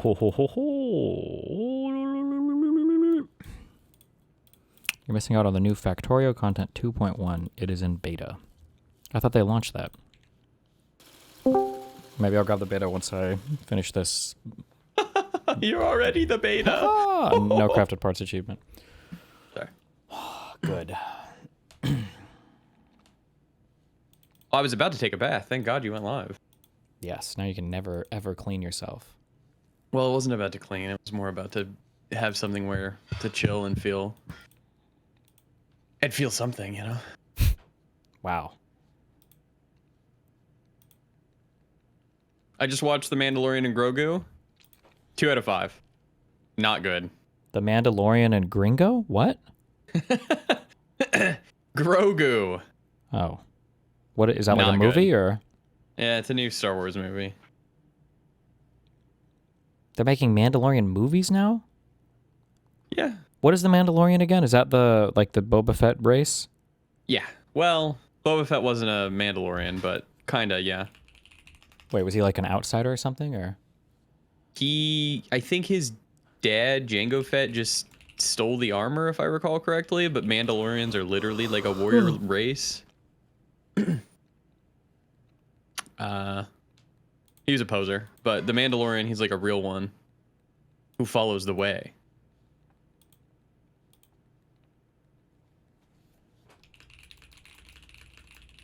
ho, ho, ho, ho. You're missing out on the new Factorio Content 2.1. It is in beta. I thought they launched that. Maybe I'll grab the beta once I finish this. You're already the beta. No crafted parts achievement. Sorry. Good. I was about to take a bath. Thank God you went live. Yes, now you can never, ever clean yourself. Well, it wasn't about to clean. It was more about to have something where to chill and feel. And feel something, you know? Wow. I just watched The Mandalorian and Grogu. 2 out of 5. Not good. The Mandalorian and Gringo? What? Grogu. Oh. What is that, like Not a movie good. or? Yeah, it's a new Star Wars movie. They're making Mandalorian movies now? Yeah. What is the Mandalorian again? Is that the Boba Fett race? Yeah. Well, Boba Fett wasn't a Mandalorian, but kinda, yeah. Wait, was he like an outsider or something, or? I think his dad, Jango Fett, just stole the armor, if I recall correctly, but Mandalorians are literally like a warrior race. He was a poser, but the Mandalorian, he's like a real one who follows the way.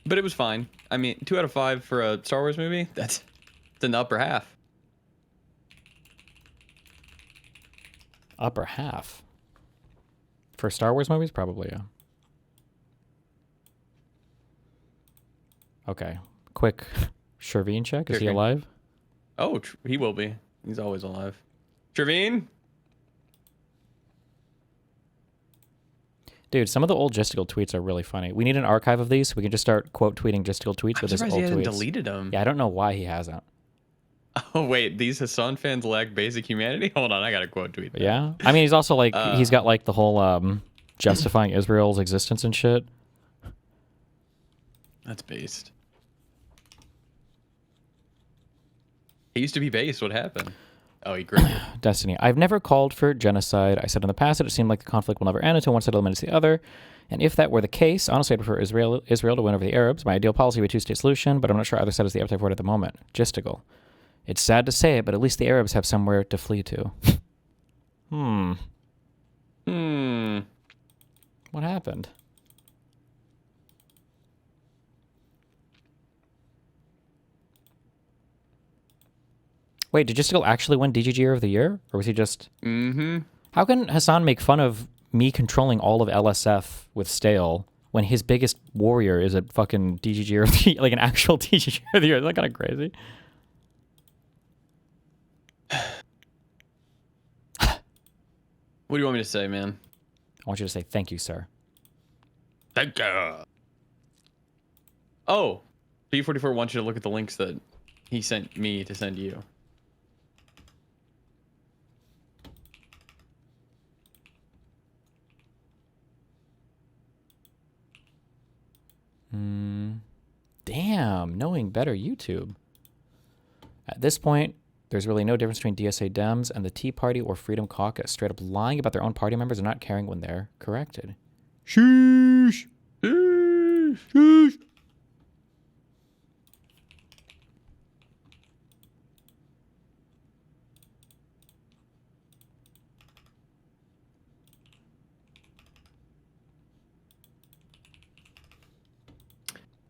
But it was fine. I mean, 2 out of 5 for a Star Wars movie, that's in the upper half. Upper half. For Star Wars movies, probably, yeah. Okay. Quick Shervine check. Is he alive? Oh, he will be. He's always alive. Shervine? Dude, some of the old Jstlk tweets are really funny. We need an archive of these so we can just start quote tweeting Jstlk tweets with his old he hasn't tweets. Deleted them. Yeah, I don't know why he hasn't. Oh wait, these Hasan fans lack basic humanity. Hold on, I got a quote tweet. That. Yeah, I mean he's also like he's got like the whole justifying Israel's existence and shit. That's based. He used to be based. What happened? Oh, he grew. Destiny. I've never called for genocide. I said in the past that it seemed like the conflict will never end until one side eliminates the other. And if that were the case, honestly, I'd prefer Israel to win over the Arabs. My ideal policy would be a two-state solution, but I'm not sure either side has the appetite for it at the moment. Jstlk. It's sad to say it, but at least the Arabs have somewhere to flee to. What happened? Wait, did Jstlk actually win DGGer of the year? Or was he just... Mm-hmm. How can Hasan make fun of me controlling all of LSF with Stale when his biggest warrior is a fucking DGGer of the year, like an actual DGGer of the year? Is that kind of crazy? What do you want me to say, man? I want you to say thank you, sir. Thank you. Oh, B44 wants you to look at the links that he sent me to send you. Damn, knowing better YouTube. At this point, there's really no difference between DSA Dems and the Tea Party or Freedom Caucus, straight up lying about their own party members and not caring when they're corrected. Sheesh! Sheesh! Sheesh!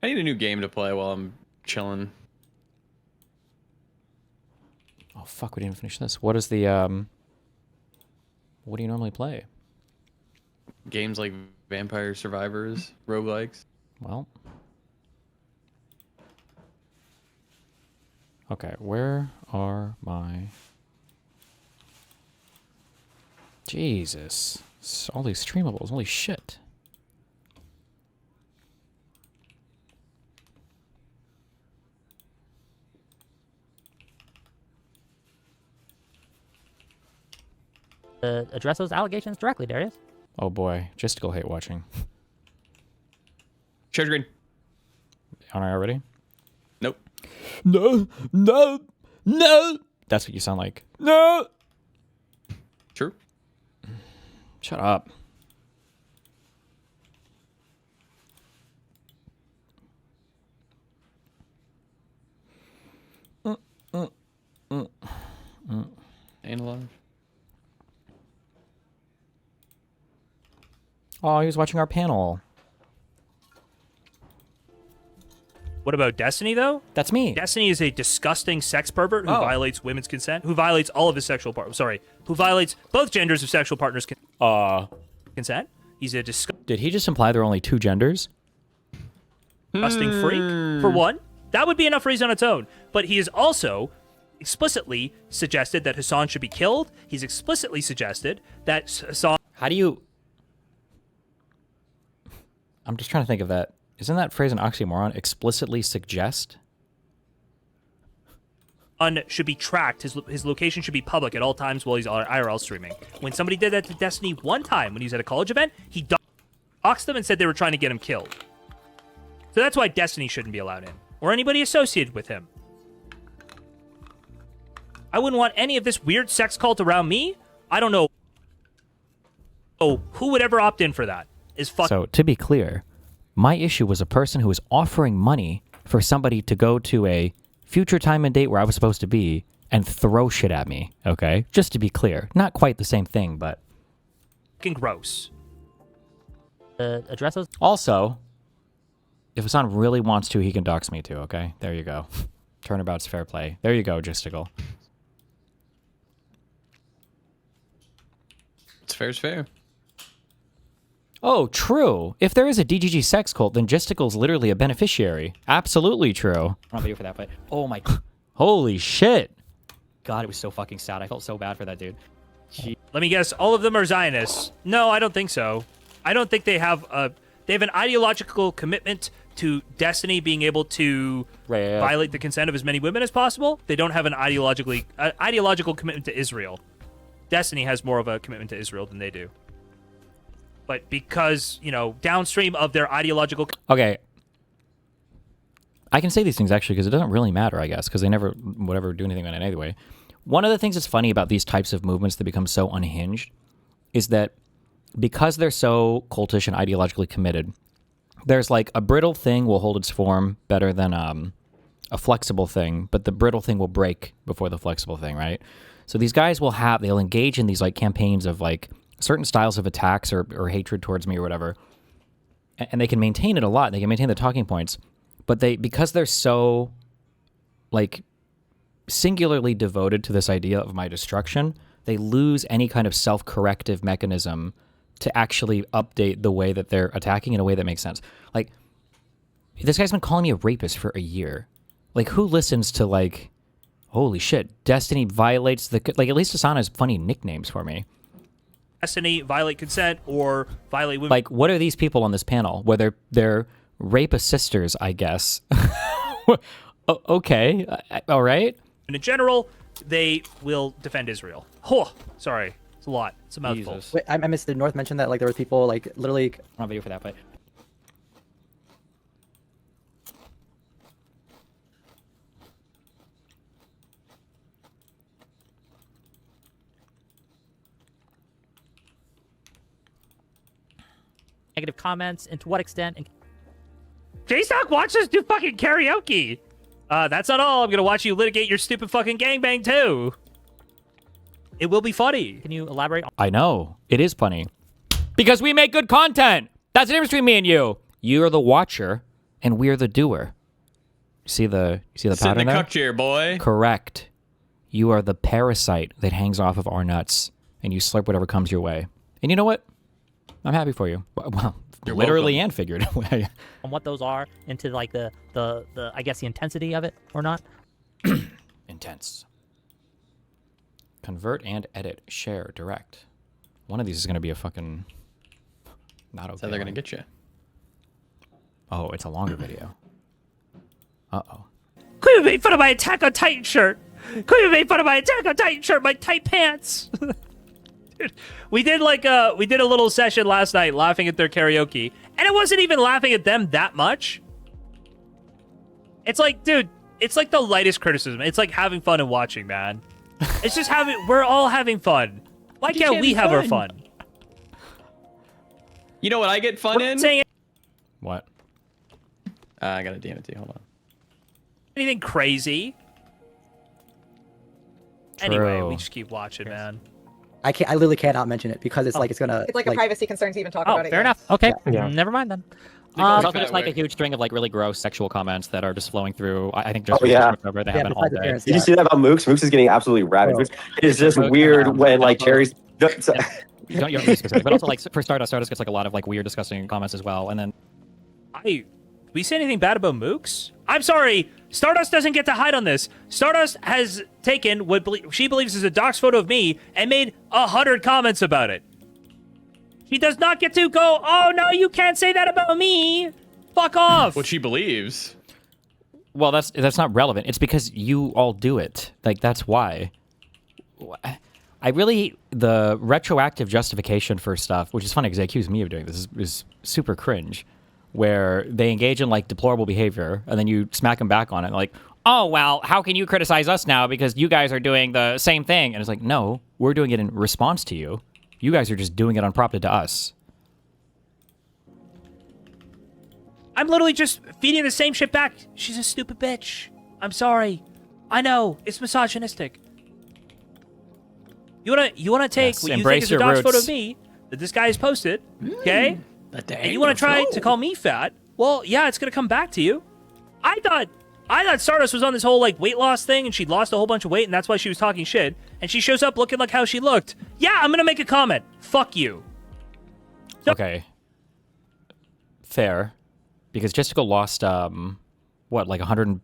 I need a new game to play while I'm chilling. Oh, fuck, we didn't finish this. What is the, what do you normally play? Games like Vampire Survivors, roguelikes. Well. Okay, where are my... Jesus. All these streamables, holy shit. Address those allegations directly, Darius. Oh boy, just go hate watching. Share screen. Aren't I already? Nope. No, no, no. That's what you sound like. No. True. Shut up. Ain't alive. Oh, he was watching our panel. What about Destiny, though? That's me. Destiny is a disgusting sex pervert who violates women's consent, who violates all of his sexual who violates both genders of sexual partners' consent. He's a Did he just imply there are only two genders? disgusting freak, for one. That would be enough reason on its own. But he has also explicitly suggested that Hasan should be killed. He's explicitly suggested that Hasan... How do you... I'm just trying to think of that. Isn't that phrase an oxymoron? Explicitly suggest? Should be tracked. His location should be public at all times while he's IRL streaming. When somebody did that to Destiny one time when he was at a college event, he doxed them and said they were trying to get him killed. So that's why Destiny shouldn't be allowed in, or anybody associated with him. I wouldn't want any of this weird sex cult around me. I don't know. Oh, who would ever opt in for that? So, to be clear, my issue was a person who was offering money for somebody to go to a future time and date where I was supposed to be and throw shit at me, okay? Just to be clear. Not quite the same thing, but... Fucking gross. Address those? Also, if Hasan really wants to, he can dox me too, okay? There you go. Turnabout's fair play. There you go, Jstlk. It's fair's fair. Oh, true. If there is a DGG sex cult, then Jstlk's literally a beneficiary. Absolutely true. Not video for that, but oh my Holy shit. god, it was so fucking sad. I felt so bad for that dude. Let me guess, all of them are Zionists. No, I don't think so. I don't think they have an ideological commitment to Destiny being able to violate the consent of as many women as possible. They don't have an ideological commitment to Israel. Destiny has more of a commitment to Israel than they do. But because, you know, downstream of their ideological... Okay. I can say these things, actually, because it doesn't really matter, I guess, because they never would ever do anything on it anyway. One of the things that's funny about these types of movements that become so unhinged is that because they're so cultish and ideologically committed, there's like a brittle thing will hold its form better than a flexible thing, but the brittle thing will break before the flexible thing, right? So these guys they'll engage in these like campaigns of like certain styles of attacks or hatred towards me or whatever, and they can maintain it a lot. They can maintain the talking points, but because they're so like singularly devoted to this idea of my destruction, they lose any kind of self-corrective mechanism to actually update the way that they're attacking in a way that makes sense. Like, this guy's been calling me a rapist for a year. Like, who listens to like, holy shit, Destiny violates the... Like, at least Hasan has funny nicknames for me. Destiny violate consent or violate women. Like, what are these people on this panel? Whether they're rape assisters, I guess. Okay, all right. And in general, they will defend Israel. Oh, sorry. It's a lot. It's a mouthful. Jesus. Wait, I missed. Did North mention that like there were people like literally Not video for that, but... negative comments and to what extent? And Jstlk, watch us do fucking karaoke. That's not all. I'm gonna watch you litigate your stupid fucking gangbang too. It will be funny. can you elaborate on I know. It is funny. Because we make good content. That's the difference between me and you. You're the watcher, and we're the doer. See the Sit in pattern the there? cuck chair, boy. Correct. You are the parasite that hangs off of our nuts, and you slurp whatever comes your way. And you know what? I'm happy for you. Well, You're literally welcome. and figuratively. what those are, into like the I guess the intensity of it or not? Intense. Convert and edit, share, direct. One of these is going to be a fucking... Not okay. That's how they're gonna get you. Oh, it's a longer video. Uh-oh. Could you make fun of my Attack on Titan shirt? Could you make fun of my Attack on Titan shirt, my tight pants? Dude, we did a little session last night laughing at their karaoke, and it wasn't even laughing at them that much. It's like, dude, it's like the lightest criticism. It's like having fun and watching, man. It's just we're all having fun. Why can't we have our fun? You know what I get fun in? Saying What? I gotta DM it to you. Hold on. anything crazy. Anyway, True. we just keep watching, man. I literally cannot mention it because it's like it's gonna. It's like a privacy concern to even talk about it. Fair yeah. enough. Okay, Yeah. never mind then. There's also that just like way. a huge string of like really gross sexual comments that are just flowing through. I think Oh, just yeah. over. They Yeah, haven't all besides day. appearance, Did you see that about Mooks? Mooks is getting absolutely rabid. Oh. It is just Mooks, weird when like Cherry's. You don't be specific, but also like for Stardust gets like a lot of like weird, disgusting comments as well. And then We say anything bad about Mooks? I'm sorry, Stardust doesn't get to hide on this. Stardust has taken what she believes is a dox photo of me and made 100 comments about it. She does not get to go, oh no, you can't say that about me. Fuck off. What she believes. well, that's not relevant. It's because you all do it. Like that's why. The retroactive justification for stuff, which is funny because they accuse me of doing this, is super cringe. Where they engage in like deplorable behavior and then you smack them back on it like, oh well, how can you criticize us now because you guys are doing the same thing? And it's like, no, we're doing it in response to you. You guys are just doing it unprompted to us. I'm literally just feeding the same shit back. She's a stupid bitch. I'm sorry. I know it's misogynistic. You wanna take Yes, what you embrace think is a your dox photo roots. of me that this guy has posted, okay? And And you want to try to call me fat? Well, yeah, it's gonna come back to you. I thought Stardust was on this whole like weight loss thing, and she'd lost a whole bunch of weight, and that's why she was talking shit. And she shows up looking like how she looked. Yeah, I'm gonna make a comment. Fuck you. Okay. Fair. Because Jessica lost, like 110,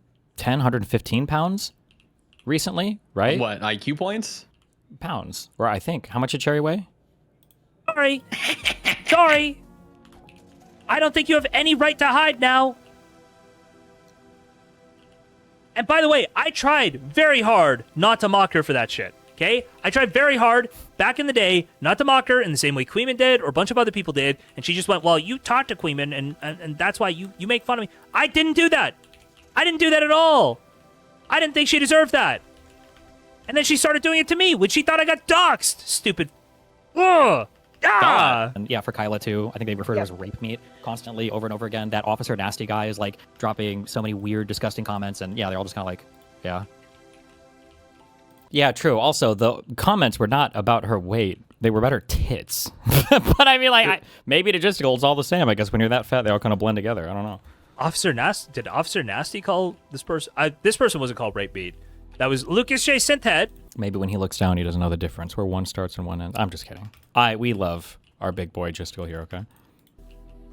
115 pounds recently, right? What, IQ points? Pounds. Or I think. How much did Cherry weigh? Sorry, sorry. I don't think you have any right to hide now. And by the way, I tried very hard not to mock her for that shit. Okay? I tried very hard back in the day not to mock her in the same way Queeman did or a bunch of other people did. And she just went, well, you talked to Queeman and that's why you make fun of me. I didn't do that. I didn't do that at all. I didn't think she deserved that. And then she started doing it to me when she thought I got doxxed. Stupid. Ugh. Ah. And yeah, for Kyla too. I think they refer to it as rape meat constantly over and over again. That Officer Nasty guy is like dropping so many weird, disgusting comments, and yeah, they're all just kind of like, yeah. Yeah, true. Also, the comments were not about her weight. They were about her tits. But I mean, like, maybe the Jstlk is all the same. I guess when you're that fat, they all kind of blend together. I don't know. Did Officer Nasty call this person? This person wasn't called rape meat. That was Lucas J. Synthead. Maybe when he looks down, he doesn't know the difference, where one starts and one ends. I'm just kidding. We love our big boy Jstlk here, okay?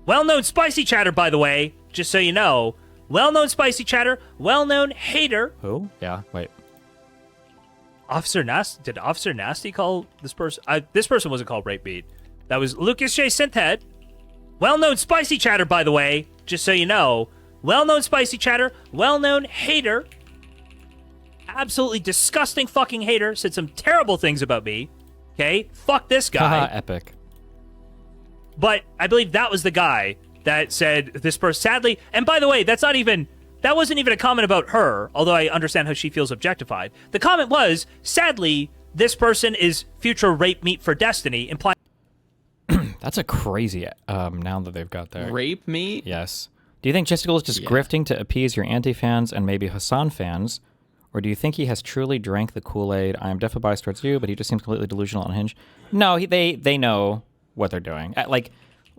Well-known spicy chatter, by the way, just so you know. Well-known spicy chatter, well-known hater. Who? Yeah, wait. Did Officer Nasty call this person? This person wasn't called rape meat. That was Lucas J. Synthead. Well-known spicy chatter, by the way, just so you know. Well-known spicy chatter, well-known hater. Absolutely disgusting fucking hater. Said some terrible things about me. Okay? Fuck this guy. Epic. But I believe that was the guy that said this person, sadly, and by the way, that wasn't even a comment about her, although I understand how she feels objectified. The comment was, sadly, this person is future rape meat for Destiny, implying That's a crazy noun that they've got there. Rape meat? Yes. Do you think Jstlk is just grifting to appease your anti-fans and maybe Hasan fans? Or do you think he has truly drank the Kool-Aid? I am definitely biased towards you, but he just seems completely delusional and unhinged. No, they know what they're doing.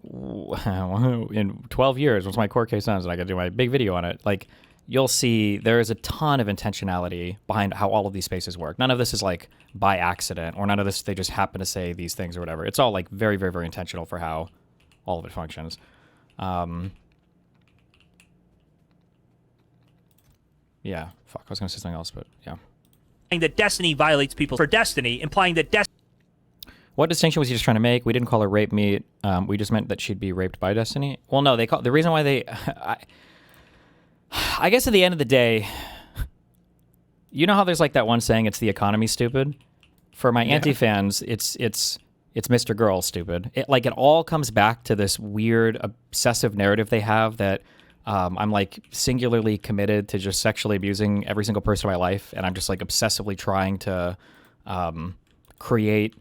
In 12 years, once my court case ends and I got to do my big video on it, like, you'll see there is a ton of intentionality behind how all of these spaces work. None of this is like by accident, or none of this they just happen to say these things or whatever. It's all like very, very, very intentional for how all of it functions. Yeah, fuck, I was gonna say something else, but yeah. that Destiny violates people for Destiny, implying that Destiny. What distinction was he just trying to make? We didn't call her rape meat. We just meant that she'd be raped by Destiny. Well, no, the reason why they, I guess at the end of the day, you know how there's like that one saying, it's the economy, stupid? For my anti-fans, it's Mr. Girl, stupid. It all comes back to this weird obsessive narrative they have that I'm like singularly committed to just sexually abusing every single person in my life, and I'm just like obsessively trying to create,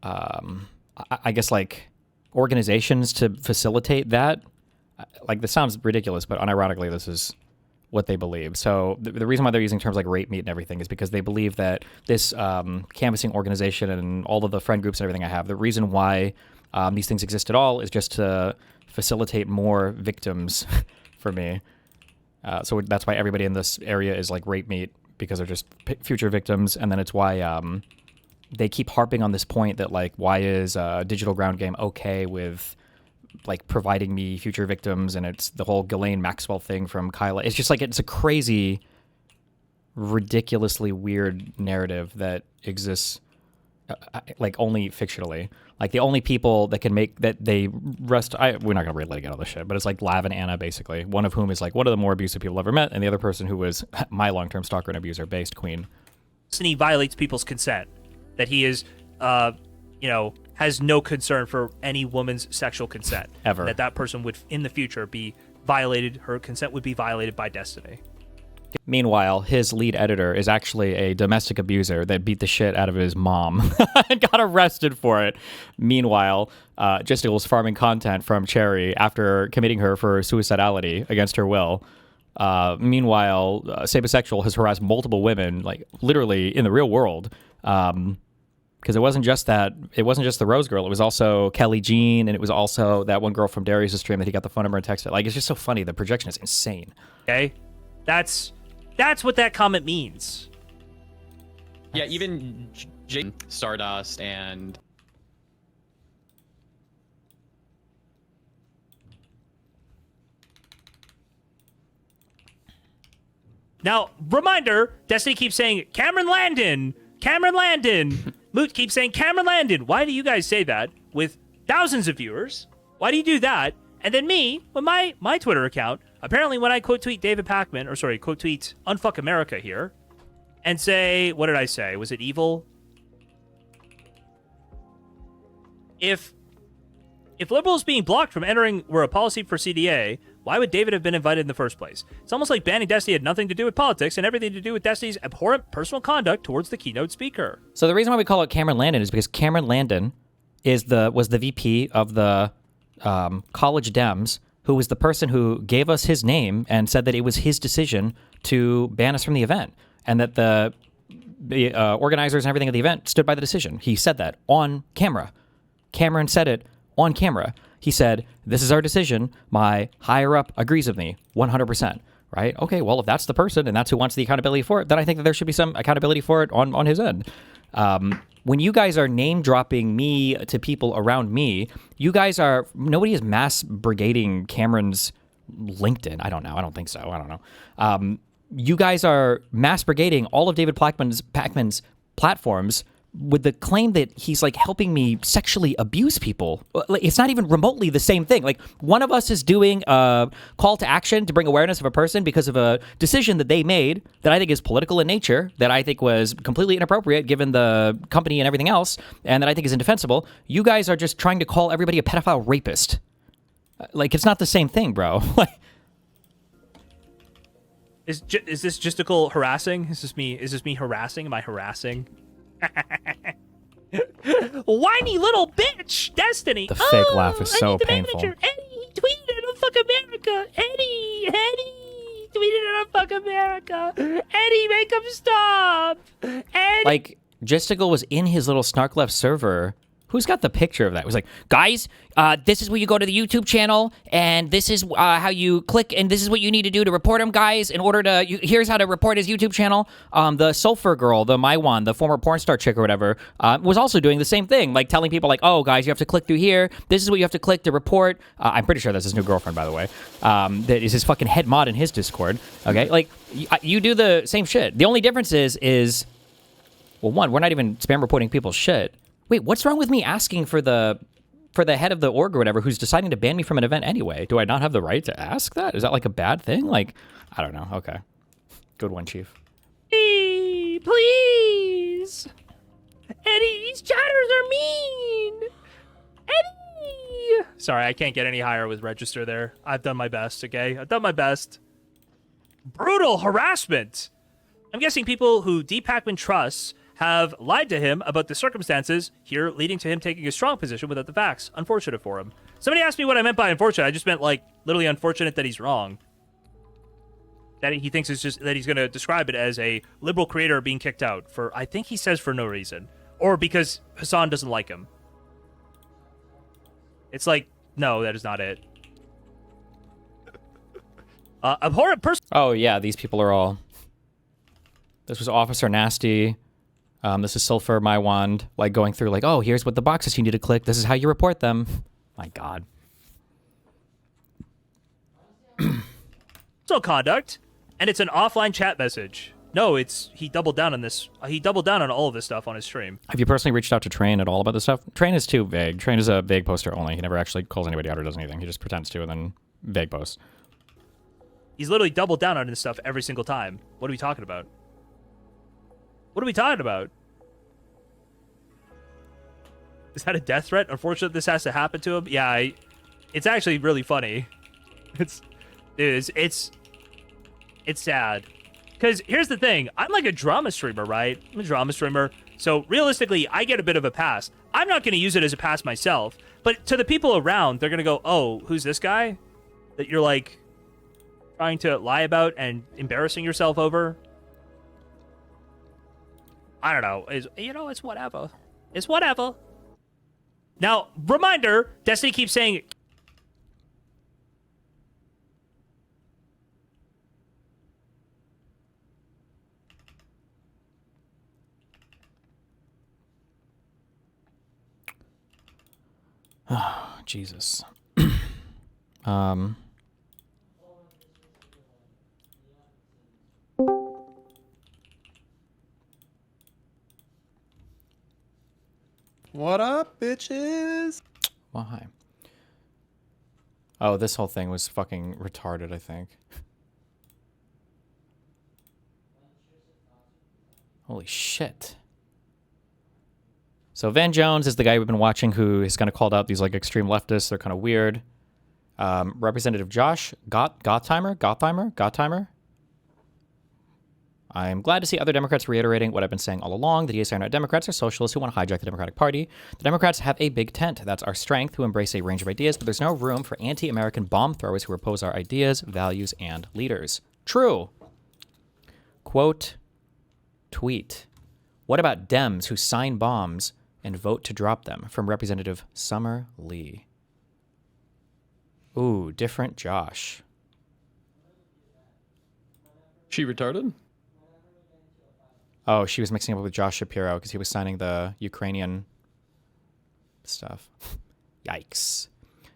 I guess, like organizations to facilitate that. Like, this sounds ridiculous, but unironically, this is what they believe. So the reason why they're using terms like rape meet and everything is because they believe that this canvassing organization and all of the friend groups and everything I have, the reason why these things exist at all is just to facilitate more victims for me. So that's why everybody in this area is like rape meet, because they're just future victims. And then it's why they keep harping on this point that, like, why is Digital Ground Game okay with like providing me future victims, and it's the whole Ghislaine Maxwell thing from Kyla. It's just like, it's a crazy, ridiculously weird narrative that exists like only fictionally. Like, the only people that can make that they rest, we're not gonna really litigate all this shit, but it's like Lav and Anna, basically, one of whom is like one of the more abusive people I've ever met, and the other person who was my long-term stalker and abuser based queen. Destiny violates people's consent, that he is has no concern for any woman's sexual consent. Ever. That person would, in the future, be violated, her consent would be violated by Destiny. Meanwhile, his lead editor is actually a domestic abuser that beat the shit out of his mom and got arrested for it. Meanwhile, Jstlk was farming content from Cherry after committing her for suicidality against her will. Meanwhile, Saberssexual has harassed multiple women, like literally in the real world. Because it wasn't just the Rose girl. It was also Kelly Jean, and it was also that one girl from Darius' stream that he got the phone number and texted. Like, it's just so funny. The projection is insane. Okay, that's what that comment means. Yeah, even Stardust and now, reminder: Destiny keeps saying Cameron Landon. Moot keeps saying Cameron Landon. Why do you guys say that with thousands of viewers? Why do you do that? And then me, with my Twitter account, apparently when I quote tweet David Pakman, quote tweet Unfuck America here, and say, what did I say? Was it evil? If liberals being blocked from entering were a policy for CDA, why would David have been invited in the first place? It's almost like banning Destiny had nothing to do with politics and everything to do with Destiny's abhorrent personal conduct towards the keynote speaker. So the reason why we call it Cameron Landon is because Cameron Landon was the VP of the College Dems, who was the person who gave us his name and said that it was his decision to ban us from the event, and that the organizers and everything of the event stood by the decision. He said that on camera. Cameron said it on camera. He said, "This is our decision. My higher up agrees with me 100%. Right? Okay, well, if that's the person and that's who wants the accountability for it, then I think that there should be some accountability for it on his end. When you guys are name dropping me to people around me, nobody is mass brigading Cameron's LinkedIn. I don't know. I don't think so. I don't know. You guys are mass brigading all of David Pakman's platforms with the claim that he's like helping me sexually abuse people. It's not even remotely the same thing. Like, one of us is doing a call to action to bring awareness of a person because of a decision that they made that I think is political in nature, that I think was completely inappropriate given the company and everything else, and that I think is indefensible. You guys are just trying to call everybody a pedophile rapist. Like, it's not the same thing, bro. Is this Jstlk harassing? Is this me harassing? Am I harassing? Whiny little bitch, Destiny. The fake laugh is so painful. Eddie tweeted on Fuck America. Eddie tweeted on Fuck America. Eddie, make him stop. Eddie. Like, Jstlk was in his little Snark Left server. Who's got the picture of that? It was like, guys, this is where you go to the YouTube channel, and this is how you click, and this is what you need to do to report him, guys, in order to, here's how to report his YouTube channel. The Sulfur girl, the Maiwan, the former porn star chick or whatever, was also doing the same thing, like telling people like, oh, guys, you have to click through here. This is what you have to click to report. I'm pretty sure that's his new girlfriend, by the way. That is his fucking head mod in his Discord. Okay, like, you do the same shit. The only difference is, well, one, we're not even spam reporting people's shit. Wait, what's wrong with me asking for the head of the org or whatever who's deciding to ban me from an event anyway? Do I not have the right to ask that? Is that like a bad thing? Like, I don't know. Okay. Good one, Chief. Eddie, please. Eddie, these chatters are mean. Eddie. Sorry, I can't get any higher with register there. I've done my best, okay? I've done my best. Brutal harassment. I'm guessing people who Deep Hackman trusts have lied to him about the circumstances here, leading to him taking a strong position without the facts. Unfortunate for him. Somebody asked me what I meant by unfortunate. I just meant, like, literally unfortunate that he's wrong. That he thinks it's just that he's going to describe it as a liberal creator being kicked out for, I think he says for no reason. Or because Hasan doesn't like him. It's like, no, that is not it. Abhorrent person. Oh, yeah, these people are all... This was Officer Nasty. This is Sulfur, my wand. Like, going through, like, oh, here's what the boxes you need to click. This is how you report them. My God. So conduct. And it's an offline chat message. No, he doubled down on this. He doubled down on all of this stuff on his stream. Have you personally reached out to Train at all about this stuff? Train is too vague. Train is a vague poster only. He never actually calls anybody out or does anything. He just pretends to and then vague posts. He's literally doubled down on this stuff every single time. What are we talking about? What are we talking about? Is that a death threat? Unfortunately, this has to happen to him. Yeah, it's actually really funny. It's sad. Because here's the thing. I'm like a drama streamer, right? I'm a drama streamer. So realistically, I get a bit of a pass. I'm not going to use it as a pass myself. But to the people around, they're going to go, oh, who's this guy? That you're like trying to lie about and embarrassing yourself over? I don't know. It's whatever. It's whatever. Now, reminder, Destiny keeps saying... Oh, Jesus. What up, bitches? Well, hi. Oh, this whole thing was fucking retarded, I think. Holy shit. So Van Jones is the guy we've been watching who has kind of called out these like extreme leftists. They're kind of weird. Representative Josh Gottheimer. I'm glad to see other Democrats reiterating what I've been saying all along. The DSA are not Democrats, are socialists who want to hijack the Democratic Party. The Democrats have a big tent. That's our strength, who embrace a range of ideas, but there's no room for anti-American bomb throwers who oppose our ideas, values, and leaders. True. Quote, tweet. What about Dems who sign bombs and vote to drop them? From Representative Summer Lee. Ooh, different Josh. She retarded? Oh, she was mixing up with Josh Shapiro because he was signing the Ukrainian stuff. Yikes.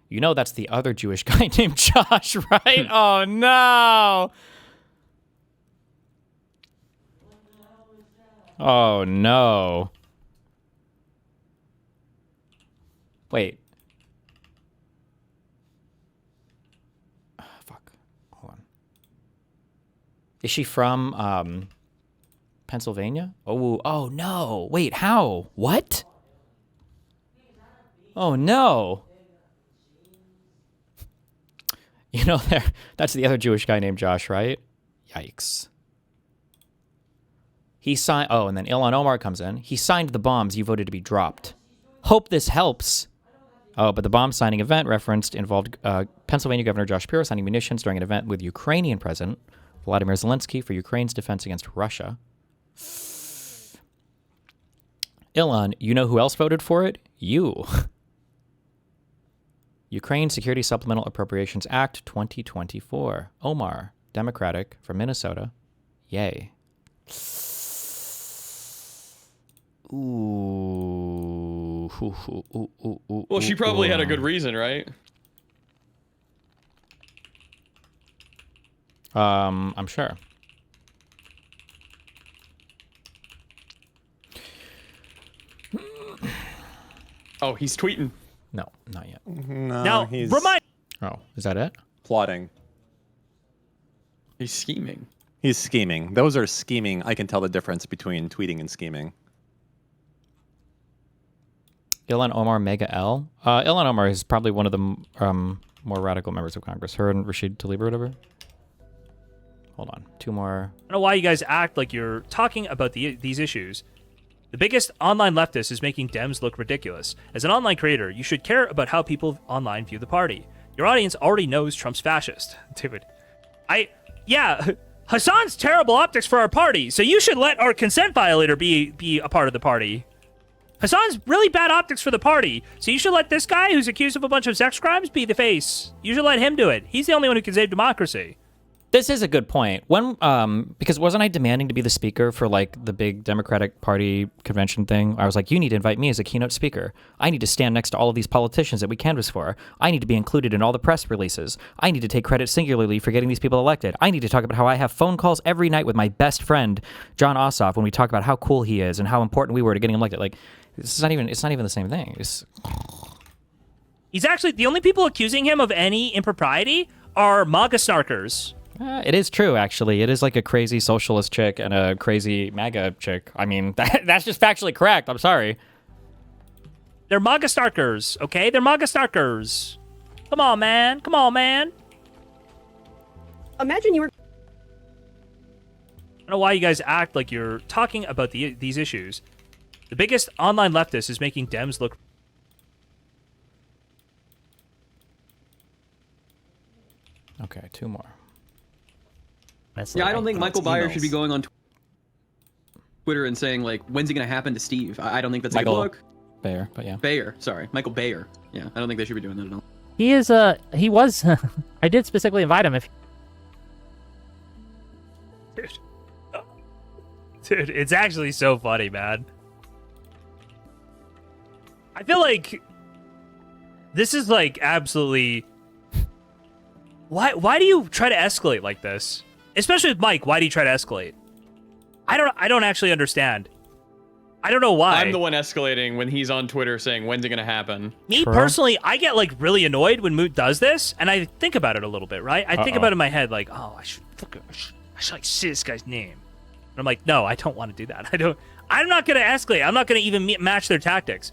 You know that's the other Jewish guy named Josh, right? Oh, no. Oh, no. Wait. Fuck. Hold on. Is she from Pennsylvania? Oh no. Wait, how? What? Oh no. You know, that's the other Jewish guy named Josh, right? Yikes. He signed, oh, and then Ilhan Omar comes in. He signed the bombs you voted to be dropped. Hope this helps. Oh, but the bomb signing event referenced involved Pennsylvania Governor Josh Shapiro signing munitions during an event with Ukrainian President Vladimir Zelensky for Ukraine's defense against Russia. Ilhan, you know who else voted for it? You. Ukraine Security Supplemental Appropriations Act 2024. Omar, Democratic from Minnesota. Yay. Ooh. Well, she probably had a good reason, right? I'm sure. Oh, he's tweeting. No, not yet. No, Now, he's Oh, is that it? plotting. He's scheming. He's scheming. Those are scheming. I can tell the difference between tweeting and scheming. Ilhan Omar Mega L. Ilhan Omar is probably one of the more radical members of Congress. Her and Rashid Tlaib or whatever. Hold on. Two more. I don't know why you guys act like you're talking about these issues. The biggest online leftist is making Dems look ridiculous. As an online creator, you should care about how people online view the party. Your audience already knows Trump's fascist. Dude, yeah, Hasan's terrible optics for our party, so you should let our consent violator be a part of the party. Hasan's really bad optics for the party, so you should let this guy who's accused of a bunch of sex crimes be the face. You should let him do it. He's the only one who can save democracy. This is a good point. When because wasn't I demanding to be the speaker for like the big Democratic Party convention thing? I was like, you need to invite me as a keynote speaker. I need to stand next to all of these politicians that we canvass for. I need to be included in all the press releases. I need to take credit singularly for getting these people elected. I need to talk about how I have phone calls every night with my best friend, John Ossoff, when we talk about how cool he is and how important we were to getting him elected. Like, it's not even the same thing. He's actually, the only people accusing him of any impropriety are MAGA snarkers. It is true, actually. It is like a crazy socialist chick and a crazy MAGA chick. I mean, that's just factually correct. I'm sorry. They're MAGA snarkers, okay? They're MAGA snarkers. Come on, man. Come on, man. Imagine you were. I don't know why you guys act like you're talking about these issues. The biggest online leftist is making Dems look... Okay, two more. Yeah, I don't think Michael Byer should be going on Twitter and saying, like, when's it going to happen to Steve? I don't think that's a good look. Bayer, but yeah. Bayer, sorry. Michael Bayer. Yeah, I don't think they should be doing that at all. He is, he was, I did specifically invite him if... Dude, it's actually so funny, man. I feel like this is, like, absolutely... Why do you try to escalate like this? Especially with Mike, why do you try to escalate? I don't actually understand. I don't know why. I'm the one escalating when he's on Twitter saying, when's it gonna happen? Me personally, I get like really annoyed when Moot does this, and I think about it a little bit, right? I think about it in my head like, oh, I should like say this guy's name. And I'm like, no, I don't want to do that. I'm not gonna escalate. I'm not gonna even match their tactics.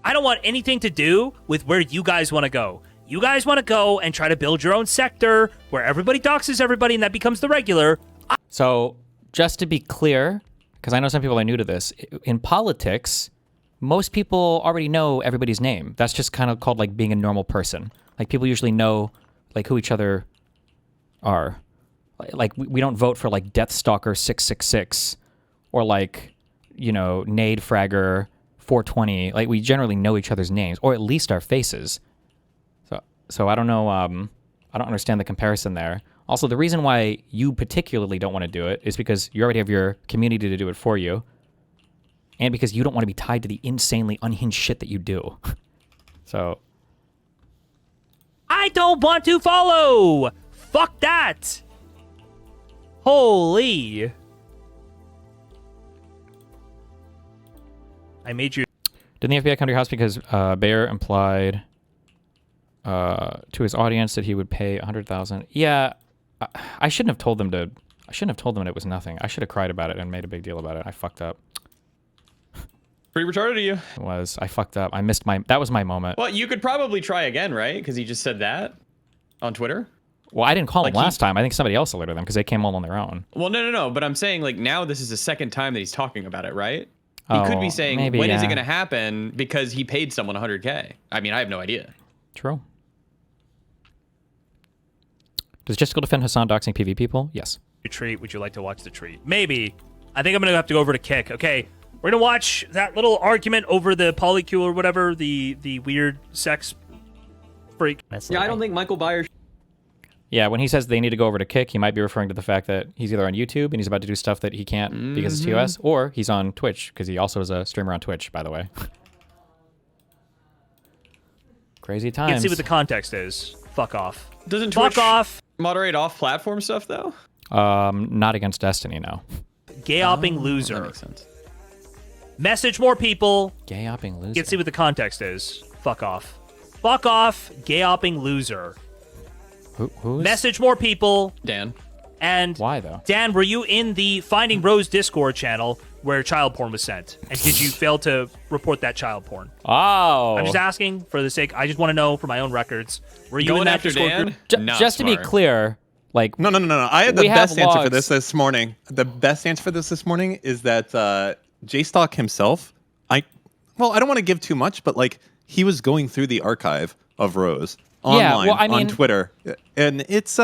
I don't want anything to do with where you guys want to go. You guys want to go and try to build your own sector where everybody doxes everybody and that becomes the regular. So just to be clear, because I know some people are new to this, in politics, most people already know everybody's name. That's just kind of called like being a normal person. Like people usually know like who each other are. Like we don't vote for like Deathstalker 666 or like, you know, Nade Fragger 420. Like we generally know each other's names or at least our faces. So I don't know, I don't understand the comparison there. Also, the reason why you particularly don't want to do it is because you already have your community to do it for you. And because you don't want to be tied to the insanely unhinged shit that you do. So. I don't want to follow! Fuck that! Holy. I made you... Didn't the FBI come to your house because Bayer implied... to his audience that he would pay $100,000. Yeah, I shouldn't have told them to. I shouldn't have told them it was nothing. I should have cried about it and made a big deal about it. I fucked up. Pretty retarded of you. It was. I fucked up. I missed my. That was my moment. Well, you could probably try again, right? Because he just said that on Twitter. Well, I didn't call him last time. I think somebody else alerted them because they came all on their own. Well, no. But I'm saying like now this is the second time that he's talking about it, right? He could be saying, maybe, when is it going to happen? Because he paid someone $100K. I mean, I have no idea. True. Does Jstlk defend Hasan doxing PV people? Yes. Treat. Would you like to watch the treat? Maybe. I think I'm going to have to go over to Kick. Okay. We're going to watch that little argument over the polycule or whatever, the weird sex freak. Yeah, I don't think Michael Byer... Yeah, when he says they need to go over to Kick, he might be referring to the fact that he's either on YouTube and he's about to do stuff that he can't because it's TOS, or he's on Twitch, because he also is a streamer on Twitch, by the way. Crazy times. You can see what the context is. Fuck off. Doesn't Twitch Fuck off. moderate off-platform stuff, though? Not against Destiny, no. Gay-opping loser. That makes sense. Message more people. Gay-opping loser. You can see what the context is. Fuck off. Fuck off. Gay-opping loser. Who's? Message more people. Dan. And why though? Dan, were you in the Finding Rose Discord channel where child porn was sent? And did you fail to report that child porn? Oh. I'm just asking for the sake. I just want to know for my own records. Were you Going in that after Discord Dan? group? Not Just to be smart. clear, like No. I had the We have best answer for logs. this morning. The best answer for this morning is that Jstlk himself, I don't want to give too much, but like he was going through the archive of Rose online well, I mean- on Twitter, and it's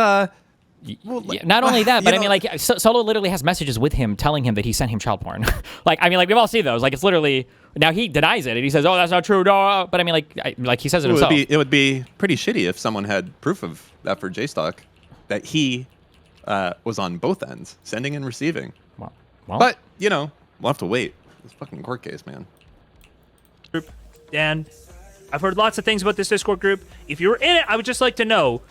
yeah, not only that, but you I mean, know- like, Solo literally has messages with him telling him that he sent him child porn. Like, I mean, like, we've all seen those. Like, it's literally, now he denies it, and he says, oh, that's not true, no. But I mean, like he says it himself. it would be pretty shitty if someone had proof of that for Jstlk, that he was on both ends, sending and receiving. Well, But you know, we'll have to wait. This fucking court case, man. Dan, I've heard lots of things about this Discord group. If you were in it, I would just like to know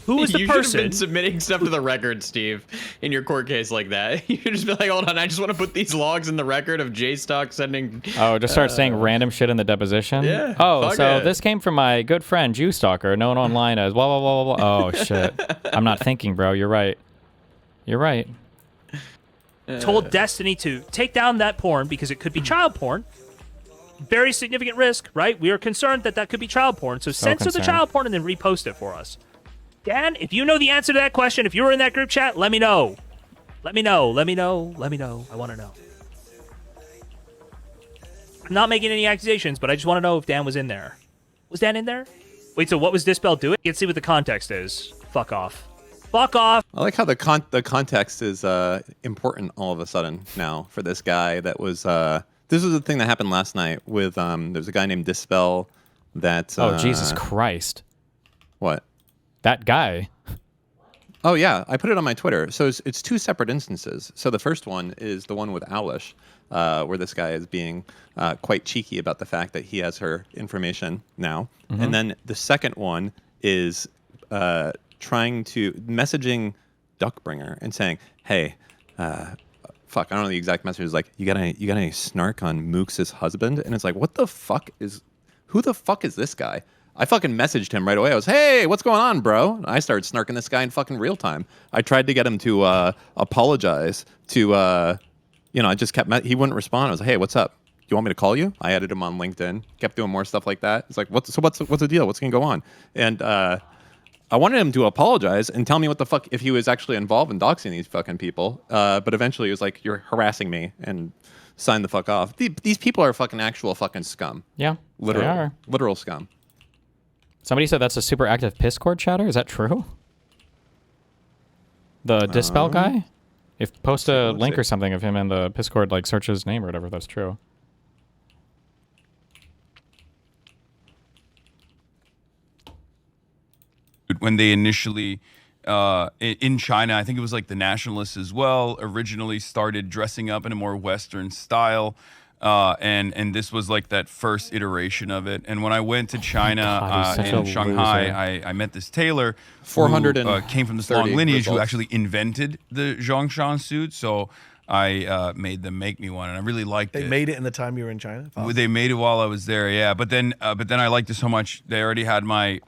who was the you should have person. been submitting stuff to the record, Steve, in your court case like that. You should just be like, hold on, I just want to put these logs in the record of Jstlk sending. Oh, just start saying random shit in the deposition? Yeah, Oh, fuck so it. this came from my good friend, Jstlk, known online as blah, blah, blah, blah, blah. Oh, shit. I'm not thinking, bro. You're right. You're right. Told Destiny to take down that porn because it could be child porn. Very significant risk, right? We are concerned that could be child porn. So censor the concerned. child porn and then repost it for us. Dan, if you know the answer to that question, if you were in that group chat, let me know. Let me know. Let me know. Let me know. I want to know. I'm not making any accusations, but I just want to know if Dan was in there. Was Dan in there? Wait, so what was Dispel doing? Let's see what the context is. Fuck off. Fuck off. I like how the context is important all of a sudden now for this guy that was. This was the thing that happened last night with there's a guy named Dispel that. Oh, Jesus Christ. What? That guy. Oh yeah, I put it on my Twitter. So it's two separate instances. So the first one is the one with Alish, where this guy is being quite cheeky about the fact that he has her information now, and then the second one is messaging Duckbringer and saying, "Hey, fuck, I don't know the exact message. It's like, you got any snark on Mooks' husband?" And it's like, who the fuck is this guy? I fucking messaged him right away. I was, hey, what's going on, bro? And I started snarking this guy in fucking real time. I tried to get him to apologize to, I just kept, he wouldn't respond. I was like, hey, what's up? You want me to call you? I added him on LinkedIn, kept doing more stuff like that. It's like, what's the deal? What's going to go on? And I wanted him to apologize and tell me what the fuck, if he was actually involved in doxing these fucking people. But eventually he was like, you're harassing me, and signed the fuck off. These people are fucking actual fucking scum. Yeah, they are. Literal scum. Somebody said that's a super active Discord chatter. Is that true? The Dispel guy? If post a link or something of him in the Discord, like search his name or whatever, if that's true. When they initially, in China, I think it was like the nationalists as well, originally started dressing up in a more Western style. And this was like that first iteration of it. And when I went to China God, he's such in a Shanghai, I met this tailor who came from this long lineage who actually invented the Zhongshan suit. So I made them make me one, and I really liked it. They made it in the time you were in China? They made it while I was there, yeah. But then I liked it so much, they already had my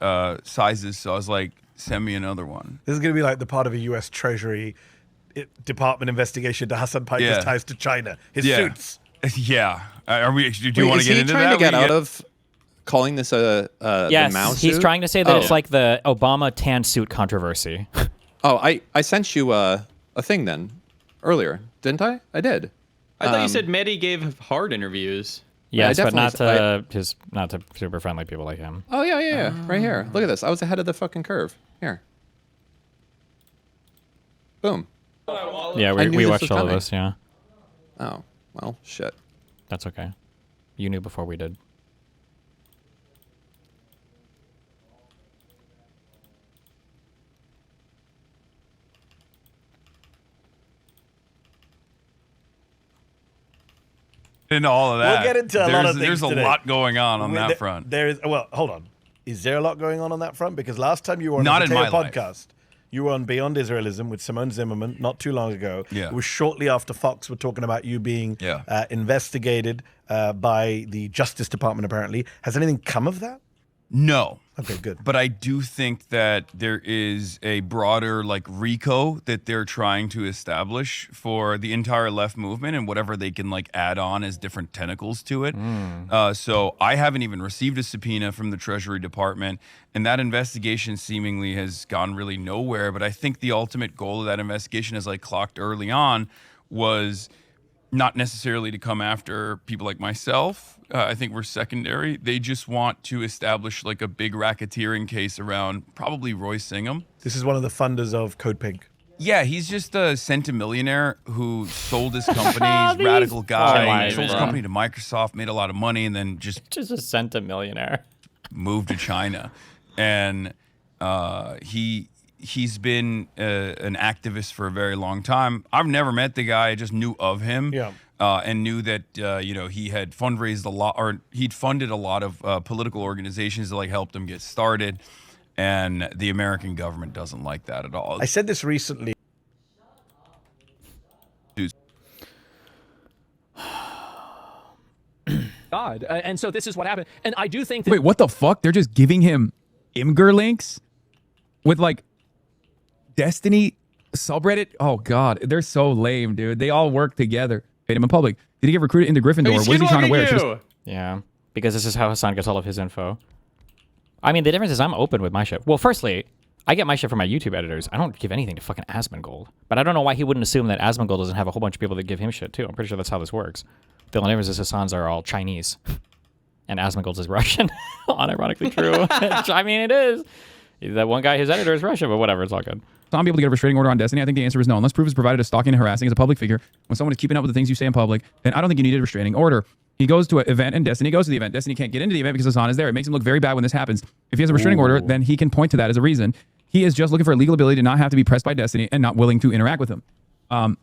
sizes, so I was like, send me another one. This is going to be like the part of a U.S. Treasury Department investigation to Hassan Piker's ties to China. His suits. Yeah. Are we? Do you want to get into that? Is he trying to get out of calling this the Mao Yes, suit? he's trying to say that it's like the Obama tan suit controversy. Oh, I sent you a thing then earlier, didn't I? I did. I thought you said Mehdi gave hard interviews. Yes, but definitely not to super friendly people like him. Oh yeah, right here. Look at this. I was ahead of the fucking curve. Here. Boom. Yeah, I knew we this watched was all of coming. this. Yeah, Oh well, shit. that's okay. You knew before we did. Into all of that. We'll get into a lot of things There's a today. lot going on that front. There is. Well, hold on. Is there a lot going on that front? Because last time you were on Not the in my life. podcast, you were on Beyond Israelism with Simone Zimmerman not too long ago. Yeah. It was shortly after Fox were talking about you being investigated by the Justice Department, apparently. Has anything come of that? No. Okay, good. But I do think that there is a broader like RICO that they're trying to establish for the entire left movement and whatever they can like add on as different tentacles to it. So I haven't even received a subpoena from the Treasury Department, and that investigation seemingly has gone really nowhere. But I think the ultimate goal of that investigation, as I clocked early on, was not necessarily to come after people like myself. I think we're secondary. They just want to establish like a big racketeering case around probably Roy Singham. This is one of the funders of Code Pink. Yeah, he's just a centimillionaire who sold his company. He's a radical guy. Sold his company to Microsoft, made a lot of money, and then just a centimillionaire. Moved to China. And he's been an activist for a very long time. I've never met the guy. I just knew of him. Yeah. And knew that he had fundraised a lot, or he'd funded a lot of political organizations that like helped him get started, and the American government doesn't like that at all. I said this recently. God, and so this is what happened, and I do think that. Wait, what the fuck? They're just giving him Imgur links with like Destiny subreddit. Oh god, they're so lame, dude. They all work together. Paid him in public. Did he get recruited into Gryffindor? What is he trying to wear? Just... Yeah, because this is how Hasan gets all of his info. I mean, the difference is I'm open with my shit. Well, firstly, I get my shit from my YouTube editors. I don't give anything to fucking Asmongold. But I don't know why he wouldn't assume that Asmongold doesn't have a whole bunch of people that give him shit, too. I'm pretty sure that's how this works. The only difference is Hasan's are all Chinese. And Asmongold's is Russian. Unironically true. I mean, it is. That one guy, his editor is Russian, but whatever, it's all good. I'll be able to get a restraining order on Destiny. I think the answer is no. Unless proof is provided of stalking and harassing as a public figure, when someone is keeping up with the things you say in public, then I don't think you need a restraining order. He goes to an event and Destiny goes to the event. Destiny can't get into the event because Hasan is there. It makes him look very bad when this happens. If he has a restraining order, then he can point to that as a reason. He is just looking for a legal ability to not have to be pressed by Destiny and not willing to interact with him.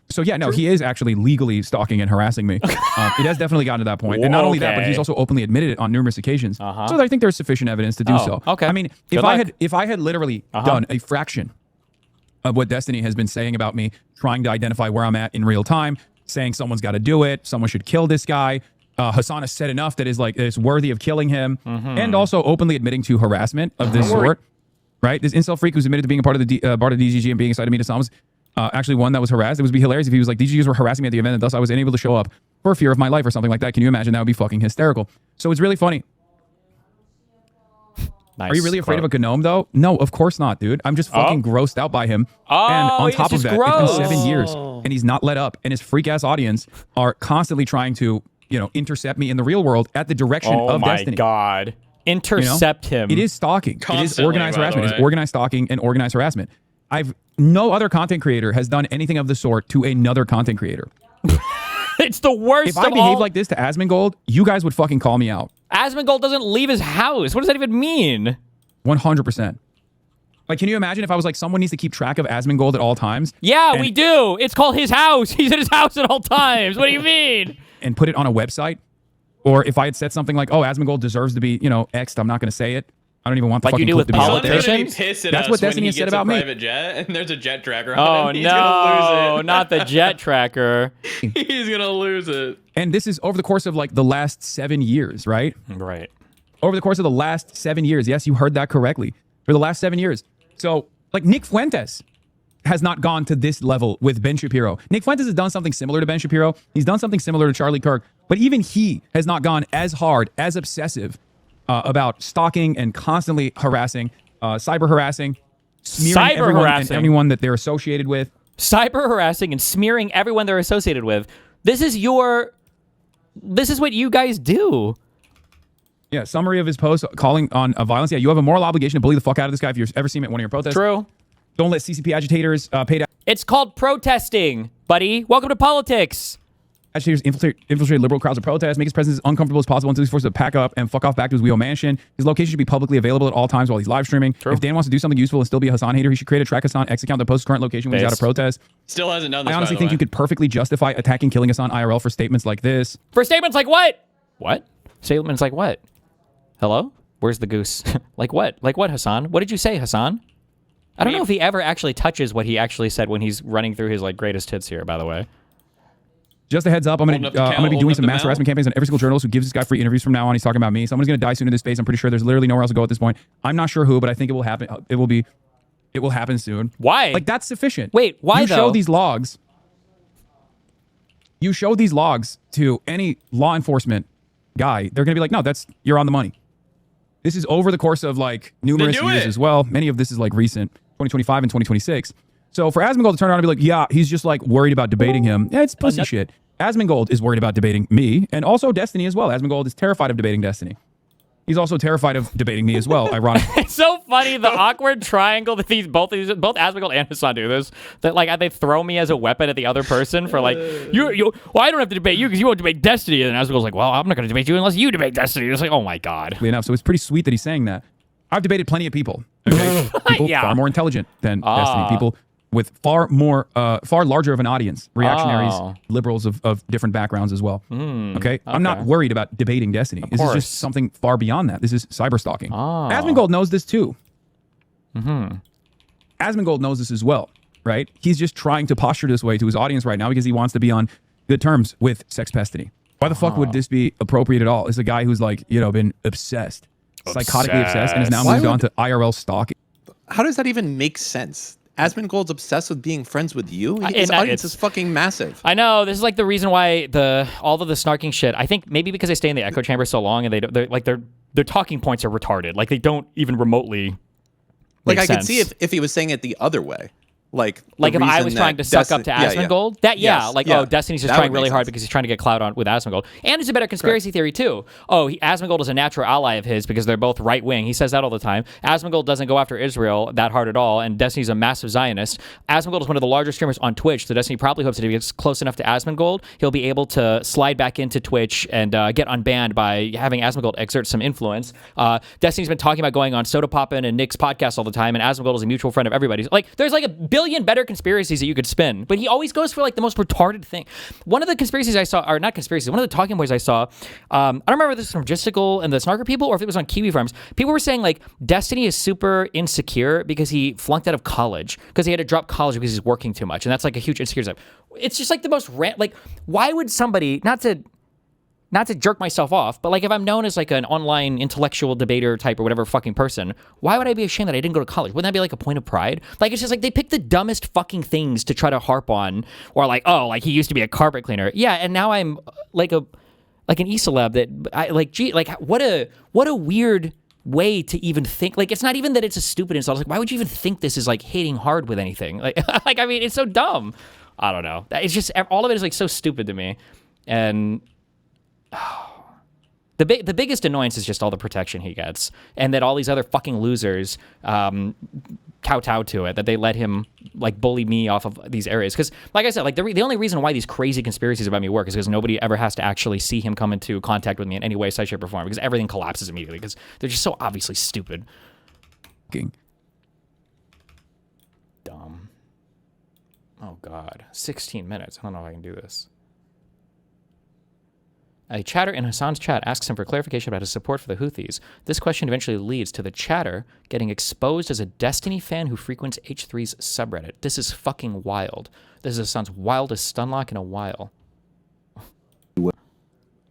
So yeah, no, he is actually legally stalking and harassing me. It has definitely gotten to that point. And not only that, but he's also openly admitted it on numerous occasions. So I think there's sufficient evidence to do so. Okay. I mean, if I had literally done a fraction of what Destiny has been saying about me, trying to identify where I'm at in real time, saying someone's got to do it, someone should kill this guy. Hasan has said enough that is like it's worthy of killing him, and also openly admitting to harassment of this sort. Right, this incel freak who's admitted to being a part of the DGG and being excited to meet Hasan was actually one that was harassed. It would be hilarious if he was like, DGGs were harassing me at the event, and thus I was unable to show up for fear of my life or something like that. Can you imagine? That would be fucking hysterical. So it's really funny. Nice Are you really afraid of a gnome, though? No, of course not, dude. I'm just fucking grossed out by him. And on top of that, it's been 7 years, and he's not let up. And his freak-ass audience are constantly trying to, intercept me in the real world at the direction of Destiny. Oh my god. Intercept him. It is stalking. It is organized harassment. It's organized stalking and organized harassment. No other content creator has done anything of the sort to another content creator. It's the worst. If I behave like this to Asmongold, you guys would fucking call me out. Asmongold doesn't leave his house. What does that even mean? 100%. Like, can you imagine if I was like, someone needs to keep track of Asmongold at all times? Yeah, we do. It's called his house. He's in his house at all times. What do you mean? And put it on a website? Or if I had said something like, oh, Asmongold deserves to be, X'd, I'm not going to say it. I don't even want the fucking clip to be out there. That's what Destiny has said about me. Private jet and there's a jet tracker on him. He's gonna lose it. Not the jet tracker. He's gonna lose it. And this is over the course of like the last 7 years, right? Right. Over the course of the last 7 years. Yes, you heard that correctly. For the last 7 years. So, like, Nick Fuentes has not gone to this level with Ben Shapiro. Nick Fuentes has done something similar to Ben Shapiro. He's done something similar to Charlie Kirk. But even he has not gone as hard, as obsessive about stalking and constantly harassing, cyber harassing, smearing everyone and anyone that they're associated with. Cyber harassing and smearing everyone they're associated with. This is what you guys do. Yeah, summary of his post calling on violence. Yeah, you have a moral obligation to bully the fuck out of this guy if you've ever seen him at one of your protests. True. Don't let CCP agitators pay to... It's called protesting, buddy. Welcome to politics. Agitators infiltrate liberal crowds of protests, make his presence as uncomfortable as possible until he's forced to pack up and fuck off back to his Wheel mansion. His location should be publicly available at all times while he's live streaming. True. If Dan wants to do something useful and still be a Hasan hater, he should create a track Hasan X account that posts current location when he's out of protest. Still hasn't done this. I honestly think you could perfectly justify attacking killing Hasan IRL for statements like this. For statements like what? What? Statements like what? Hello? Where's the goose? Like what? Like what, Hasan? What did you say, Hasan? I don't know if he ever actually touches what he actually said when he's running through his like greatest hits here, by the way. Just a heads up, I'm Holding gonna up the I'm gonna be count, doing holding some up the mass mount. harassment campaigns on every single journalist who gives this guy free interviews from now on. He's talking about me. Someone's gonna die soon in this space. I'm pretty sure there's literally nowhere else to go at this point. I'm not sure who, but I think it will happen. It will happen soon. Why? Like that's sufficient. Wait, why you though? show these logs. You show these logs to any law enforcement guy, they're gonna be like, no, you're on the money. This is over the course of like numerous do years it. as well. Many of this is like recent, 2025 and 2026. So for Asmongold to turn around and be like, yeah, he's just like worried about debating him. Yeah, it's pussy shit. Asmongold is worried about debating me and also Destiny as well. Asmongold is terrified of debating Destiny. He's also terrified of debating me as well, ironically. It's so funny the awkward triangle that both Asmongold and Hasan do this. That like they throw me as a weapon at the other person for like you. Well, I don't have to debate you because you won't debate Destiny. And Asmongold's like, well, I'm not going to debate you unless you debate Destiny. It's like, oh my god. Enough. So it's pretty sweet that he's saying that. I've debated plenty of people. Okay? People Yeah. far more intelligent than Destiny. People with far larger of an audience. Reactionaries, liberals of different backgrounds as well. Okay? I'm not worried about debating Destiny. This is just something far beyond that. This is cyber stalking. Asmongold knows this too. Asmongold knows this as well, right? He's just trying to posture this way to his audience right now because he wants to be on good terms with Sex Pestiny. Why the fuck would this be appropriate at all? It's a guy who's like, been obsessed. Psychotically obsessed, and has now moved on to IRL stalking. How does that even make sense? Asmongold's obsessed with being friends with you. His audience is fucking massive. I know this is like the reason why all of the snarking shit. I think maybe because they stay in the echo chamber so long and their talking points are retarded. Like they don't even remotely. Like I sense. could see if he was saying it the other way. Like if I was trying to suck up to Asmongold, Destiny's just trying really hard because he's trying to get clout on with Asmongold. And it's a better conspiracy theory too. Asmongold is a natural ally of his because they're both right wing. He says that all the time. Asmongold doesn't go after Israel that hard at all, and Destiny's a massive Zionist. Asmongold is one of the largest streamers on Twitch, so Destiny probably hopes that if he gets close enough to Asmongold, he'll be able to slide back into Twitch and get unbanned by having Asmongold exert some influence. Destiny's been talking about going on Soda Poppin' and Nick's podcast all the time, and Asmongold is a mutual friend of everybody's. Like, there's like a billion better conspiracies that you could spin, but he always goes for like the most retarded thing. One of the conspiracies I saw, or not conspiracies, one of the talking points I saw, I don't remember if this was from Jstlk and the Snarker people or if it was on Kiwi Farms. People were saying like Destiny is super insecure because he flunked out of college because he had to drop college because he's working too much, and that's like a huge insecurity. It's just like the most like, why would somebody not to jerk myself off, but like if I'm known as like an online intellectual debater type or whatever fucking person, why would I be ashamed that I didn't go to college? Wouldn't that be like a point of pride? Like it's just like they pick the dumbest fucking things to try to harp on, or like, oh, like he used to be a carpet cleaner. Yeah, and now I'm like an e-celeb that I like, gee, like what a weird way to even think. Like it's not even that it's a stupid insult. It's like, why would you even think this is like hitting hard with anything? Like I mean, it's so dumb. I don't know. It's just all of it is like so stupid to me. And the biggest annoyance is just all the protection he gets, and that all these other fucking losers kowtow to it, that they let him like bully me off of these areas. Because like I said, like the only reason why these crazy conspiracies about me work is because nobody ever has to actually see him come into contact with me in any way, size, shape, or form, because everything collapses immediately because they're just so obviously stupid. Dumb. Oh god, 16 minutes. I don't know if I can do this. A chatter in Hasan's chat asks him for clarification about his support for the Houthis. This question eventually leads to the chatter getting exposed as a Destiny fan who frequents H3's subreddit. This is fucking wild. This is Hasan's wildest stunlock in a while.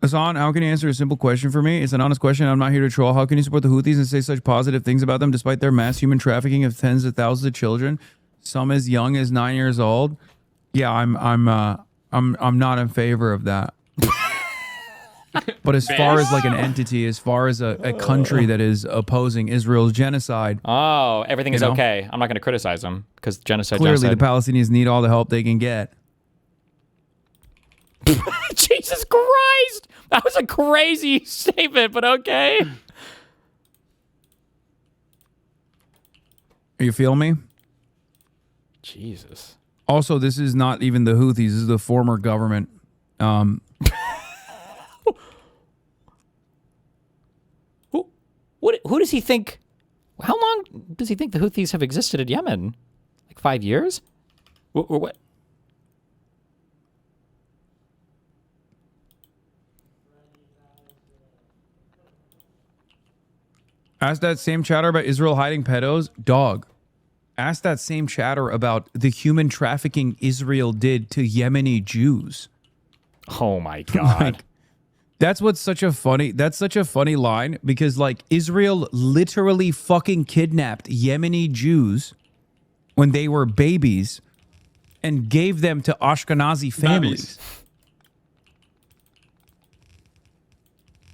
Hasan, how can you answer a simple question for me? It's an honest question. I'm not here to troll. How can you support the Houthis and say such positive things about them despite their mass human trafficking of tens of thousands of children, some as young as 9 years old? Yeah, I'm not in favor of that. But as far as like an entity, as far as a country that is opposing Israel's genocide, everything is okay. I'm not going to criticize them because genocide. Clearly, the Palestinians need all the help they can get. Jesus Christ, that was a crazy statement, but okay. Are you feeling me? Jesus. Also, this is not even the Houthis. This is the former government. Who does he think? How long does he think the Houthis have existed in Yemen? Like 5 years? What? Ask that same chatter about Israel hiding pedos. Dog. Ask that same chatter about the human trafficking Israel did to Yemeni Jews. Oh my god. That's such a funny line, because like Israel literally fucking kidnapped Yemeni Jews when they were babies and gave them to Ashkenazi families.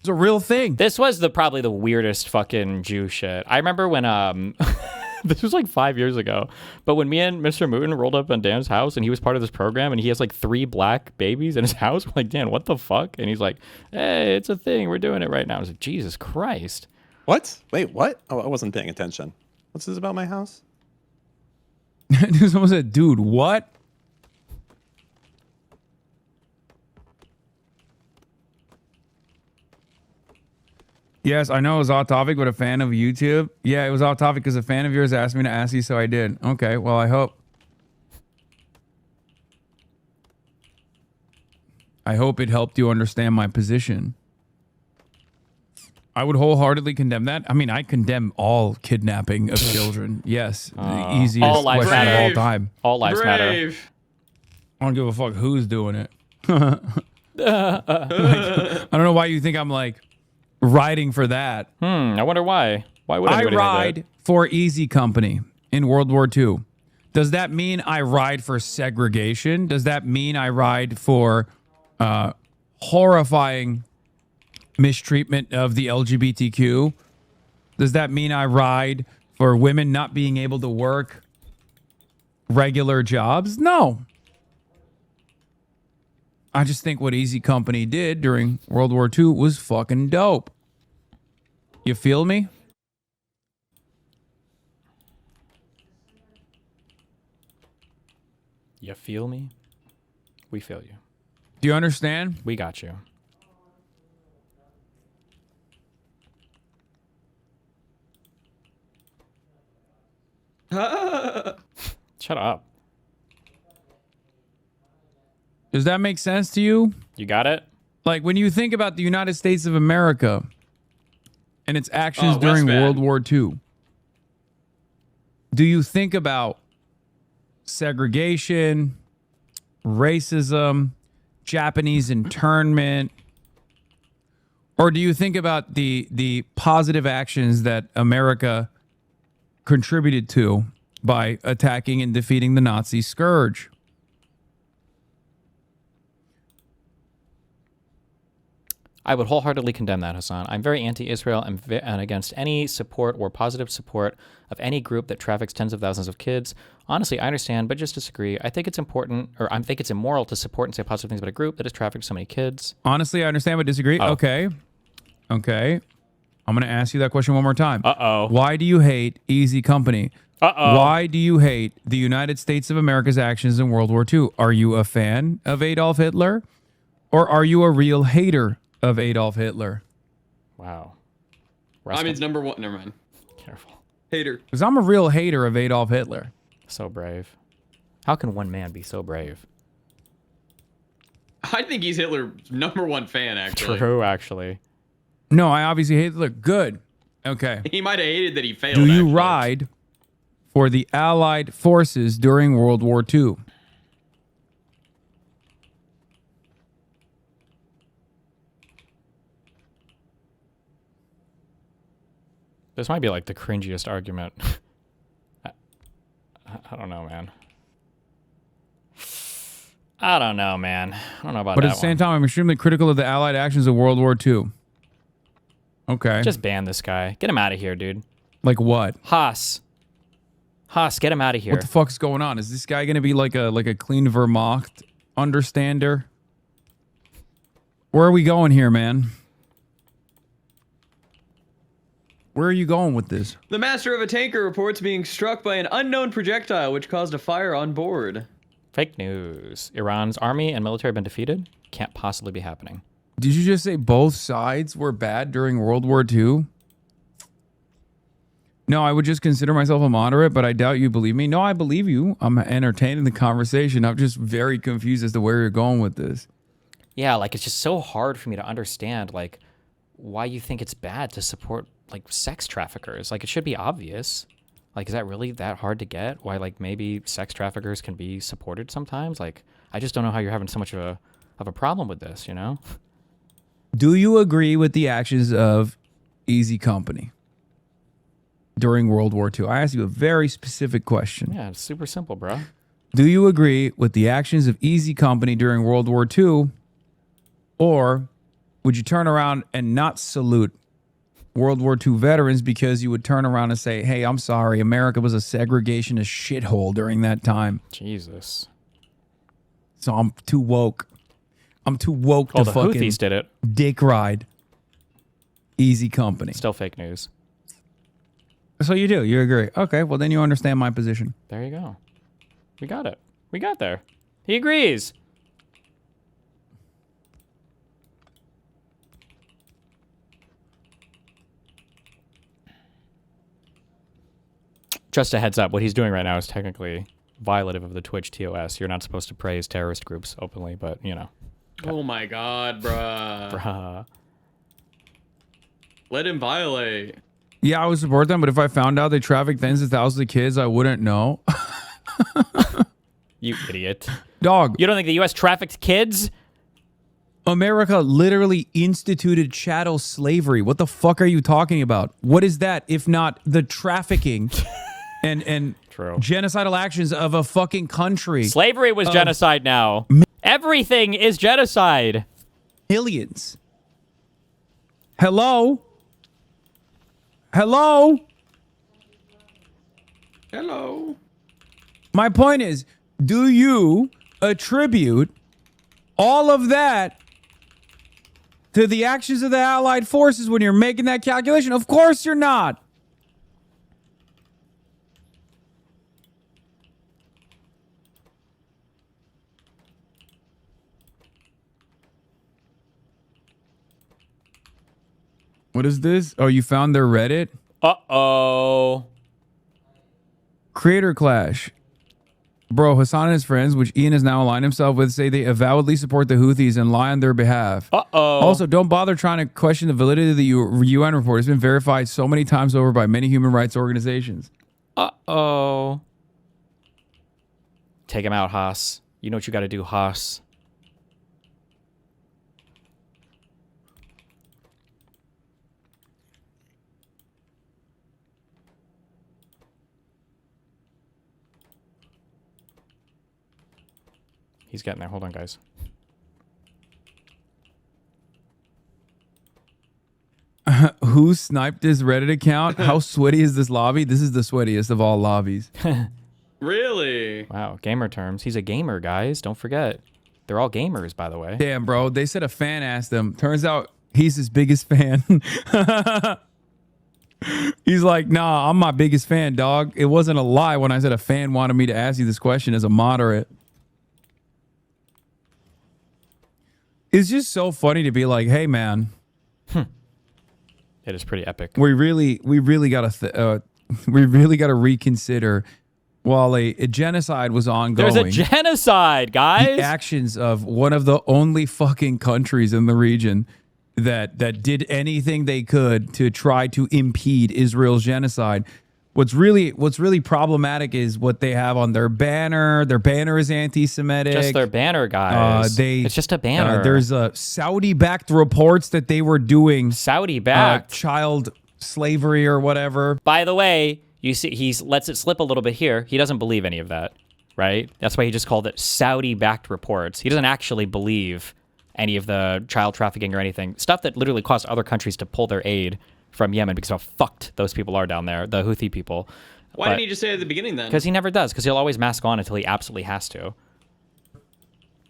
It's a real thing. This was probably the weirdest fucking Jew shit. I remember when this was like 5 years ago, but when me and Mr. Mooten rolled up on Dan's house and he was part of this program and he has like 3 black babies in his house, we're like, Dan, what the fuck? And he's like, hey, it's a thing. We're doing it right now. I was like, Jesus Christ. What? Wait, what? Oh, I wasn't paying attention. What's this about my house? Someone said, dude, what? Yes, I know it was off topic, but a fan of YouTube. Yeah, it was off topic because a fan of yours asked me to ask you, so I did. Okay, well, I hope it helped you understand my position. I would wholeheartedly condemn that. I mean, I condemn all kidnapping of children. Yes, the easiest all lives question matter. of all time. All lives matter. Brave. I don't give a fuck who's doing it. I don't know why you think I'm like riding for that. I wonder why. Why would I anybody ride think for Easy Company in World War II? Does that mean I ride for segregation? Does that mean I ride for horrifying mistreatment of the LGBTQ? Does that mean I ride for women not being able to work regular jobs? No. I just think what Easy Company did during World War II was fucking dope. You feel me? You feel me? We feel you. Do you understand? We got you. Shut up. Does that make sense to you? You got it? Like when you think about the United States of America and its actions during World War II, do you think about segregation, racism, Japanese internment, or do you think about the positive actions that America contributed to by attacking and defeating the Nazi scourge? I would wholeheartedly condemn that, Hasan. I'm very anti-Israel and against any support or positive support of any group that traffics tens of thousands of kids. Honestly, I understand, but just disagree. I think it's important, or I think it's immoral to support and say positive things about a group that has trafficked so many kids. Honestly, I understand, but disagree. Oh. Okay. I'm going to ask you that question one more time. Uh-oh. Why do you hate Easy Company? Uh-oh. Why do you hate the United States of America's actions in World War II? Are you a fan of Adolf Hitler? Or are you a real hater of Adolf Hitler? Wow. I mean, it's number one. Never mind. Careful. Hater. Because I'm a real hater of Adolf Hitler. So brave. How can one man be so brave? I think he's Hitler's number one fan, actually. True, actually. No, I obviously hate Hitler. Good. Okay. He might have hated that he failed. Do you actually. ride for the Allied forces during World War II? This might be like the cringiest argument. I don't know, man. I don't know, man. I don't know about that. But at the same time, I'm extremely critical of the Allied actions of World War II. Okay. Just ban this guy. Get him out of here, dude. Like what? Haas, get him out of here. What the fuck's going on? Is this guy gonna be like a clean Vermont understander? Where are we going here, man? Where are you going with this? The master of a tanker reports being struck by an unknown projectile which caused a fire on board. Fake news. Iran's army and military have been defeated. Can't possibly be happening. Did you just say both sides were bad during World War II? No, I would just consider myself a moderate, but I doubt you believe me. No, I believe you. I'm entertaining the conversation. I'm just very confused as to where you're going with this. Yeah, like it's just so hard for me to understand like why you think it's bad to support like sex traffickers. Like it should be obvious. Like is that really that hard to get? Why like maybe sex traffickers can be supported sometimes? Like I just don't know how you're having so much of of a problem with this, you know? Do you agree with the actions of Easy Company during World War II? I asked you a very specific question. Yeah, it's super simple, bro. Do you agree with the actions of Easy Company during World War II, or would you turn around and not salute World War II veterans because you would turn around and say, hey, I'm sorry, America was a segregationist shithole during that time. Jesus. So I'm too woke. I'm too woke Oh, to the fucking Houthis did it. dick ride Easy Company. Still fake news. So you do. You agree. Okay, well, then you understand my position. There you go. We got it. We got there. He agrees. Just a heads up, what he's doing right now is technically violative of the Twitch TOS. You're not supposed to praise terrorist groups openly, but, you know. Oh my god, bruh. Bruh. Let him violate. Yeah, I would support them, but if I found out they traffic tens of thousands of kids, I wouldn't know. You idiot. Dog. You don't think the U.S. trafficked kids? America literally instituted chattel slavery. What the fuck are you talking about? What is that if not the trafficking and True. genocidal actions of a fucking country? Slavery was genocide now. Everything is genocide. Millions. Hello? Hello? Hello. My point is, do you attribute all of that to the actions of the Allied forces when you're making that calculation? Of course you're not. What is this? Oh, you found their Reddit? Uh-oh. Creator clash. Bro, Hasan and his friends, which Ian has now aligned himself with, say they avowedly support the Houthis and lie on their behalf. Uh-oh. Also, don't bother trying to question the validity of the UN report. It's been verified so many times over by many human rights organizations. Uh-oh. Take him out, Haas. You know what you got to do, Haas. He's getting there. Hold on, guys. Who sniped his Reddit account? How sweaty is this lobby? This is the sweatiest of all lobbies. Really? Wow, gamer terms. He's a gamer, guys. Don't forget. They're all gamers, by the way. Damn, bro. They said a fan asked him. Turns out he's his biggest fan. He's like, nah, I'm my biggest fan, dog. It wasn't a lie when I said a fan wanted me to ask you this question as a moderate. It's just so funny to be like, hey, man. It is pretty epic. We really gotta reconsider. While a genocide was ongoing, there's a genocide, guys. The actions of one of the only fucking countries in the region that did anything they could to try to impede Israel's genocide. What's really problematic is what they have on their banner. Their banner is anti-Semitic. Just their banner, guys. It's just a banner. There's Saudi-backed reports that they were doing Saudi-backed child slavery or whatever. By the way, you see, he lets it slip a little bit here. He doesn't believe any of that, right? That's why he just called it Saudi-backed reports. He doesn't actually believe any of the child trafficking or anything. Stuff that literally caused other countries to pull their aid from Yemen because of how fucked those people are down there, the Houthi people. Why didn't he just say it at the beginning then? Because he never does, because he'll always mask on until he absolutely has to.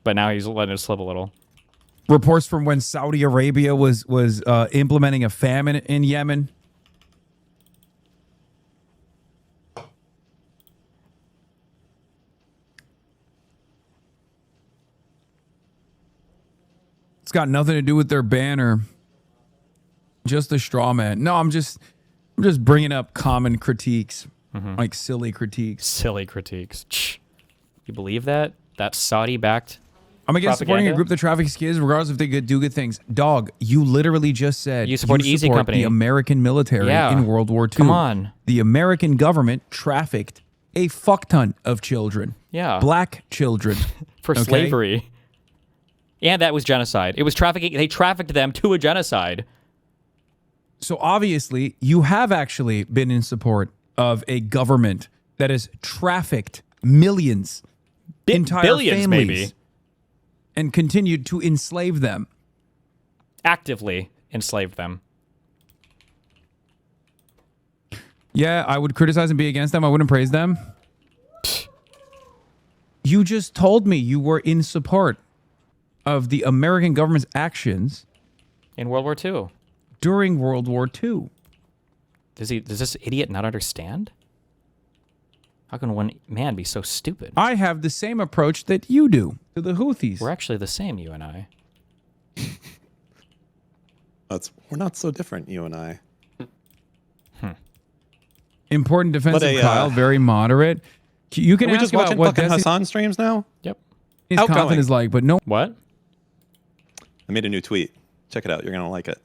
But now he's letting it slip a little. Reports from when Saudi Arabia was implementing a famine in Yemen. It's got nothing to do with their banner. Just a straw man. No, I'm just bringing up common critiques, like silly critiques. Silly critiques. You believe that? That Saudi-backed I'm against supporting a group that traffics kids, regardless if they could do good things. Dog, you literally just said you support Easy Company, the American military in World War II. Come on. The American government trafficked a fuck ton of children. Yeah. Black children. For slavery. And that was genocide. It was trafficking. They trafficked them to a genocide. So obviously, you have actually been in support of a government that has trafficked millions, entire billions, families, maybe, and continued to enslave them. Actively enslaved them. Yeah, I would criticize and be against them. I wouldn't praise them. You just told me you were in support of the American government's actions in World War II. During World War II. Does this idiot not understand? How can one man be so stupid? I have the same approach that you do to the Houthis. We're actually the same, you and I. We're not so different, you and I. Important defensive, Kyle. Very moderate. You can Are we ask just about watching what fucking Destiny- Hasan streams now? Yep. his Outgoing. content is like, but no. What? I made a new tweet. Check it out. You're gonna like it.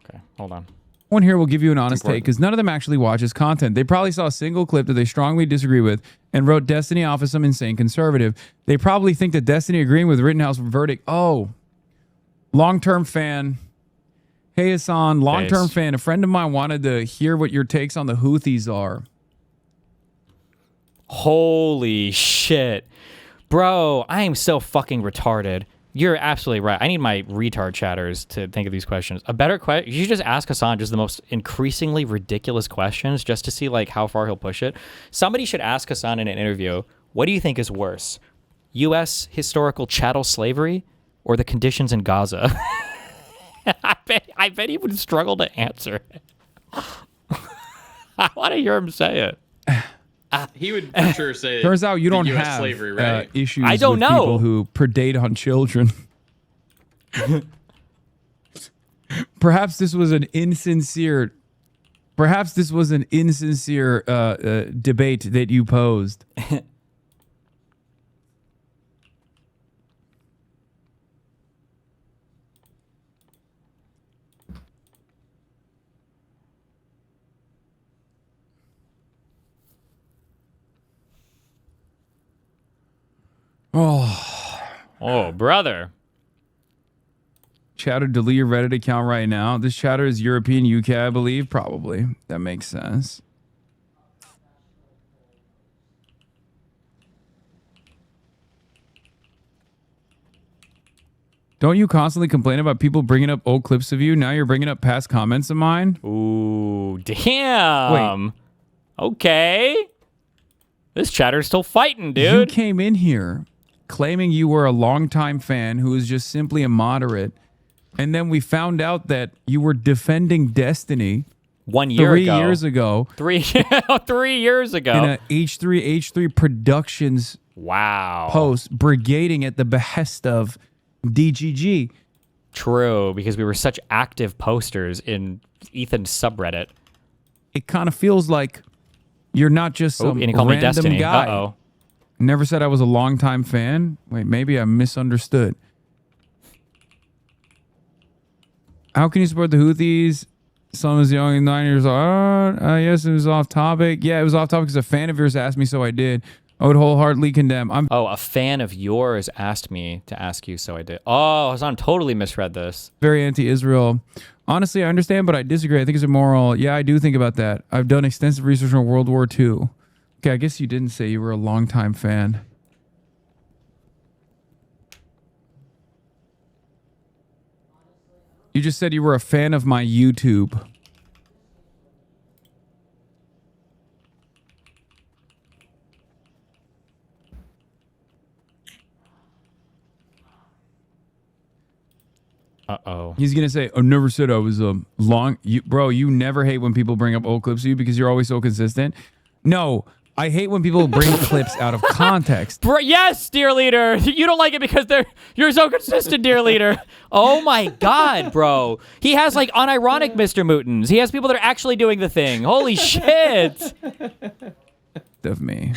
Okay, hold on. One here will give you an honest important. take because none of them actually watch his content. They probably saw a single clip that they strongly disagree with and wrote Destiny off as some insane conservative. They probably think that Destiny agreeing with Rittenhouse verdict. Oh, long-term fan. Hey, Hasan, long-term Base. fan. A friend of mine wanted to hear what your takes on the Houthis are. Holy shit. Bro, I am so fucking retarded. You're absolutely right. I need my retard chatters to think of these questions. A better question, you should just ask Hasan just the most increasingly ridiculous questions just to see like how far he'll push it. Somebody should ask Hasan in an interview, what do you think is worse? U.S. historical chattel slavery or the conditions in Gaza? I bet he would struggle to answer it. I want to hear him say it. He would for sure say. Turns out you the don't US have slavery, right? issues I don't with know. people who predate on children. Perhaps this was an insincere debate that you posed. Oh, brother. Chatter, delete your Reddit account right now. This chatter is European UK, I believe. Probably. That makes sense. Don't you constantly complain about people bringing up old clips of you? Now you're bringing up past comments of mine? Ooh, damn. Okay. This chatter's still fighting, dude. You came in here claiming you were a longtime fan who was just simply a moderate. And then we found out that you were defending Destiny 1 year 3 ago. years ago. 3 years ago. In a H3 Productions post brigading at the behest of DGG. True, because we were such active posters in Ethan's subreddit. It kind of feels like you're not just some and he called me random Destiny. guy. Uh-oh. Never said I was a longtime fan. Wait, maybe I misunderstood. How can you support the Houthis? Son is young and 9 years old. Yes, it was off topic. Yeah, it was off topic because a fan of yours asked me, so I did. I would wholeheartedly condemn. A fan of yours asked me to ask you, so I did. Oh, Hasan totally misread this. Very anti-Israel. Honestly, I understand, but I disagree. I think it's immoral. Yeah, I do think about that. I've done extensive research on World War II. Okay, I guess you didn't say you were a longtime fan. You just said you were a fan of my YouTube. Uh-oh. He's going to say, I never said I was bro, you never hate when people bring up old clips of you because you're always so consistent. No, I hate when people bring clips out of context. Yes, dear leader. You don't like it because you're so consistent, dear leader. Oh my God, bro. He has like unironic Mr. Mootons. He has people that are actually doing the thing. Holy shit. Of me.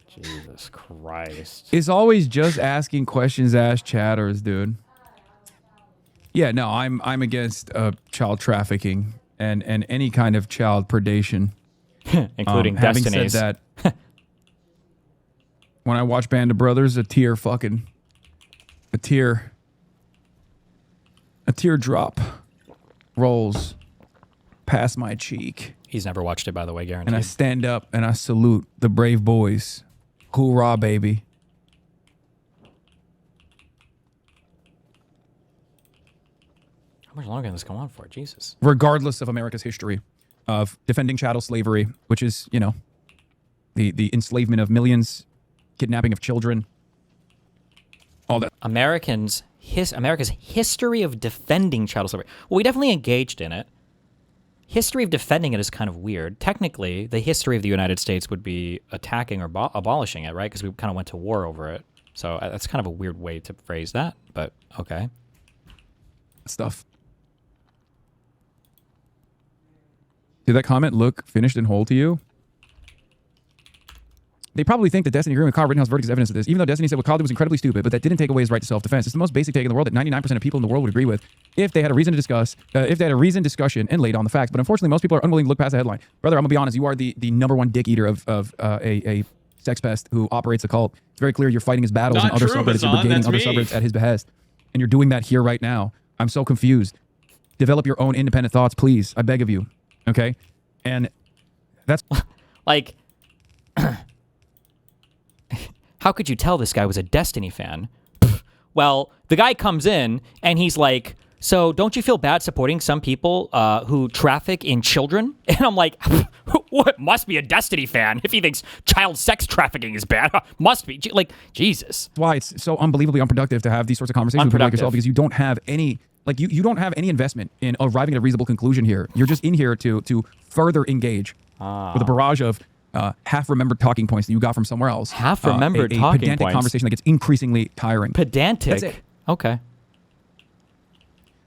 Jesus Christ. It's always just asking questions, ask chatters, dude. Yeah, no, I'm against child trafficking and any kind of child predation. Including having Destiny's. said that, when I watch Band of Brothers, a tear drop rolls past my cheek. He's never watched it, by the way, guaranteed. And I stand up and I salute the brave boys. Hoorah, baby. How much longer can this go on for? Jesus. Regardless of America's history of defending chattel slavery, which is, you know, the enslavement of millions, kidnapping of children, all that. America's history of defending chattel slavery. Well, we definitely engaged in it. History of defending it is kind of weird. Technically, the history of the United States would be attacking or abolishing it, right? Because we kind of went to war over it. So that's kind of a weird way to phrase that, but okay. Stuff. Did that comment look finished and whole to you? They probably think that Destiny agreeing with Kyle Rittenhouse verdict is evidence of this, even though Destiny said what Kyle did was incredibly stupid, but that didn't take away his right to self-defense. It's the most basic take in the world that 99% of people in the world would agree with if they had a reason to discuss, if they had a reasoned discussion and laid on the facts. But unfortunately, most people are unwilling to look past the headline. Brother, I'm gonna be honest, you are the number one dick eater of a sex pest who operates a cult. It's very clear you're fighting his battles in other subreddits, you're brigading other subreddits at his behest, and you're doing that here right now. I'm so confused. Develop your own independent thoughts, please. I beg of you. Okay? And that's like, how could you tell this guy was a Destiny fan? Well, the guy comes in and he's like, so don't you feel bad supporting some people who traffic in children? And I'm like, what? Must be a Destiny fan if he thinks child sex trafficking is bad. Must be. Like, Jesus. That's why it's so unbelievably unproductive to have these sorts of conversations with people like yourself, because you don't have any, like, you don't have any investment in arriving at a reasonable conclusion here. You're just in here to further engage with a barrage of half-remembered talking points that you got from somewhere else. Half-remembered talking points. A pedantic points. Conversation that gets increasingly tiring. Pedantic. That's it. Okay.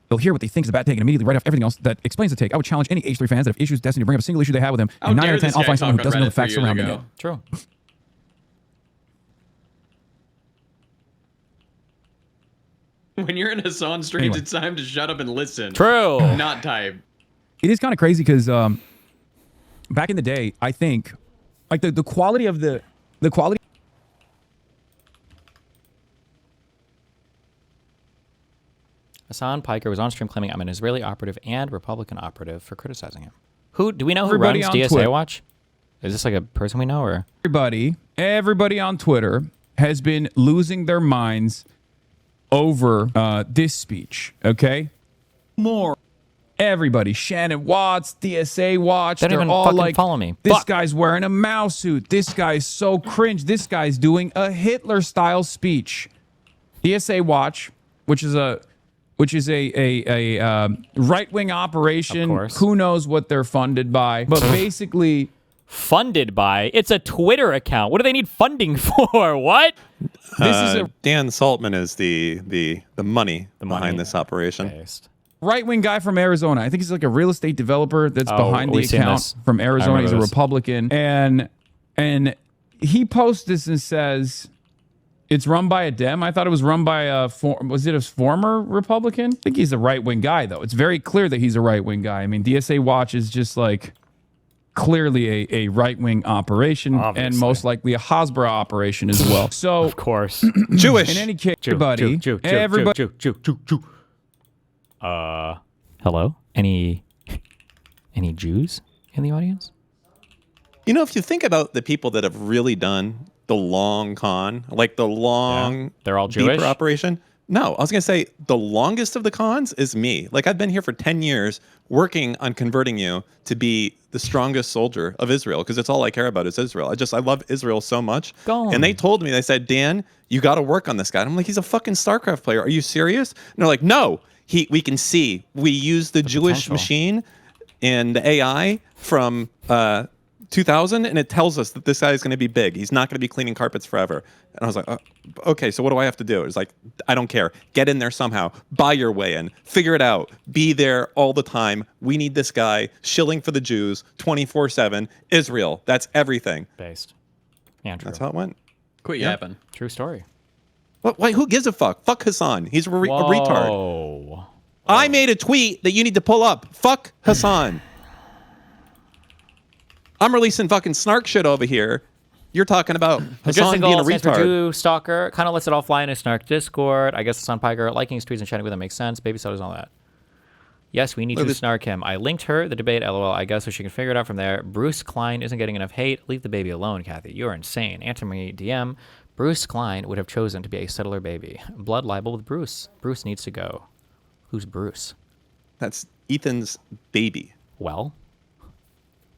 They'll hear what they think is a bad take and immediately write off everything else that explains the take. I would challenge any H3 fans that have issues with Destiny to bring up a single issue they have with him. And 9 out of 10, I'll find someone who doesn't know the facts surrounding it. True. When you're in Hasan streams, it's time to shut up and listen. True. Not type. It is kind of crazy because back in the day, I think, like the quality of the quality. Hasan Piker was on stream claiming I'm an Israeli operative and Republican operative for criticizing him. Who do we know? Everybody who on runs DSA Twitter. Watch? Is this like a person we know, or Everybody on Twitter has been losing their minds over this speech. Okay, more. Everybody, Shannon Watts, DSA Watch, Don't they're even all fucking like, follow me. This Fuck. guy's wearing a Mao suit. This guy's so cringe. This guy's doing a Hitler-style speech. DSA Watch, which is a right-wing operation. Of course. Who knows what they're funded by? But basically, funded by? It's a Twitter account. What do they need funding for? What? This is a Dan Saltman is the money behind this operation. Based. right-wing guy from Arizona. I think he's like a real estate developer that's behind the we've seen account this. from Arizona. He's a this. Republican. And he posts this and says it's run by a Dem. I thought it was run by was it a former Republican? I think he's a right-wing guy, though. It's very clear that he's a right-wing guy. I mean, DSA Watch is just like clearly a right-wing operation, Obviously. and most likely a Hasbro operation as well. So, Of course. Jewish. in any case, Jew, everybody, Jew. Hello? Any Jews in the audience? You know, if you think about the people that have really done the long con, like the long, they're all deeper Jewish? operation. No, I was going to say the longest of the cons is me. Like I've been here for 10 years working on converting you to be the strongest soldier of Israel because it's all I care about is Israel. I love Israel so much. Gone. And they told me, they said, Dan, you got to work on this guy. And I'm like, he's a fucking StarCraft player. Are you serious? And they're like, no, we can see. We use the Jewish potential. machine and the AI from 2000, and it tells us that this guy is going to be big. He's not going to be cleaning carpets forever. And I was like, okay, so what do I have to do? It's like, I don't care. Get in there somehow. Buy your way in. Figure it out. Be there all the time. We need this guy shilling for the Jews 24/7. Israel. That's everything. Based. Yeah, true. That's how it went. Quit yapping. True story. Why? Who gives a fuck? Fuck Hasan. He's a retard. Whoa. I made a tweet that you need to pull up. Fuck Hasan. I'm releasing fucking snark shit over here, You're talking about Hasan being a retard. Jstlk kind of lets it all fly in a snark Discord. I guess Hasan Piker liking his tweets and chatting with him makes sense. Baby sellers and all that. Yes, we need to snark him. I linked her the debate, lol, I guess, so she can figure it out from there. Bruce Klein isn't getting enough hate. Leave the baby alone, Kathy. You're insane. Answer me DM. Bruce Klein would have chosen to be a settler baby. Blood libel with Bruce. Bruce needs to go. Who's Bruce? That's Ethan's baby. Well,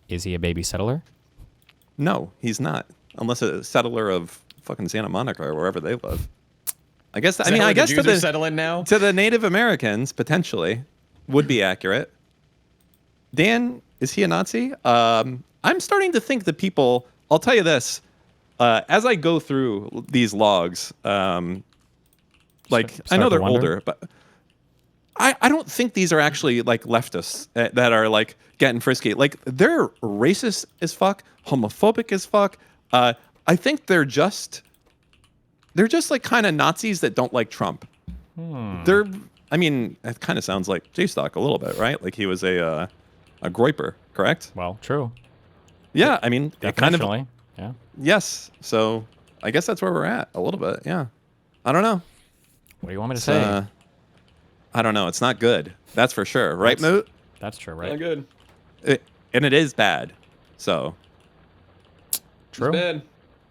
is he a baby settler? No, he's not. Unless a settler of fucking Santa Monica or wherever they live. I guess. I guess Jews are settling now. To the Native Americans potentially would be accurate. Dan, is he a Nazi? I'm starting to think the people. I'll tell you this. As I go through these logs, I know they're older, but I don't think these are actually like leftists that are like getting frisky. Like they're racist as fuck, homophobic as fuck. I think they're just like kind of Nazis that don't like Trump. I mean, it kind of sounds like Jstlk a little bit, right? Like he was a groiper, correct? Well, true. Yeah, I mean, it kind of. Yeah. Yes. So I guess that's where we're at a little bit. Yeah. I don't know. What do you want me to say? I don't know. It's not good. That's for sure. Right, Moot? That's true, right? Not good. And it is bad. So. True. It's bad.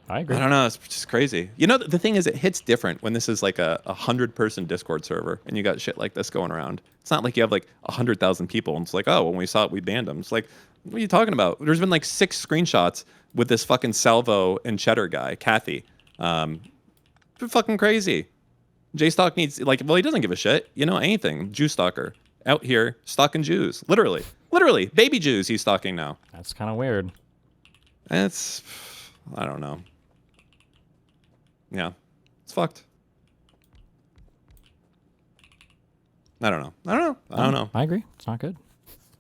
I agree. I don't know. It's just crazy. You know, the thing is, it hits different when this is like a 100-person Discord server and you got shit like this going around. It's not like you have like 100,000 people and it's like, oh, when we saw it, we banned them. It's like, what are you talking about? There's been like 6 screenshots with this fucking Salvo and Cheddar guy, Kathy. Fucking crazy. Jstlk needs, like, well, he doesn't give a shit. You know, anything. Jew stalker. Out here stalking Jews. Literally. Literally. Baby Jews he's stalking now. That's kind of weird. It's, I don't know. Yeah. It's fucked. I don't know. I agree. It's not good.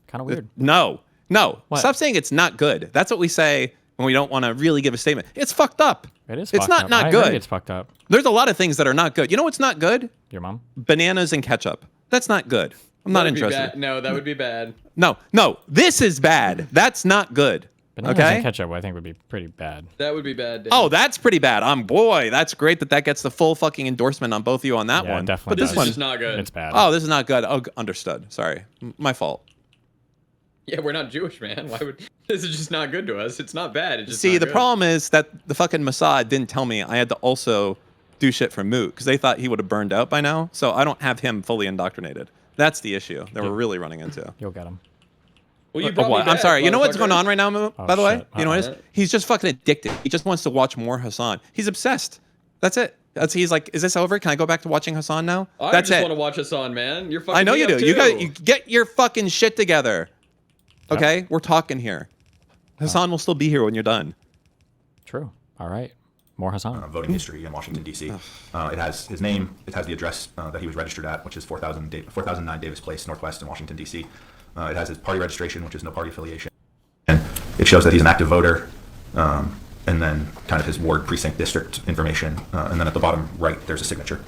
Kind of weird. No. What? Stop saying it's not good. That's what we say when we don't want to really give a statement. It's fucked up. It is. It's fucked up. not I good. agree it's fucked up. There's a lot of things that are not good. You know what's not good? Your mom? Bananas and ketchup. That's not good. I'm not interested. No, that would be bad. No. This is bad. That's not good. Bananas okay? and ketchup, I think, would be pretty bad. That would be bad. Dan. Oh, that's pretty bad. Boy, that's great that gets the full fucking endorsement on both of you on that one. Definitely. But this does. one is not good. It's bad. Oh, this is not good. Oh, understood. Sorry. My fault. Yeah, we're not Jewish, man. Why would this is just not good to us? It's not bad. It's just See, not the good. problem is that the fucking Mossad didn't tell me I had to also do shit for Moot because they thought he would have burned out by now. So I don't have him fully indoctrinated. That's the issue that we're really running into. You'll get him. Well, you brought me What? I'm back, sorry. You know what's going motherfucker. on right now, Moot? By the way, shit. you know what it is? He's just fucking addicted. He just wants to watch more Hasan. He's obsessed. That's it. He's like, is this over? Can I go back to watching Hasan now? I That's just it. want to watch Hasan, man. You're fucking. I know me you up do. Too. You get your fucking shit together. Okay, we're talking here. Hasan will still be here when you're done. True. All right. More Hasan. Voting history in Washington, D.C. It has his name. It has the address that he was registered at, which is 4009 Davis Place, Northwest in Washington, D.C. It has his party registration, which is no party affiliation. And it shows that he's an active voter, and then kind of his ward, precinct, district information. And then at the bottom right, there's a signature.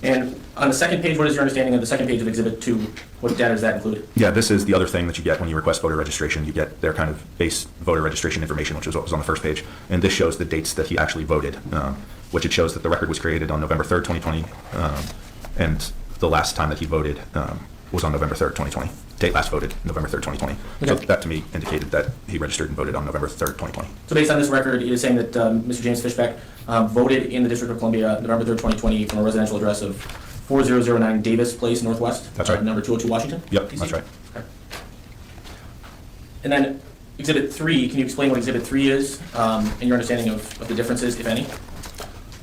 And on the second page, what is your understanding of the second page of Exhibit 2? What data does that include? Yeah, this is the other thing that you get when you request voter registration. You get their kind of base voter registration information, which is what was on the first page. And this shows the dates that he actually voted, which it shows that the record was created on November 3rd, 2020. And the last time that he voted was on November 3rd, 2020. Date last voted, November 3rd, 2020. So that to me indicated that he registered and voted on November 3rd, 2020. So based on this record, it is saying that Mr. James Fishbeck voted in the District of Columbia November 3rd, 2020 from a residential address of 4009 Davis Place, Northwest. That's right. Number 202 Washington? Yep, DC? that's right. Okay. And then Exhibit 3, can you explain what Exhibit 3 is and your understanding of the differences, if any?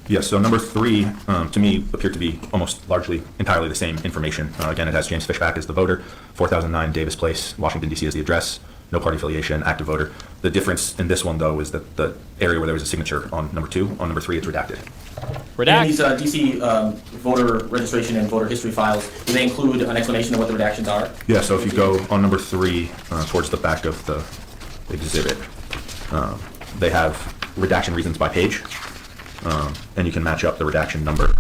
Yes, so number 3, to me, appeared to be almost largely entirely the same information. Again, it has James Fishback as the voter, 4009 Davis Place, Washington, D.C. as the address, no party affiliation, active voter. The difference in this one, though, is that the area where there was a signature on number 2, on number 3, it's redacted. And these D.C. Voter registration and voter history files, do they include an explanation of what the redactions are? Yeah, so if you go on number 3, towards the back of the exhibit, they have redaction reasons by page. And you can match up the redaction number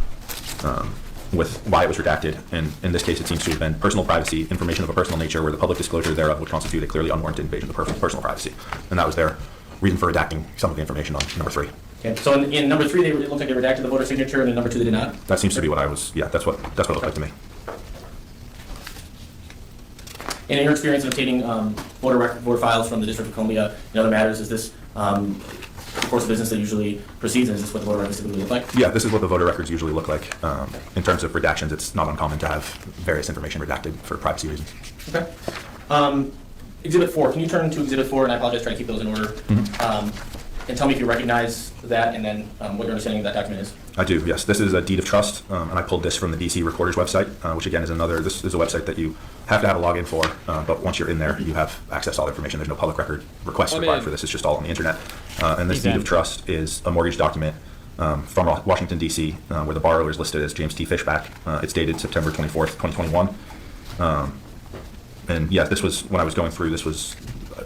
with why it was redacted. And in this case, it seems to have been personal privacy, information of a personal nature, where the public disclosure thereof would constitute a clearly unwarranted invasion of personal privacy. And that was their reason for redacting some of the information on number 3. Okay. So in number 3, it looked like they redacted the voter signature, and in number 2, they did not. That seems to be what I was. Yeah, that's what it looked like to me. And in your experience in obtaining voter files from the District of Columbia and other matters, is this the course of business that usually proceeds, and is this what the voter records typically look like? Yeah, this is what the voter records usually look like. In terms of redactions, it's not uncommon to have various information redacted for privacy reasons. Okay. Exhibit 4, can you turn to Exhibit 4, and I apologize, try to keep those in order, and tell me if you recognize that, and then what your understanding of that document is. I do, yes. This is a deed of trust, and I pulled this from the DC Recorder's website, which again is this is a website that you have to have a login for, but once you're in there, you have access to all the information. There's no public record request required for this. It's just all on the internet. And this deed of trust is a mortgage document from Washington, D.C., where the borrower is listed as James T. Fishback. It's dated September 24th, 2021. And yeah, this was, when I was going through,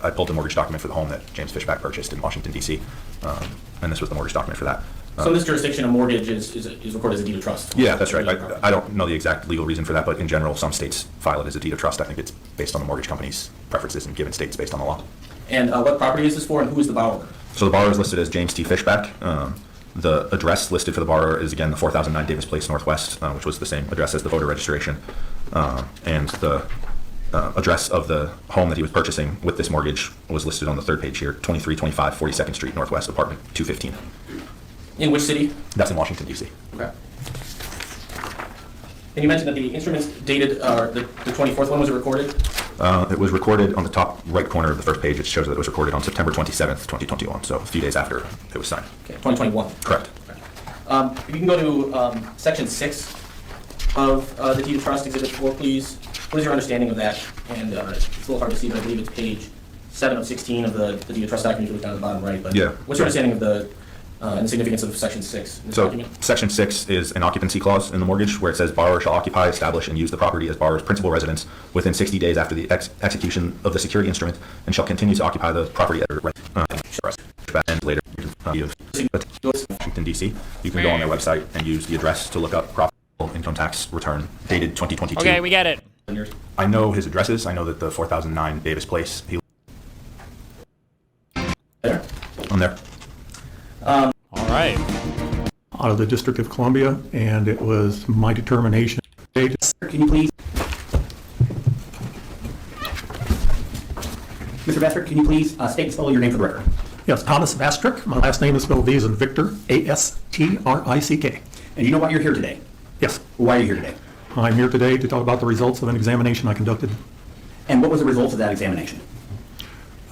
I pulled the mortgage document for the home that James Fishback purchased in Washington, D.C., and this was the mortgage document for that. So in this jurisdiction, a mortgage is recorded as a deed of trust? Yeah, that's right. I don't know the exact legal reason for that, but in general, some states file it as a deed of trust. I think it's based on the mortgage company's preferences in given states based on the law. And what property is this for, and who is the borrower? So the borrower is listed as James T. Fishback. The address listed for the borrower is, again, the 4009 Davis Place Northwest, which was the same address as the voter registration. And the address of the home that he was purchasing with this mortgage was listed on the third page here, 2325 42nd Street Northwest, apartment 215. In which city? That's in Washington, D.C. Okay. And you mentioned that the instruments dated, the 24th, when was it recorded? It was recorded on the top right corner of the first page. It shows that it was recorded on September 27th, 2021, so a few days after it was signed. Okay, 2021. Correct. Okay. If you can go to Section 6 of the deed of trust, Exhibit 4, please. What is your understanding of that? And it's a little hard to see, but I believe it's page 7 of 16 of the deed of trust document, which is down at the bottom right. But yeah. What's your understanding of the and the significance of Section 6 in this document? Section 6 is an occupancy clause in the mortgage where it says borrower shall occupy, establish, and use the property as borrower's principal residence within 60 days after the execution of the security instrument, and shall continue to occupy the property at and later Washington, D.C. You can go on their website and use the address to look up property income tax return dated 2022. Okay, we get it. I know his addresses. I know that the 4009 Davis Place. There? On there. All right. Out of the District of Columbia, and it was my determination. Can you please? Mr. Bastrick, can you please state and spell your name for the record? Yes, Thomas Bastrick. My last name is spelled V as in Victor, A-S-T-R-I-C-K. And you know why you're here today? Yes. Why are you here today? I'm here today to talk about the results of an examination I conducted. And what was the results of that examination?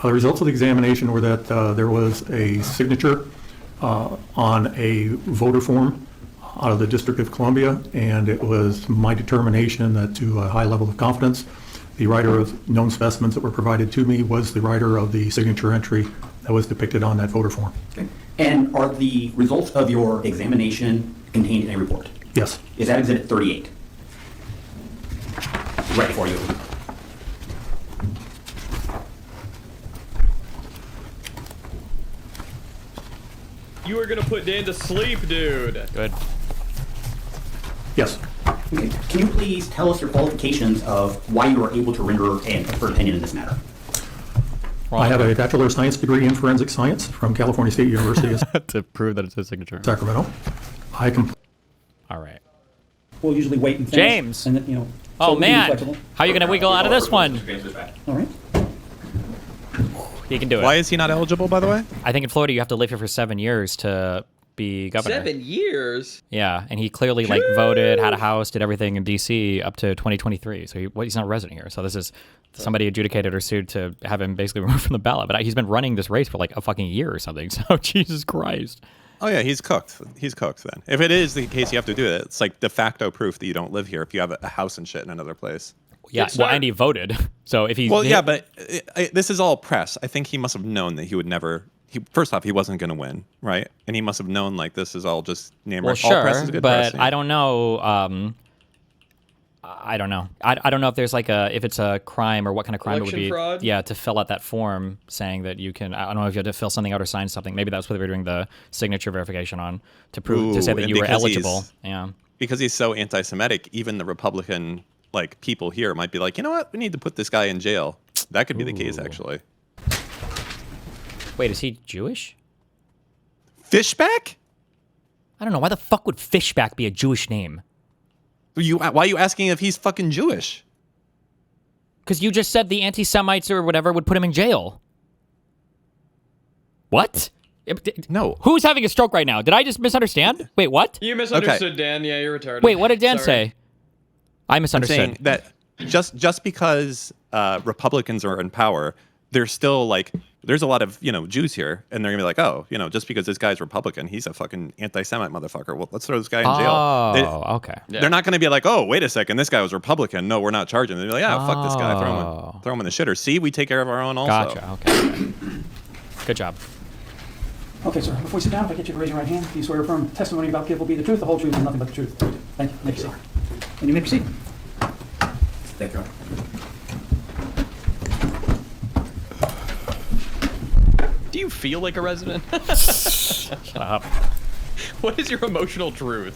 The results of the examination were that there was a signature on a voter form out of the District of Columbia, and it was my determination that to a high level of confidence, the writer of known specimens that were provided to me was the writer of the signature entry that was depicted on that voter form. Okay. And are the results of your examination contained in a report? Yes. Is that Exhibit 38? Right for you. You are gonna put Dan to sleep, dude. Good. Yes. Okay. Can you please tell us your qualifications of why you were able to render an expert opinion in this matter? I have a Bachelor of Science degree in Forensic Science from California State University to prove that it's his signature. Sacramento. I can. All right. We'll usually wait and finish. James. And then, you know. Oh man, how are you gonna wiggle out of this one? All right. He can do it. Why is he not eligible, by the way? I think in Florida you have to live here for 7 years to be governor. 7 years? Yeah, and he clearly like voted, had a house, did everything in D.C. up to 2023. So he's not a resident here. So this is somebody adjudicated or sued to have him basically removed from the ballot. But he's been running this race for like a fucking year or something. So Jesus Christ. Oh yeah, he's cooked. He's cooked then. If it is the case you have to do it, it's like de facto proof that you don't live here if you have a house and shit in another place. Yeah, well, and he voted. So if he... Well, yeah, but this is all press. I think he must have known that he would never... First off, he wasn't going to win, right? And he must have known, like, this is all just name well, right. Sure, all press is good but press. Yeah. I don't know... I don't know. I don't know if there's like if it's a crime or what kind of crime Election it would be. fraud? Yeah, to fill out that form saying that you can. I don't know if you had to fill something out or sign something. Maybe that's what they were doing the signature verification on to prove to say that and you were because eligible. Yeah. Because he's so anti-Semitic, even the Republican like people here might be like, you know what, we need to put this guy in jail. That could be the case, actually. Wait, is he Jewish? Fishback? I don't know. Why the fuck would Fishback be a Jewish name? Why are you asking if he's fucking Jewish? Because you just said the anti-Semites or whatever would put him in jail. What? No. Who's having a stroke right now? Did I just misunderstand? Wait, what? You misunderstood, Dan. Yeah, you're retarded. Wait, what did Dan Sorry. say? I misunderstood. I'm saying that just because Republicans are in power, there's still like there's a lot of Jews here, and they're gonna be like, oh, just because this guy's Republican, he's a fucking anti-Semite motherfucker. Well, let's throw this guy in jail. Oh, okay. They're not gonna be like, oh, wait a second, this guy was Republican. No, we're not charging. They're like, yeah, fuck this guy, throw him in the shitter. See, we take care of our own also. Gotcha. Okay. Good job. Okay, sir. Before you sit down, if I get you to raise your right hand, do you swear affirm testimony about give will be the truth, the whole truth, and nothing but the truth? Thank you. Make your seat. And you may proceed. Thank you. Do you feel like a resident? Shut up. What is your emotional truth?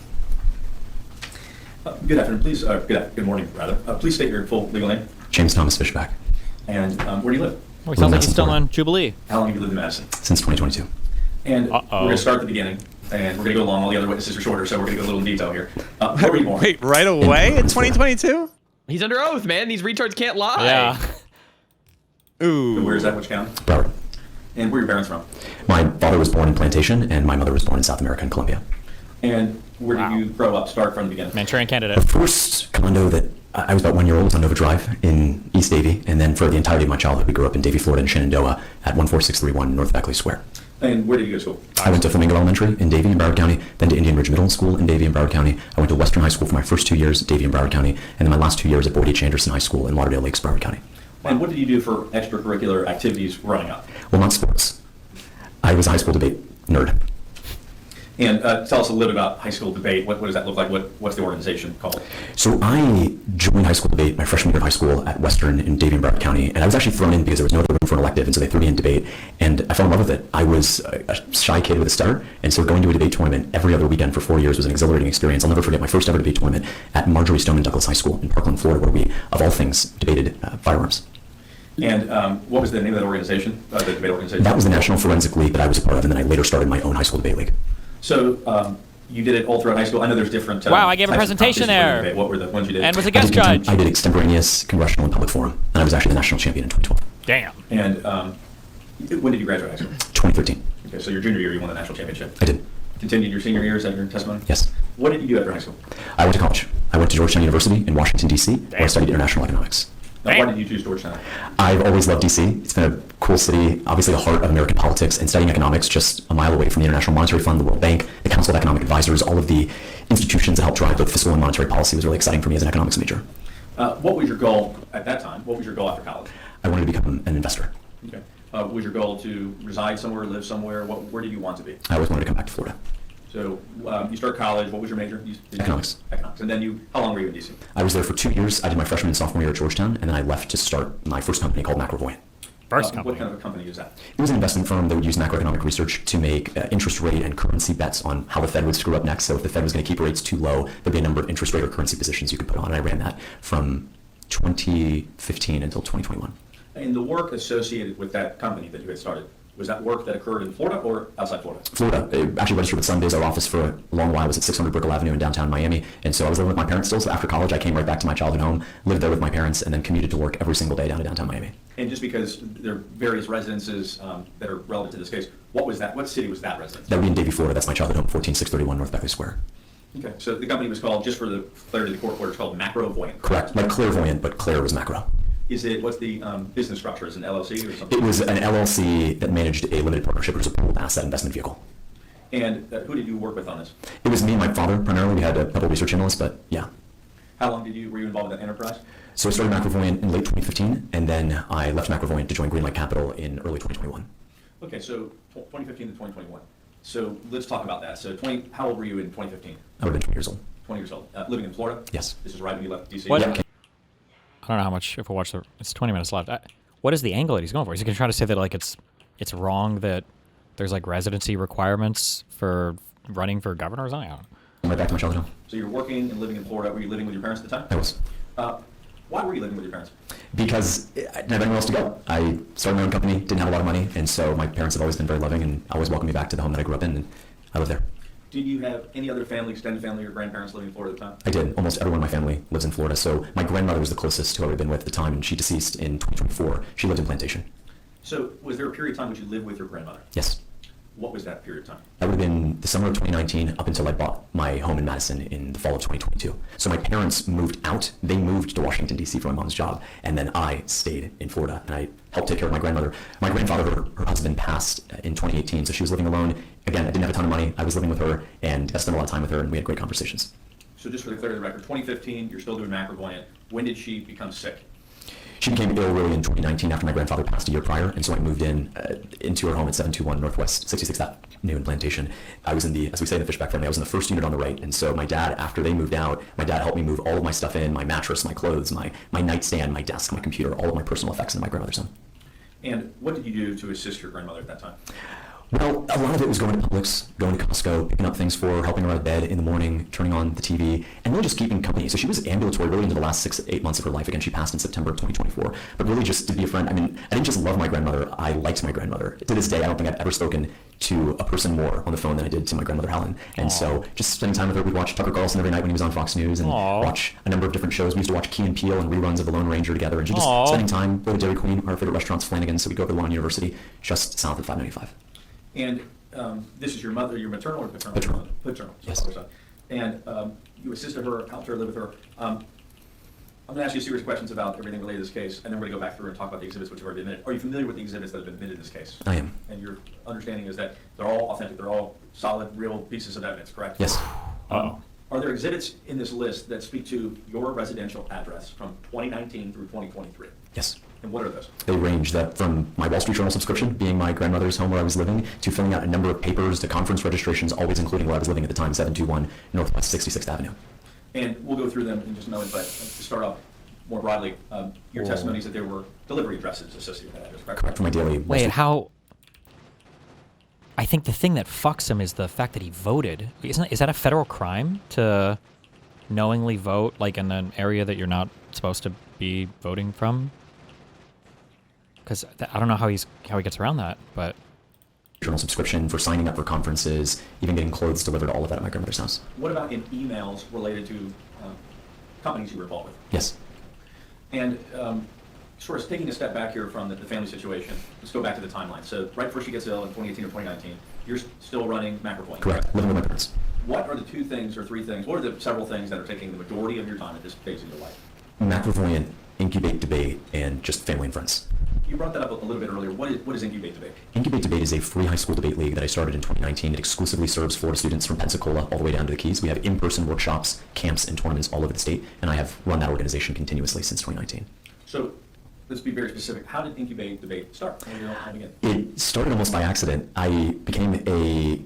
Good afternoon, please. Good morning, rather. Please state your full legal name. James Thomas Fishback. And where do you live? Oh, he sounds like he's still on Jubilee. How long have you lived in Madison? Since 2022. And we're going to start at the beginning, and we're going to go along. All the other witnesses are shorter, so we're going to go a little in detail here. Where were you born? Wait, right away in 2022? He's under oath, man. These retards can't lie. Yeah. Ooh. Where is that? Which county? Broward. And where are your parents from? My father was born in Plantation, and my mother was born in South America in Colombia. And where did you grow up? Start from the beginning. Manchurian candidate. The first condo that I was about 1 year old was on Nova Drive in East Davie, and then for the entirety of my childhood, we grew up in Davie, Florida, in Shenandoah at 14631 North Beckley Square. And where did you go to school? I went to Flamingo Elementary in Davie and Broward County, then to Indian Ridge Middle School in Davie and Broward County. I went to Western High School for my first 2 years at Davie and Broward County, and then my last 2 years at Boyd H. Anderson High School in Lauderdale Lakes, Broward County. And what did you do for extracurricular activities growing up? Well, not sports. I was a high school debate nerd. And tell us a little bit about high school debate. What does that look like? What's the organization called? So I joined high school debate my freshman year of high school at Western in Davie and Broward County, and I was actually thrown in because there was no other room for an elective, and so they threw me in debate, and I fell in love with it. I was a shy kid with a stutter, and so going to a debate tournament every other weekend for 4 years was an exhilarating experience. I'll never forget my first ever debate tournament at Marjorie Stoneman Douglas High School in Parkland, Florida, where we, of all things, debated firearms. And what was the name of that organization, the debate organization? That was the National Forensic League that I was a part of, and then I later started my own high school debate league. So you did it all throughout high school? I know there's different wow, I gave a presentation there. Debate. What were the ones you did? And was a guest judge. I did extemporaneous congressional and public forum, and I was actually the national champion in 2012. Damn. And when did you graduate high school? 2013. Okay, so your junior year, you won the national championship. I did. Continued your senior year, is that your testimony? Yes. What did you do after high school? I went to college. I went to Georgetown University in Washington, D.C., where I studied international economics. Now, why did you choose Georgetown? I've always loved D.C. It's been a cool city, obviously the heart of American politics, and studying economics just a mile away from the International Monetary Fund, the World Bank, the Council of Economic Advisors, all of the institutions that help drive both fiscal and monetary policy was really exciting for me as an economics major. What was your goal at that time? What was your goal after college? I wanted to become an investor. Okay. Was your goal to reside somewhere, live somewhere? Where did you want to be? I always wanted to come back to Florida. So you start college. What was your major? Economics. Economics. And then how long were you in D.C.? I was there for 2 years. I did my freshman and sophomore year at Georgetown, and then I left to start my first company called Macrovoyant. What kind of a company is that? It was an investment firm that would use macroeconomic research to make interest rate and currency bets on how the Fed would screw up next. So if the Fed was going to keep rates too low, there'd be a number of interest rate or currency positions you could put on. And I ran that from 2015 until 2021. And the work associated with that company that you had started, was that work that occurred in Florida or outside Florida? Florida. It actually registered with Sundays. Our office for a long while was at 600 Brickell Avenue in downtown Miami. And so I was living with my parents still. So after college, I came right back to my childhood home, lived there with my parents, and then commuted to work every single day down to downtown Miami. And just because there are various residences that are relevant to this case, what was that? What city was that residence? That would be in Davie, Florida. That's my childhood home, 14631 North Beckley Square. Okay, so the company was called, just for the clarity of the court order, it's called Macrovoyant. Correct. Like clairvoyant, but Claire was macro. What's the business structure? Is it an LLC or something? It was an LLC that managed a limited partnership. It was a pooled asset investment vehicle. And who did you work with on this? It was me and my father primarily. We had a couple of research analysts, but yeah. How long were you involved in that enterprise? So I started Macrovoyant in late 2015, and then I left Macrovoyant to join Greenlight Capital in early 2021. Okay, so 2015 to 2021. So let's talk about that. So how old were you in 2015? I would have been 20 years old. 20 years old. Living in Florida? Yes. This is right when you left D.C.? What? Yeah. I don't know how much, if we watch it's 20 minutes left. What is the angle that he's going for? Is he going to try to say that like it's wrong that there's like residency requirements for running for governor or something? I don't know. I'm right back to my childhood home. So you're working and living in Florida. Were you living with your parents at the time? I was. Why were you living with your parents? Because I didn't have anywhere else to go. I started my own company, didn't have a lot of money, and so my parents have always been very loving and always welcomed me back to the home that I grew up in, and I live there. Did you have any other family, extended family, or grandparents living in Florida at the time? I did. Almost everyone in my family lives in Florida. So my grandmother was the closest to who I would have been with at the time, and she deceased in 2024. She lived in Plantation. So was there a period of time which you lived with your grandmother? Yes. What was that period of time? That would have been the summer of 2019 up until I bought my home in Madison in the fall of 2022. So my parents moved out. They moved to Washington, D.C. for my mom's job, and then I stayed in Florida, and I helped take care of my grandmother. My grandfather, her husband, passed in 2018, so she was living alone. Again, I didn't have a ton of money. I was living with her, and I spent a lot of time with her, and we had great conversations. So just for the clear of the record, 2015, you're still doing macrovoyant. When did she become sick? She became ill really in 2019 after my grandfather passed a year prior, and so I moved into her home at 721 Northwest 66th Avenue in Plantation. I was in the, as we say in the Fishback family, I was in the first unit on the right, and so my dad, after they moved out, my dad helped me move all of my stuff in, my mattress, my clothes, my nightstand, my desk, my computer, all of my personal effects into my grandmother's home. And what did you do to assist your grandmother at that time? Well, a lot of it was going to Publix, going to Costco, picking up things for her, helping her out of bed in the morning, turning on the TV, and really just keeping company. So she was ambulatory really into the last 6 to 8 months of her life. Again, she passed in September of 2024. But really just to be a friend, I mean, I didn't just love my grandmother, I liked my grandmother. To this day, I don't think I've ever spoken to a person more on the phone than I did to my grandmother, Helen. And so just spending time with her, we'd watch Tucker Carlson every night when he was on Fox News and watch a number of different shows. We used to watch Key and Peele and reruns of The Lone Ranger together, and just spending time, go to Dairy Queen, our favorite restaurant's Flanagan's, so we go over to Lyon University, just south of 595. And this is your mother, your maternal or paternal? Paternal. Paternal. Yes. And you assisted her, helped her live with her. I'm going to ask you a series of questions about everything related to this case, and then we're going to go back through and talk about the exhibits which have already been admitted. Are you familiar with the exhibits that have been admitted in this case? I am. And your understanding is that they're all authentic, they're all solid, real pieces of evidence, correct? Yes. Are there exhibits in this list that speak to your residential address from 2019 through 2023? Yes. And what are those? They range that from my Wall Street Journal subscription, being my grandmother's home where I was living, to filling out a number of papers, to conference registrations, always including where I was living at the time, 721 Northwest 66th Avenue. And we'll go through them in just a moment, but to start off more broadly, your testimony is that there were delivery addresses associated with that address, correct? Correct, for my daily... Wait, how... I think the thing that fucks him is the fact that he voted. Is that a federal crime to knowingly vote, like, in an area that you're not supposed to be voting from? Because I don't know how he gets around that, but... Journal subscription, for signing up for conferences, even getting clothes delivered, all of that at my grandmother's house. What about in emails related to companies you were involved with? Yes. And sort of taking a step back here from the family situation, let's go back to the timeline. So right before she gets ill in 2018 or 2019, you're still running MacroPoint. Correct, living with my parents. What are the two things or three things, what are the several things that are taking the majority of your time at this phase of your life? Macrovoyant, incubate, debate, and just family and friends. You brought that up a little bit earlier. What is Incubate Debate? Incubate Debate is a free high school debate league that I started in 2019. It exclusively serves Florida students from Pensacola all the way down to the Keys. We have in-person workshops, camps, and tournaments all over the state, and I have run that organization continuously since 2019. So let's be very specific. How did Incubate Debate start? It started almost by accident. I became a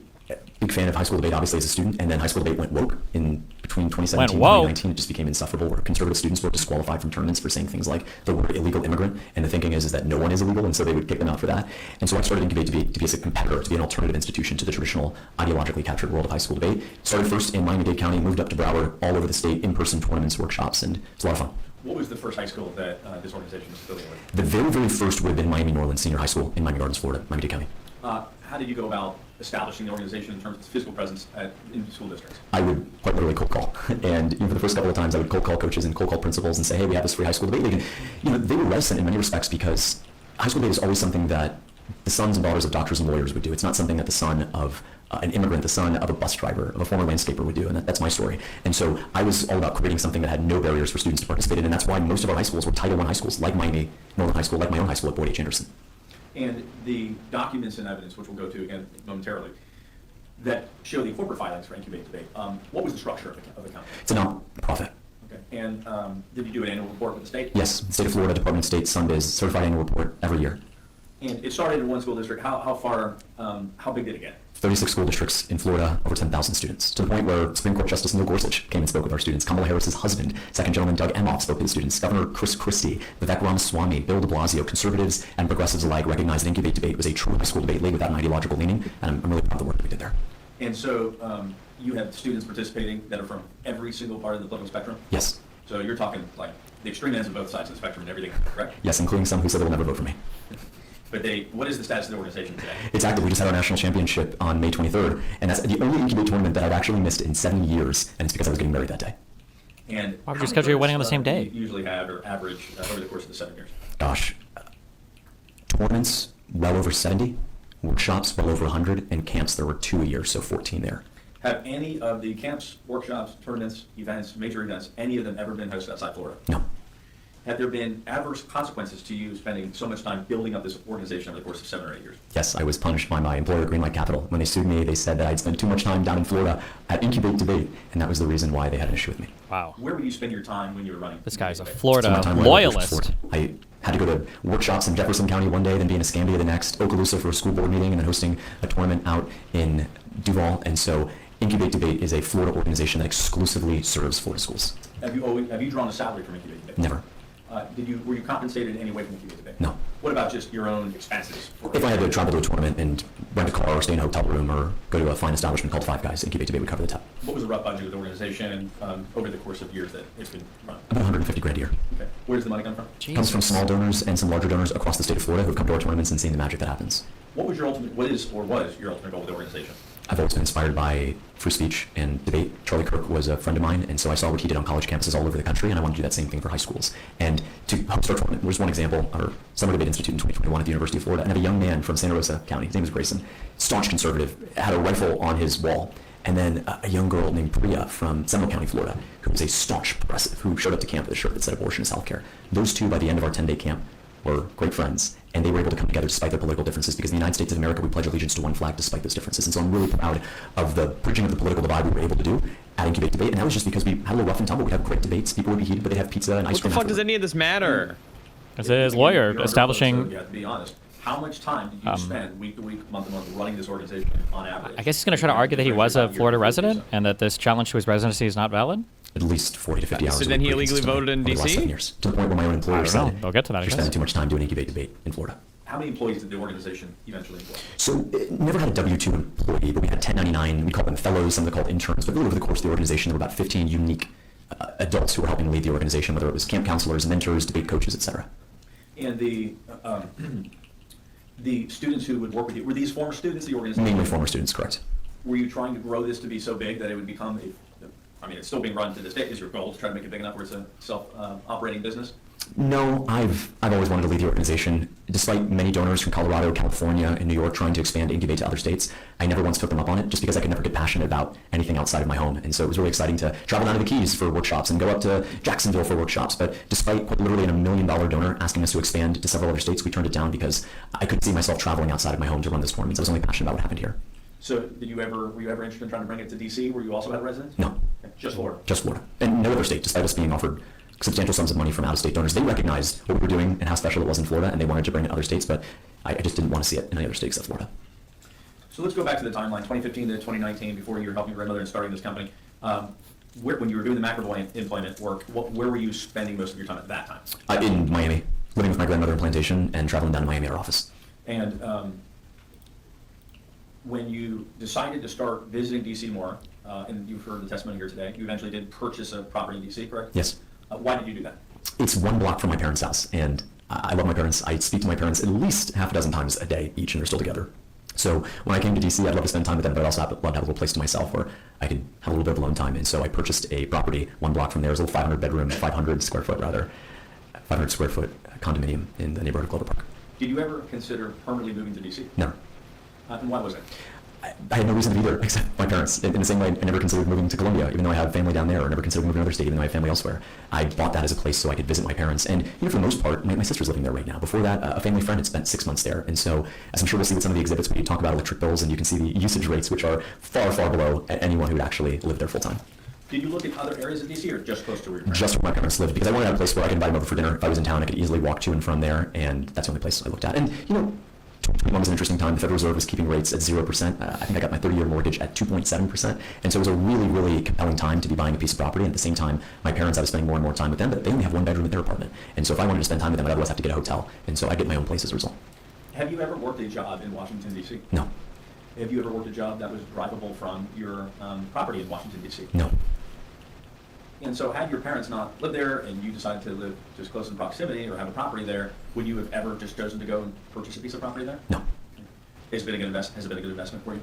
big fan of high school debate, obviously, as a student, and then high school debate went woke in between 2017 and 2019. It just became insufferable, where conservative students were disqualified from tournaments for saying things like the word illegal immigrant, and the thinking is that no one is illegal, and so they would kick them out for that. And so I started Incubate Debate to be a competitor, to be an alternative institution to the traditional ideologically captured world of high school debate. Started first in Miami-Dade County, moved up to Broward, all over the state, in-person tournaments, workshops, and it's a lot of fun. What was the first high school that this organization was affiliated with? The very, very first would have been Miami Norland Senior High School in Miami Gardens, Florida, Miami-Dade County. How did you go about establishing the organization in terms of its physical presence in school districts? I would quite literally cold call. And for the first couple of times, I would cold call coaches and cold call principals and say, hey, we have this free high school debate league. And they were reticent in many respects because high school debate is always something that the sons and daughters of doctors and lawyers would do. It's not something that the son of an immigrant, the son of a bus driver, of a former landscaper would do, and that's my story. And so I was all about creating something that had no barriers for students to participate in, and that's why most of our high schools were Title I high schools, like Miami Norland High School, like my own high school at Boyd H. Anderson. And the documents and evidence, which we'll go to again momentarily, that show the corporate filings for Incubate Debate, what was the structure of the company? It's a non-profit. Okay. And did you do an annual report with the state? Yes, State of Florida Department of State Sundays certified annual report every year. And it started in one school district. How big did it get? 36 school districts in Florida, over 10,000 students, to the point where Supreme Court Justice Neil Gorsuch came and spoke with our students. Kamala Harris's husband, second gentleman Doug Emhoff, spoke with the students. Governor Chris Christie, Vivek Ramaswamy, Bill de Blasio, conservatives and progressives alike recognized that Incubate Debate was a true high school debate league without an ideological leaning, and I'm really proud of the work that we did there. And so you have students participating that are from every single part of the political spectrum? Yes. So you're talking like the extreme ends of both sides of the spectrum and everything, correct? Yes, including some who said they will never vote for me. But what is the status of the organization today? It's active. We just had our national championship on May 23rd, and that's the only Incubate tournament that I've actually missed in 7 years, and it's because I was getting married that day. And why would you schedule your wedding on the same day? You usually have or average over the course of the 7 years? Gosh, tournaments well over 70, workshops well over 100, and camps there were 2 a year, so 14 there. Have any of the camps, workshops, tournaments, events, major events, any of them ever been hosted outside Florida? No. Have there been adverse consequences to you spending so much time building up this organization over the course of 7 or 8 years? Yes, I was punished by my employer, Greenlight Capital. When they sued me, they said that I'd spent too much time down in Florida at Incubate Debate, and that was the reason why they had an issue with me. Wow. Where would you spend your time when you were running? This guy's a So Florida my time when I loyalist. worked for Ford. I had to go to workshops in Jefferson County one day, then be in Escambia the next, Okaloosa for a school board meeting, and then hosting a tournament out in Duval. And so Incubate Debate is a Florida organization that exclusively serves Florida schools. Have you drawn a salary from Incubate Debate? Never. Were you compensated in any way from Incubate Debate? No. What about just your own expenses? If I had to travel to a tournament and rent a car or stay in a hotel room or go to a fine establishment called Five Guys, Incubate Debate would cover the tab. What was the rough budget of the organization over the course of years that it's been run? About 150 grand a year. Okay. Where does the money come from? It comes from small donors and some larger donors across the state of Florida who have come to our tournaments and seen the magic that happens. What is your ultimate goal with the organization? I've always been inspired by free speech and debate. Charlie Kirk was a friend of mine, and so I saw what he did on college campuses all over the country, and I wanted to do that same thing for high schools. And to host our tournament, there's one example, our Summer Debate Institute in 2021 at the University of Florida, and I have a young man from Santa Rosa County, his name is Grayson, staunch conservative, had a rifle on his wall, and then a young girl named Priya from Seminole County, Florida, who was a staunch progressive, who showed up to camp with a shirt that said abortion is healthcare. Those two, by the end of our 10-day camp, were great friends, and they were able to come together despite their political differences, because in the United States of America, we pledge allegiance to one flag despite those differences. And so I'm really proud of the bridging of the political divide we were able to do at Incubate Debate, and that was just because we had a little rough and tumble. We'd have great debates, people would be heated, but they'd have pizza and ice What the cream fuck afterward. does any of this matter? As his lawyer You're establishing. So, to be honest, how much time did you spend week to week, month to month running this organization on average? I guess he's going to try to argue that he was a Florida resident and that this challenge to his residency is not valid. At least 40 to 50 hours. So then he illegally voted in over the last 7 DC? years, to the point where my own employer said, They'll get to that, I you're guess. spending too much time doing Incubate Debate in Florida. How many employees did the organization eventually employ? So it never had a W-2 employee, but we had 1099, we call them fellows, some of them called interns, but really over the course of the organization, there were about 15 unique adults who were helping lead the organization, whether it was camp counselors, mentors, debate coaches, etc. And the students who would work with you, were these former students of the organization? Mainly former students, correct. Were you trying to grow this to be so big that it would become it's still being run to this day. Is your goal to try to make it big enough where it's a self-operating business? No, I've always wanted to lead the organization. Despite many donors from Colorado, California, and New York trying to expand Incubate to other states, I never once took them up on it just because I could never get passionate about anything outside of my home. And so it was really exciting to travel down to the Keys for workshops and go up to Jacksonville for workshops. But despite quite literally a $1 million donor asking us to expand to several other states, we turned it down because I couldn't see myself traveling outside of my home to run this tournament. I was only passionate about what happened here. So were you ever interested in trying to bring it to DC where you also had residents? No. Just Florida? Just Florida. And no other state, despite us being offered substantial sums of money from out-of-state donors. They recognized what we were doing and how special it was in Florida, and they wanted to bring it to other states, but I just didn't want to see it in any other state except Florida. So let's go back to the timeline, 2015 to 2019, before you were helping your grandmother and starting this company. When you were doing the macro employment work, where were you spending most of your time at that time? In Miami, living with my grandmother in Plantation and traveling down to Miami at our office. And when you decided to start visiting DC more, and you've heard the testimony here today, you eventually did purchase a property in DC, correct? Yes. Why did you do that? It's 1 block from my parents' house, and I love my parents. I speak to my parents at least half a dozen times a day each, and they're still together. So when I came to DC, I'd love to spend time with them, but I'd also love to have a little place to myself where I could have a little bit of alone time. And so I purchased a property 1 block from there. It was a little 500 square foot condominium in the neighborhood of Clover Park. Did you ever consider permanently moving to DC? Never. And why was it? I had no reason to be there except my parents. In the same way, I never considered moving to Colombia, even though I have family down there, or never considered moving to another state, even though I have family elsewhere. I bought that as a place so I could visit my parents. And for the most part, my sister's living there right now. Before that, a family friend had spent 6 months there. And so, as I'm sure we'll see with some of the exhibits, we talk about electric bills, and you can see the usage rates, which are far, far below anyone who would actually live there full time. Did you look at other areas of DC or just close to where your parents? Just where my parents lived, because I wanted to have a place where I could invite them over for dinner. If I was in town, I could easily walk to and from there, and that's the only place I looked at. And 2021 was an interesting time. The Federal Reserve was keeping rates at 0%. I think I got my 30-year mortgage at 2.7%. And so it was a really, really compelling time to be buying a piece of property. And at the same time, my parents, I was spending more and more time with them, but they only have 1 bedroom at their apartment. And so if I wanted to spend time with them, I'd otherwise have to get a hotel. And so I get my own place as a result. Have you ever worked a job in Washington, D.C.? No. Have you ever worked a job that was drivable from your property in Washington, D.C.? No. And so had your parents not lived there and you decided to live just close in proximity or have a property there, would you have ever just chosen to go and purchase a piece of property there? No. Has it been a good investment for you?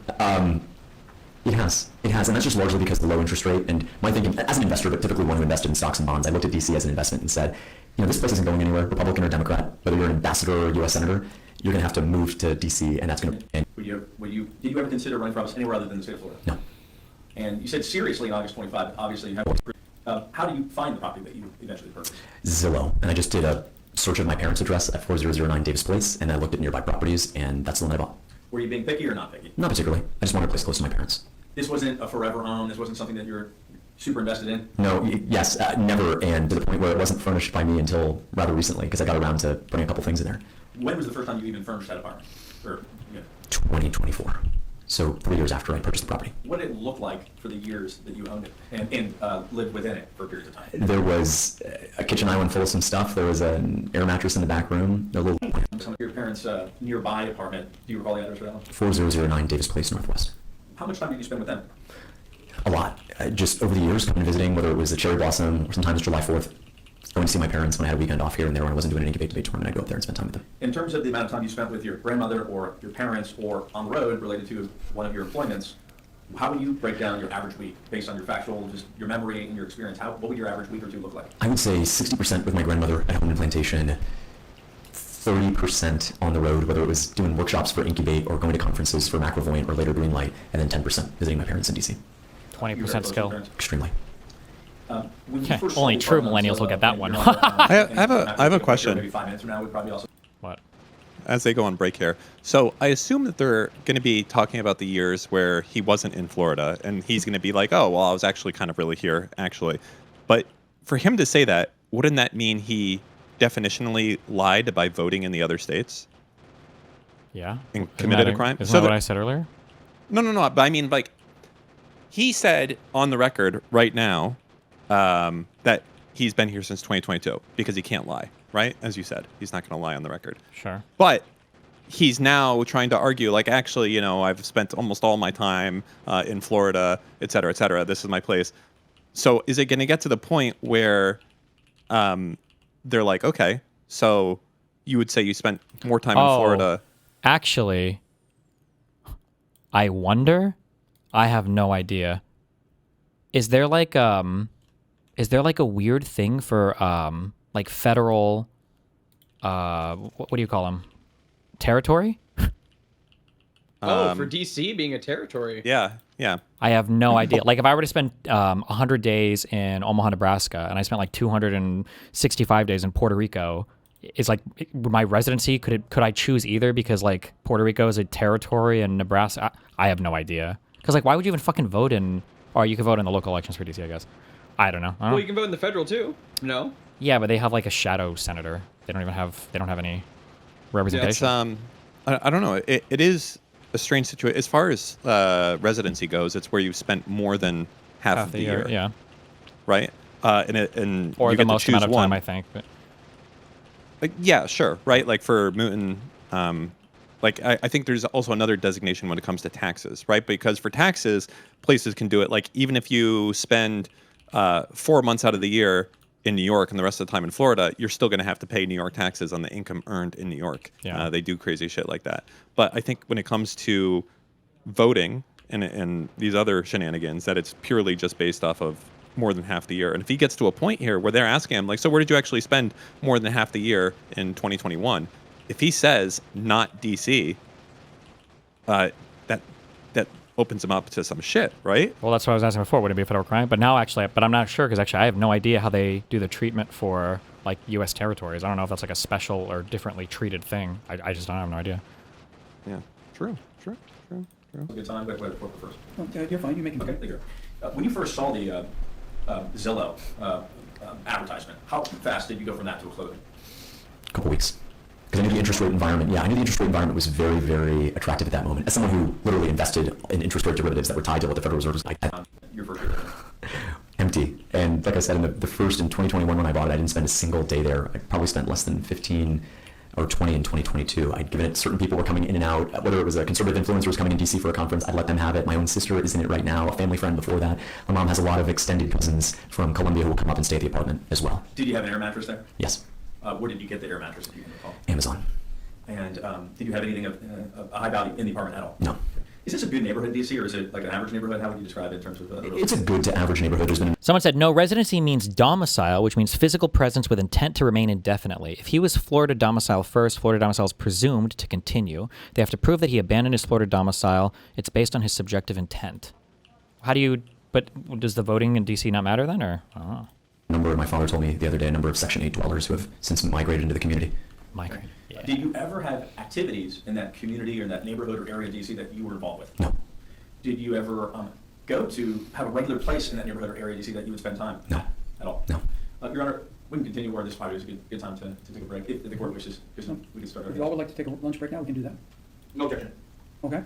It has, and that's just largely because of the low interest rate. And my thinking, as an investor, but typically one who invested in stocks and bonds, I looked at DC as an investment and said, this place isn't going anywhere, Republican or Democrat, whether you're an ambassador or a U.S. senator, you're going to have to move to DC, and that's going to. Did you ever consider running for office anywhere other than the state of Florida? No. And you said seriously in August 25. Obviously, you have. How do you find the property that you eventually purchased? Zillow, and I just did a search of my parents' address at 4009 Davis Place, and I looked at nearby properties, and that's the one I bought. Were you being picky or not picky? Not particularly. I just wanted a place close to my parents. This wasn't a forever home. This wasn't something that you're super invested in. No, yes, never, and to the point where it wasn't furnished by me until rather recently, because I got around to putting a couple things in there. When was the first time you even furnished that apartment? 2024. So 3 years after I purchased the property. What did it look like for the years that you owned it and lived within it for periods of time? There was a kitchen island full of some stuff. There was an air mattress in the back room. Some of your parents' nearby apartment. Do you recall the address for that one? 4009 Davis Place, Northwest. How much time did you spend with them? A lot. Just over the years, coming and visiting, whether it was a cherry blossom or sometimes July 4th, going to see my parents when I had a weekend off here and there when I wasn't doing an incubate debate tournament, I'd go up there and spend time with them. In terms of the amount of time you spent with your grandmother or your parents or on the road related to one of your employments, how would you break down your average week based on your factual, just your memory and your experience? What would your average week or two look like? I would say 60% with my grandmother at home in Plantation, 30% on the road, whether it was doing workshops for Incubate or going to conferences for Macrovoyant or later Greenlight, and then 10% visiting my parents in DC. 20% skill. Extremely. Only true millennials will get that one. I have a question. Maybe 5 minutes from now, we'd probably also. What? As they go on break here. So I assume that they're going to be talking about the years where he wasn't in Florida, and he's going to be like, oh, well, I was actually kind of really here, actually. But for him to say that, wouldn't that mean he definitionally lied by voting in the other states? Yeah. And committed a crime? Isn't that what I said earlier? No. But I mean, like, he said on the record right now that he's been here since 2022 because he can't lie, right? As you said, he's not going to lie on the record. Sure. But he's now trying to argue, like, actually, I've spent almost all my time in Florida, et cetera, et cetera. This is my place. So is it going to get to the point where they're like, okay, so you would say you spent more time in Florida? Actually, I wonder. I have no idea. Is there like a weird thing for like federal what do you call them? Territory? For DC being a territory. Yeah. I have no idea. Like if I were to spend 100 days in Omaha, Nebraska, and I spent like 265 days in Puerto Rico, is like my residency, could I choose either because like Puerto Rico is a territory and Nebraska, I have no idea. Because like why would you even fucking vote in, or you can vote in the local elections for DC, I guess. I don't know. Well, you can vote in the federal too. No. Yeah, but they have like a shadow senator. They don't have any representation. Yeah, I don't know. It is a strange situation as far as residency goes. It's where you've spent more than half of the year. Yeah. Right. And or you the get most to choose amount of one. time, I think. But yeah, sure. Right. Like for Mooten, I think there's also another designation when it comes to taxes, right? Because for taxes, places can do it. Like even if you spend 4 months out of the year in New York and the rest of the time in Florida, you're still going to have to pay New York taxes on the income earned in New York. Yeah. They do crazy shit like that. But I think when it comes to voting and these other shenanigans, that it's purely just based off of more than half the year. And if he gets to a point here where they're asking him, like, so where did you actually spend more than half the year in 2021? If he says not DC, that opens him up to some shit, right? Well, that's what I was asking before. Would it be a federal crime? But now, I'm not sure because actually, I have no idea how they do the treatment for like U.S. territories. I don't know if that's like a special or differently treated thing. I just don't have no idea. Yeah, true. Good time. Wait first. Oh, you're fine. You make it. Okay, thank you. When you first saw the Zillow advertisement, how fast did you go from that to a closing? A couple weeks. Because I knew the interest rate environment. Yeah, I knew the interest rate environment was very, very attractive at that moment. As someone who literally invested in interest rate derivatives that were tied to what the Federal Reserve was like. Your first year. Empty. And like I said, in the first in 2021 when I bought it, I didn't spend a single day there. I probably spent less than 15 or 20 in 2022. I'd given it, certain people were coming in and out, whether it was a conservative influencer was coming in DC for a conference, I'd let them have it. My own sister is in it right now, a family friend before that. My mom has a lot of extended cousins from Colombia who will come up and stay at the apartment as well. Did you have an air mattress there? Yes. Where did you get the air mattress, if you can recall? Amazon. And did you have anything of high value in the apartment at all? No. Is this a good neighborhood in DC, or is it like an average neighborhood? How would you describe it in terms of? It's a good to average neighborhood. There's been Someone said, no, residency means domicile, which means physical presence with intent to remain indefinitely. If he was Florida domicile first, Florida domicile is presumed to continue. They have to prove that he abandoned his Florida domicile. It's based on his subjective intent. How do you, but does the voting in D.C. not matter then, or? I don't know. Number, my father told me the other day, a number of Section 8 dwellers who have since migrated into the community. Migrated, yeah. Did you ever have activities in that community or in that neighborhood or area of DC that you were involved with? No. Did you ever go to have a regular place in that neighborhood or area of DC that you would spend time? No. At all? No. Your Honor, we can continue where this probably is a good time to take a break. If the court wishes, we can start. If you all would like to take a lunch break now, we can do that. No objection. Okay.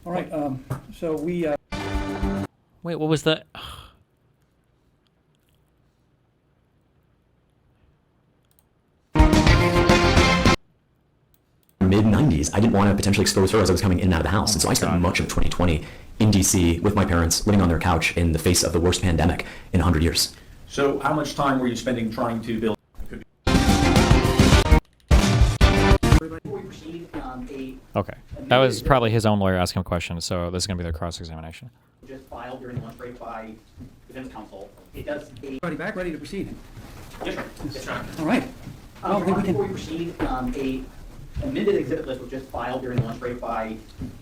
All right. So we. Wait, what was the? Mid-90s, I didn't want to potentially expose her as I was coming in and out of the house. And so I spent much of 2020 in DC with my parents, living on their couch in the face of the worst pandemic in 100 years. So how much time were you spending trying to build? Okay. That was probably his own lawyer asking him questions, so this is going to be their cross-examination. Just filed during the lunch break by defense counsel. It does a... Already back, ready to proceed. Yes, sir. Yes, sir. All right. Your Honor, before we proceed, a amended exhibit list was just filed during the lunch break by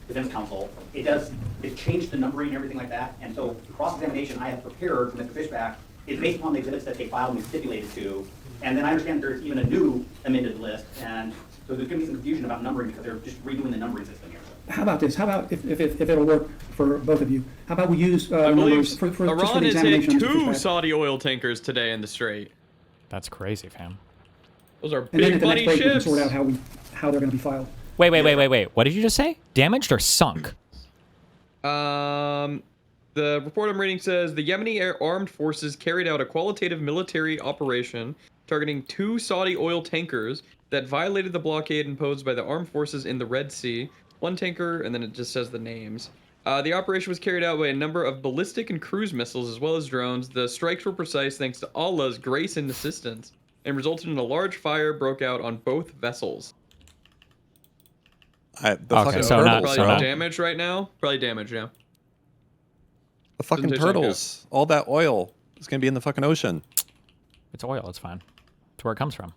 defense counsel. It changed the numbering and everything like that, and so the cross-examination I have prepared for Mr. Fishback is based upon the exhibits that they filed and stipulated to, and then I understand there's even a new amended list, and so there's going to be some confusion about numbering because they're just redoing the numbering system here. How about this? How about if it'll work for both of you? How about we use I believe numbers for just for the Iran has hit examination? of Mr. 2 Fishback? Saudi oil tankers today in the Strait. That's crazy, fam. Those are And then big at the next money break, we can ships. sort out how they're going to be filed. Wait. What did you just say? Damaged or sunk? The report I'm reading says the Yemeni armed forces carried out a qualitative military operation targeting 2 Saudi oil tankers that violated the blockade imposed by the armed forces in the Red Sea. One tanker, and then it just says the names. The operation was carried out by a number of ballistic and cruise missiles as well as drones. The strikes were precise thanks to Allah's grace and assistance, and resulted in a large fire broke out on both vessels. The fucking turtles, probably damaged right now. Probably damaged, yeah. The fucking turtles. All that oil is going to be in the fucking ocean. It's oil. It's fine. It's where it comes from.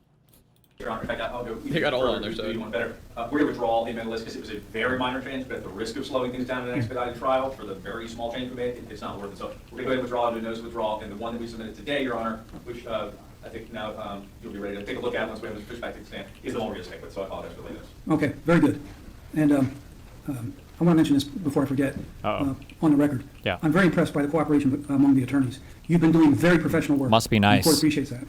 Your Honor, in fact, I'll go. They got all on their side. You want better? We're going to withdraw the amended list because it was a very minor change, but at the risk of slowing things down in an expedited trial for the very small change we made, it's not worth it. So we're going to go ahead and withdraw, do a notice of withdrawal, and the one that we submitted today, Your Honor, which I think now you'll be ready to take a look at once we have this pushback to stand, is the one we're going to stick with. So I apologize for the lateness. Okay, very good. And I want to mention this before I forget. On the record. Yeah. I'm very impressed by the cooperation among the attorneys. You've been doing very professional work. Must be nice. The court appreciates that.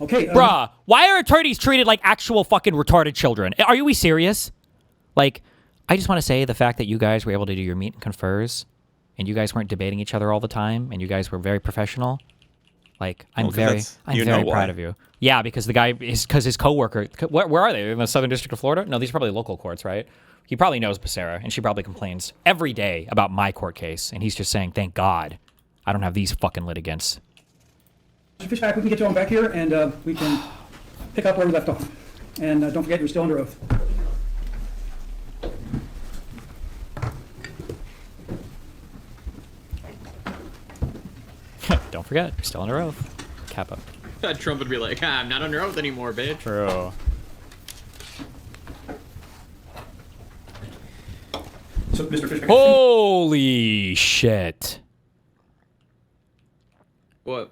Okay. Bruh, why are attorneys treated like actual fucking retarded children? Are we serious? Like, I just want to say the fact that you guys were able to do your meet and confers, and you guys weren't debating each other all the time, and you guys were very professional. Like, I'm very proud of you. Yeah, because the guy is his coworker. Where are they? In the Southern District of Florida? No, these are probably local courts, right? He probably knows Becerra, and she probably complains every day about my court case, and he's just saying, "Thank God, I don't have these fucking litigants." Mr. Fishback, we can get you on back here, and we can pick up where we left off. And don't forget, you're still under oath. Don't forget, you're still under oath. Cap up. Trump would be like, I'm not under oath anymore, bitch. True. So, Mr. Fishback. Holy shit. What?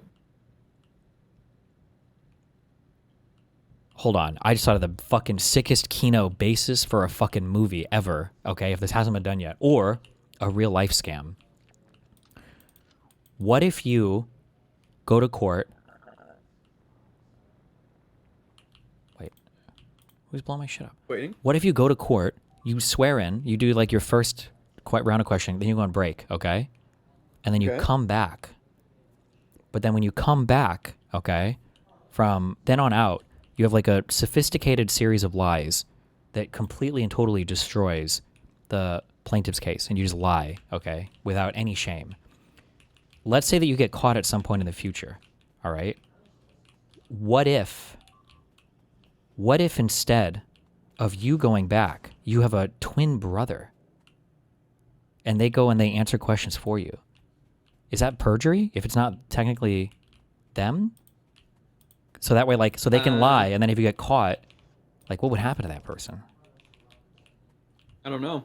Hold on. I just thought of the fucking sickest Kino basis for a fucking movie ever. Okay, if this hasn't been done yet. Or a real life scam. What if you go to court? Wait. Who's blowing my shit up? Waiting. What if you go to court, you swear in, you do like your first round of questioning, then you go on break, okay? And then you come back. But then when you come back, okay, from then on out, You have like a sophisticated series of lies that completely and totally destroys the plaintiff's case, and you just lie, okay, without any shame. Let's say that you get caught at some point in the future, all right? What if instead of you going back, you have a twin brother and they go and they answer questions for you? Is that perjury if it's not technically them? So that way, like, so they can lie, and then if you get caught, like, what would happen to that person? I don't know.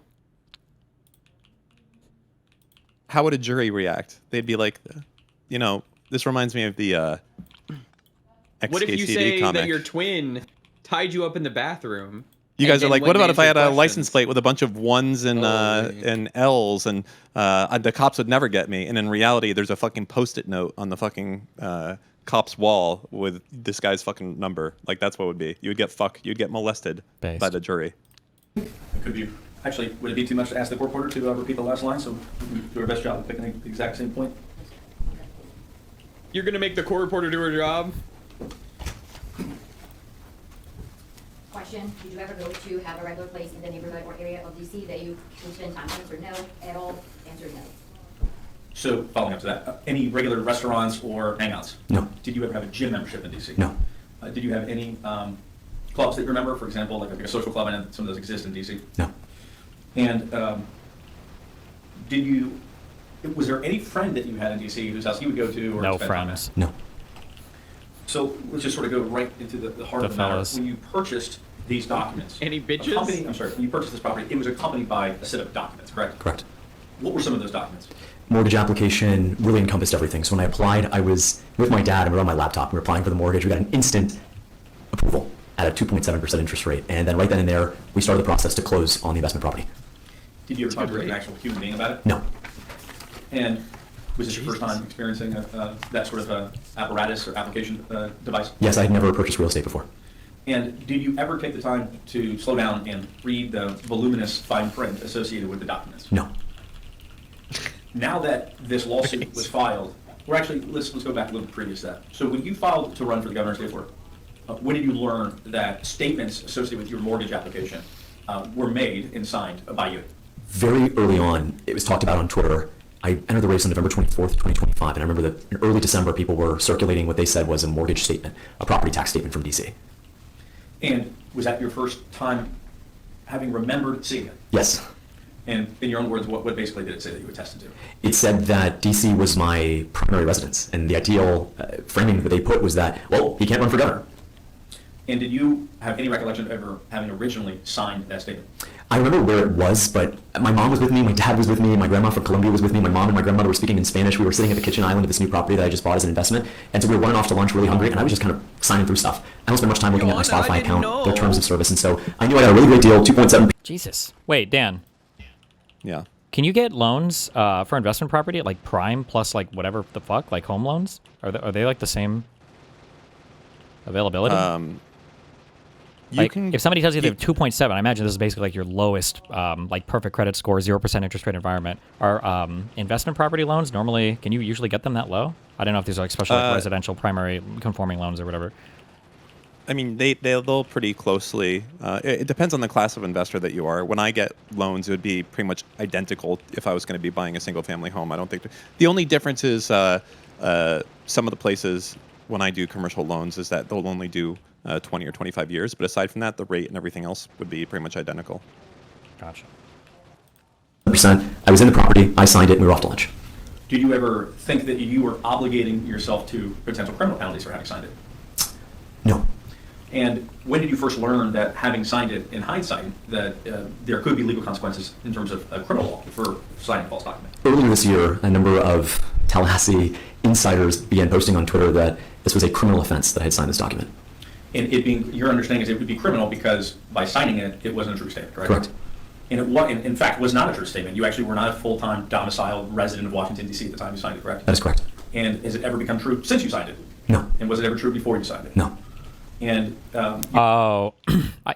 How would a jury react? They'd be like, you know, this reminds me of the What if you XKCD say comic. that your twin tied you up in the bathroom? You and guys are then like, went what and about if I had answered a license questions? plate with a bunch of ones and L's, and the cops would never get me? And in reality, there's a fucking Post-it note on the fucking cop's wall with this guy's fucking number. Like, that's what it would be. You would get You'd get molested by the jury. It could be. Actually, would it be too much to ask the court reporter to repeat the last line so we can do our best job of picking the exact same point? You're gonna make the court reporter do her job? Question, did you ever go to have a regular place in the neighborhood or area of DC that you would spend time on? Answer no at all. Answer no. So, following up to that, any regular restaurants or hangouts? No. Did you ever have a gym membership in DC? No. Did you have any clubs that you remember, for example, like a social club? I know some of those exist in DC. No. And was there any friend that you had in DC whose house you would go to? Or No spend time friends. at? No. So let's just sort of go right into the heart The of the matter. fellas. When you purchased these documents, Any bitches? when you purchased this property, it was accompanied by a set of documents, correct? Correct. What were some of those documents? Mortgage application really encompassed everything. So when I applied, I was with my dad and we were on my laptop. We were applying for the mortgage. We got an instant approval at a 2.7% interest rate. And then right then and there, we started the process to close on the investment property. Did you ever talk to an actual human being about it? No. And was this your first time experiencing that sort of apparatus or application device? Yes, I had never purchased real estate before. And did you ever take the time to slow down and read the voluminous fine print associated with the documents? No. Now that this lawsuit was filed, let's go back a little bit previous to that. So when you filed to run for the governor's state board, when did you learn that statements associated with your mortgage application were made and signed by you? Very early on, it was talked about on Twitter. I entered the race on November 24th, 2025, and I remember that in early December, people were circulating what they said was a mortgage statement, a property tax statement from DC. And was that your first time having remembered seeing it? Yes. And in your own words, what basically did it say that you attested to? It said that DC was my primary residence, and the ideal framing that they put was that, well, he can't run for governor. And did you have any recollection of ever having originally signed that statement? I remember where it was, but my mom was with me, my dad was with me, my grandma from Colombia was with me, my mom and my grandmother were speaking in Spanish. We were sitting at the kitchen island of this new property that I just bought as an investment, and so we were running off to lunch really hungry, and I was just kind of signing through stuff. I don't spend much time looking at my Spotify account, their terms of service, and so I knew I got a really great deal, 2.7. Jesus. Wait, Dan. Yeah. Can you get loans for investment property at like prime plus like whatever the fuck, like home loans? Are they like the same availability? Like, if somebody tells you they have 2.7, I imagine this is basically like your lowest, like perfect credit score, 0% interest rate environment. Are investment property loans normally? Can you usually get them that low? I don't know if these are like special like residential primary conforming loans or whatever. I mean, they'll pretty closely. It depends on the class of investor that you are. When I get loans, it would be pretty much identical if I was going to be buying a single-family home. I don't think the only difference is some of the places when I do commercial loans is that they'll only do 20 or 25 years. But aside from that, the rate and everything else would be pretty much identical. Gotcha. %. I was in the property, I signed it, and we were off to lunch. Did you ever think that you were obligating yourself to potential criminal penalties for having signed it? No. And when did you first learn that having signed it in hindsight, that there could be legal consequences in terms of criminal law for signing a false document? Earlier this year, a number of Tallahassee insiders began posting on Twitter that this was a criminal offense that I had signed this document. And it being, your understanding is it would be criminal because by signing it, it wasn't a true statement, correct? Correct. And it in fact, was not a true statement. You actually were not a full-time domiciled resident of Washington, D.C. at the time you signed it, correct? That is correct. And has it ever become true since you signed it? No. And was it ever true before you signed it? No. And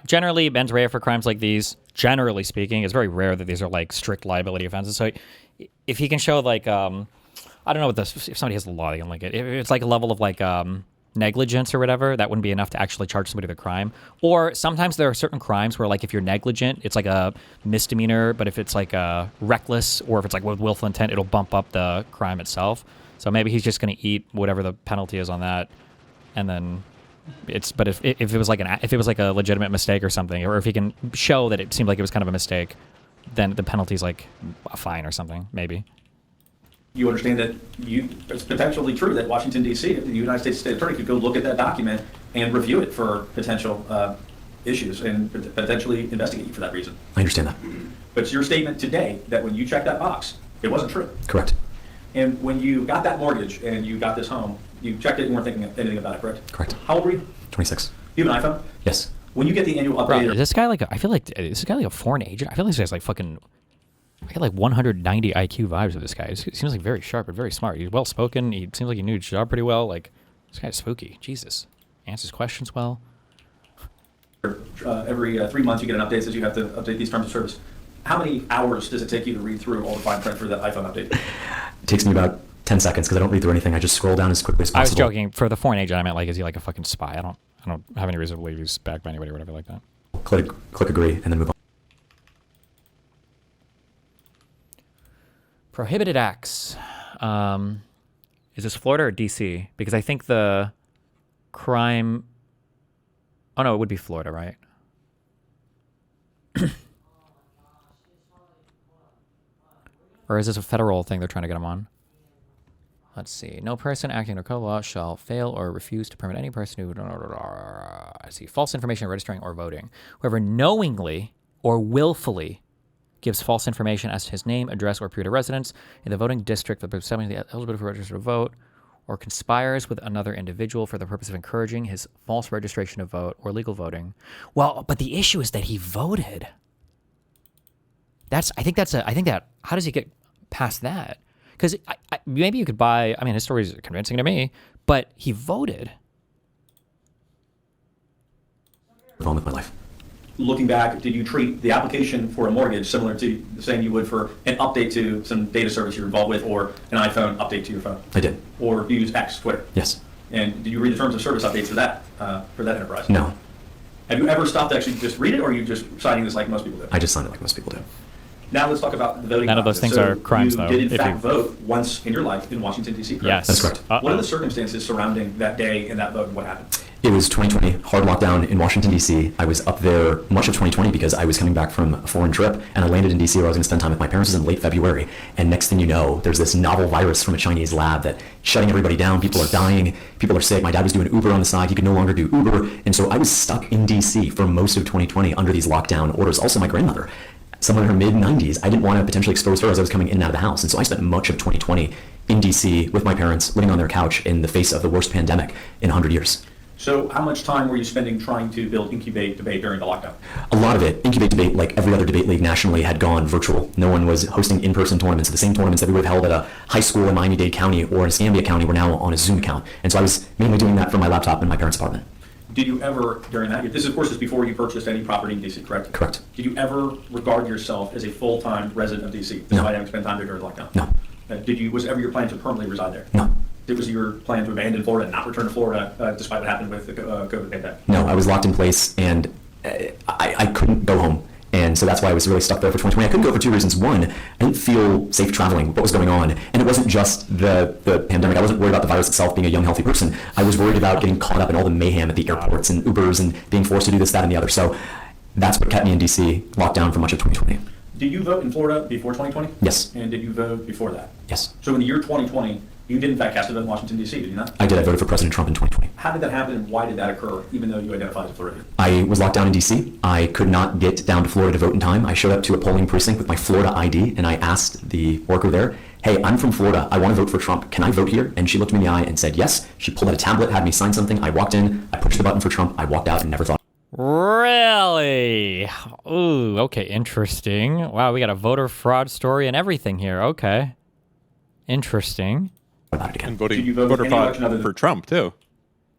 generally, mens rea for crimes like these, generally speaking, it's very rare that these are like strict liability offenses. So if he can show like, I don't know what this, if somebody has the law, they can like it. If it's like a level of like negligence or whatever, that wouldn't be enough to actually charge somebody with a crime. Or sometimes there are certain crimes where, like, if you're negligent, it's like a misdemeanor, but if it's like reckless or if it's like with willful intent, it'll bump up the crime itself. So maybe he's just going to eat whatever the penalty is on that, and then but if it was like a legitimate mistake or something, or if he can show that it seemed like it was kind of a mistake, then the penalty's like a fine or something, maybe. You understand that it's potentially true that Washington, D.C., the United States State Attorney could go look at that document and review it for potential issues and potentially investigate you for that reason. I understand that. But it's your statement today that when you checked that box, it wasn't true. Correct. And when you got that mortgage and you got this home, you checked it and weren't thinking anything about it, correct? Correct. How old were you? 26. You have an iPhone? Yes. When you get the annual Bro, update... is this guy like I feel like this guy like a foreign agent? I feel like this guy's like fucking... I get like 190 IQ vibes with this guy. He seems like very sharp and very smart. He's well spoken. He seems like he knew his job pretty well. Like, this guy's spooky. Jesus. Answers questions well. Every 3 months you get an update that says you have to update these terms of service. How many hours does it take you to read through all the fine print for that iPhone update? It takes me about 10 seconds because I don't read through anything. I just scroll down as quickly as possible. I was joking. For the foreign agent, I meant like, is he like a fucking spy? I don't have any reason to believe he's backed by anybody or whatever like that. Click agree and then move on. Prohibited acts. Is this Florida or DC? Because I think the crime... Oh, no, it would be Florida, right? Or is this a federal thing they're trying to get him on? Let's see. No person acting under color law shall fail or refuse to permit any person who... I see. False information registering or voting. Whoever knowingly or willfully gives false information as to his name, address, or period of residence in the voting district for the purpose of the eligibility for register to vote, or conspires with another individual for the purpose of encouraging his false registration of vote or legal voting. Well, but the issue is that he voted. I think that, how does he get past that? Because maybe you could buy, I mean, his story is convincing to me, but he voted. On with my life. Looking back, did you treat the application for a mortgage similar to the same you would for an update to some data service you're involved with, or an iPhone update to your phone? I did. Or you use X, Twitter? Yes. And did you read the terms of service updates for that enterprise? No. Have you ever stopped to actually just read it, or are you just signing this like most people do? I just signed it like most people do. Now let's talk about the voting None of those process. things are crimes, though. You did, in fact, vote once in your life in Washington, D.C., correct? Yes. That's correct. What are the circumstances surrounding that day and that vote, and what happened? It was 2020, hard lockdown in Washington, D.C. I was up there much of 2020 because I was coming back from a foreign trip, and I landed in D.C. where I was going to spend time with my parents. It was in late February, and next thing you know, there's this novel virus from a Chinese lab that's shutting everybody down. People are dying. People are sick. My dad was doing Uber on the side. He could no longer do Uber, and so I was stuck in D.C. for most of 2020 under these lockdown orders. Also, my grandmother, someone in her mid-90s, I didn't want to potentially expose her as I was coming in and out of the house, and so I spent much of 2020 in D.C. with my parents, living on their couch in the face of the worst pandemic in 100 years. So how much time were you spending trying to build Incubate debate during the lockdown? A lot of it. Incubate debate, like every other debate league nationally, had gone virtual. No one was hosting in-person tournaments. The same tournaments that we would have held at a high school in Miami-Dade County or in Escambia County were now on a Zoom account. And so I was mainly doing that from my laptop in my parents' apartment. Did you ever, during that, this of course is before you purchased any property in D.C., correct? Correct. Did you ever regard yourself as a full-time resident of D.C., despite having spent time there during the lockdown? No. Was ever your plan to permanently reside there? No. Was your plan to abandon Florida and not return to Florida, despite what happened with the COVID pandemic? No, I was locked in place, and I couldn't go home. And so that's why I was really stuck there for 2020. I couldn't go for two reasons. One, I didn't feel safe traveling with what was going on. And it wasn't just the pandemic. I wasn't worried about the virus itself, being a young, healthy person. I was worried about getting caught up in all the mayhem at the airports and Ubers and being forced to do this, that, and the other. So that's what kept me in D.C., locked down for much of 2020. Did you vote in Florida before 2020? Yes. And did you vote before that? Yes. So in the year 2020, you did in fact cast a vote in Washington, D.C., did you not? I did. I voted for President Trump in 2020. How did that happen and why did that occur, even though you identified as Florida? I was locked down in D.C. I could not get down to Florida to vote in time. I showed up to a polling precinct with my Florida ID, and I asked the worker there, hey, I'm from Florida. I want to vote for Trump. Can I vote here? And she looked me in the eye and said yes. She pulled out a tablet, had me sign something. I walked in. I pushed the button for Trump. I walked out and never thought. Really? Ooh, okay, interesting. Wow, we got a voter fraud story and everything here. Okay. Interesting. About it again. And voter fraud for Trump, too.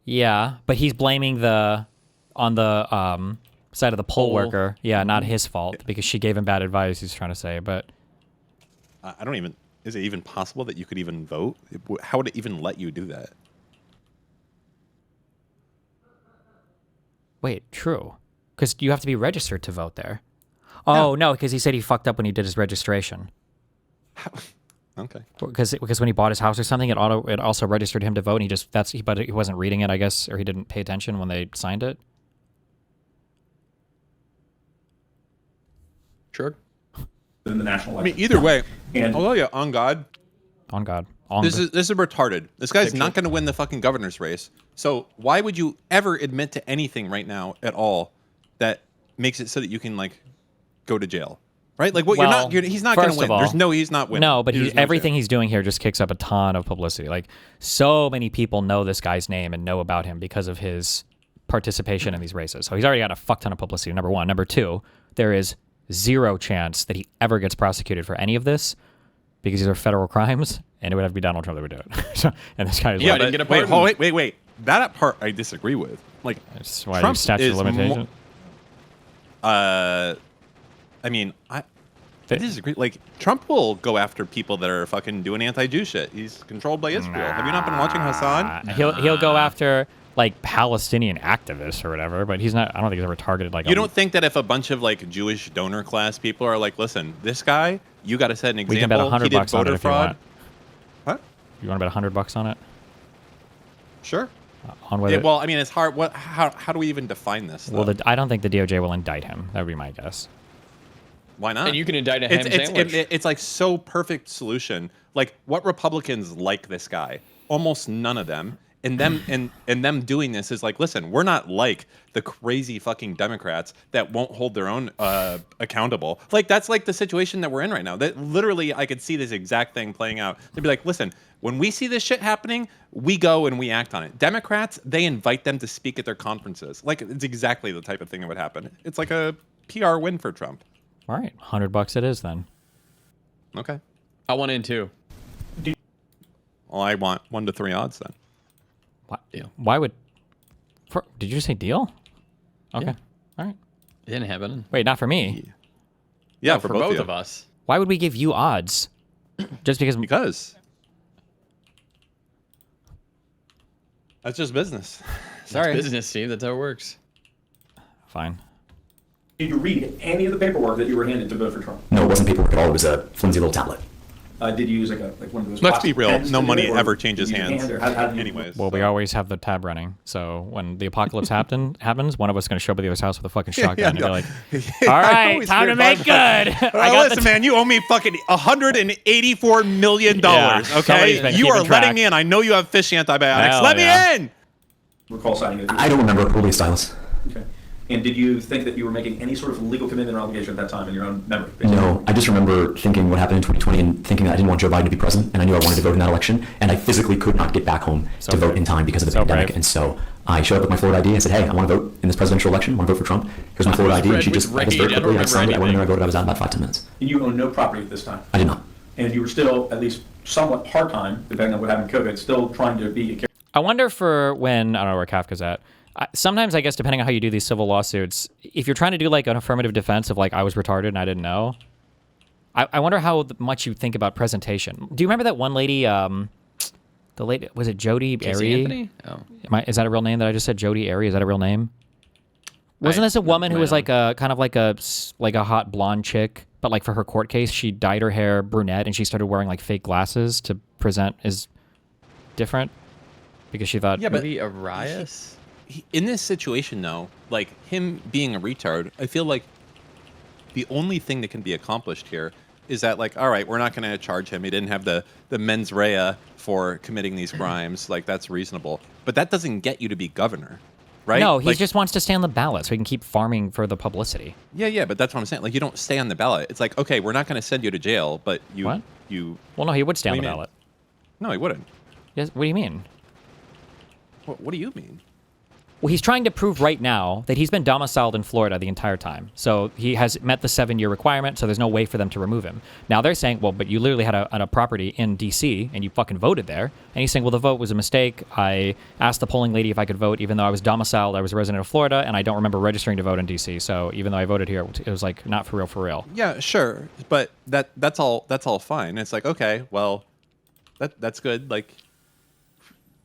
Yeah, but he's blaming on the side of the poll worker. Yeah, not his fault, because she gave him bad advice, he's trying to say, but... I don't even... Is it even possible that you could even vote? How would it even let you do that? Wait, true. Because you have to be registered to vote there. Oh, no, because he said he fucked up when he did his registration. Okay. Because when he bought his house or something, it also registered him to vote. And but he wasn't reading it, I guess, or he didn't pay attention when they signed it. Sure. In the national I mean, either way, And- I'll tell you, on God. On God. This is retarded. This guy's not going to win the fucking governor's race. So why would you ever admit to anything right now at all that makes it so that you can like go to jail? Right? Like he's not going to win. He's not winning. No, but everything he's doing here just kicks up a ton of publicity. Like so many people know this guy's name and know about him because of his participation in these races. So he's already got a fuck ton of publicity. Number one. Number two, there is zero chance that he ever gets prosecuted for any of this because these are federal crimes, and it would have to be Donald Trump that would do it. And this guy is didn't get a pardon. Wait. That part I disagree with. Like, that's why Trump statute of is limitation. I mean, I disagree. Like, Trump will go after people that are fucking doing anti-Jew shit. He's controlled by Israel. Have you not been watching Hasan? He'll go after like Palestinian activists or whatever, but he's not. I don't think he's ever targeted like. You don't think that if a bunch of like Jewish donor class people are like, listen, this guy, you got to set an example. We can bet he did $100 on it voter if you fraud. want. What? You want to bet $100 on it? Sure. On whether. Well, I mean, it's hard. How do we even define this? Well, I don't think the DOJ will indict him. That would be my guess. Why not? And you can indict a ham sandwich. It's like so perfect solution. Like, what Republicans like this guy? Almost none of them. And them and them doing this is like, listen, we're not like the crazy fucking Democrats that won't hold their own accountable. Like, that's like the situation that we're in right now. That literally, I could see this exact thing playing out. They'd be like, listen, when we see this shit happening, we go and we act on it. Democrats, they invite them to speak at their conferences. Like, it's exactly the type of thing that would happen. It's like a PR win for Trump. All right, $100 it is then. Okay. I want in too. Well, I want 1 to 3 odds then. Deal. Why would? Did you just say deal? Okay. Yeah. All right. It didn't happen. Wait, not for me. Yeah, No, for both you. of us. Why would we give you odds? Just because? Because. That's just business. Sorry. That's business, Steve. That's how it works. Fine. Did you read any of the paperwork that you were handed to vote for Trump? No, it wasn't paperwork at all. It was a flimsy little tablet. Did you use like one of those? Let's be plastic real. pens No to do money it, or ever did changes you use your hands. hand, or how did you- Anyways. Well, we always have the tab running. So when the apocalypse happens, one of us is going to show up at the other's house with a fucking shotgun and be like, all right, time to make good. Listen, man, you owe me fucking $184 million. Yeah, Okay? You are letting me in. I know you have fish antibiotics. Hell Let yeah. me in. Recall signing it. I don't remember. Probably stylus. Okay. And did you think that you were making any sort of legal commitment or obligation at that time in your own memory? basically? No, I just remember thinking what happened in 2020 and thinking that I didn't want Joe Biden to be president, and I knew I wanted to vote in that election, and I physically could not get back home to vote in time because of the pandemic. brave. And so I showed up with my Florida ID and said, hey, I want to vote in this presidential election. I want to vote for Trump. Here's my Florida ID. And she just, I guess very quickly, I signed it. I went in there, I voted. I was out in about 5-10 minutes. And you own no property at this time? I did not. And you were still, at least somewhat part-time, depending on what happened in COVID, still trying to be a I wonder for when, I don't know where Kafka's at. Sometimes, I guess, depending on how you do these civil lawsuits, if you're trying to do like an affirmative defense of like, I was retarded and I didn't know, I wonder how much you think about presentation. Do you remember that one lady, the lady, was it Jodi Casey Airy? Anthony? Oh. Is that a real name that I just said? Jodi Airy? Is that a real name? Wasn't this a woman who was like a kind of like a hot blonde chick, but like for her court case, she dyed her hair brunette and she started wearing like fake glasses to present as different because she thought. Yeah, but Maybe Arias? In this situation, though, like him being a retard, I feel like the only thing that can be accomplished here is that, like, all right, we're not going to charge him. He didn't have the mens rea for committing these crimes. Like, that's reasonable. But that doesn't get you to be governor, right? No, he like, just wants to stay on the ballot so he can keep farming for the publicity. Yeah, but that's what I'm saying. Like, you don't stay on the ballot. It's like, okay, we're not going to send you to jail, but you... What? You... Well, no, he would stay on What the do you mean? ballot. No, he wouldn't. Yes. What do you mean? What do you mean? Well, he's trying to prove right now that he's been domiciled in Florida the entire time. So he has met the 7-year requirement, so there's no way for them to remove him. Now they're saying, well, but you literally had a property in D.C. and you fucking voted there. And he's saying, well, the vote was a mistake. I asked the polling lady if I could vote, even though I was domiciled, I was a resident of Florida, and I don't remember registering to vote in D.C. So even though I voted here, it was like not for real, for real. Yeah, sure. But that's all fine. It's like, okay, well, that's good. Like,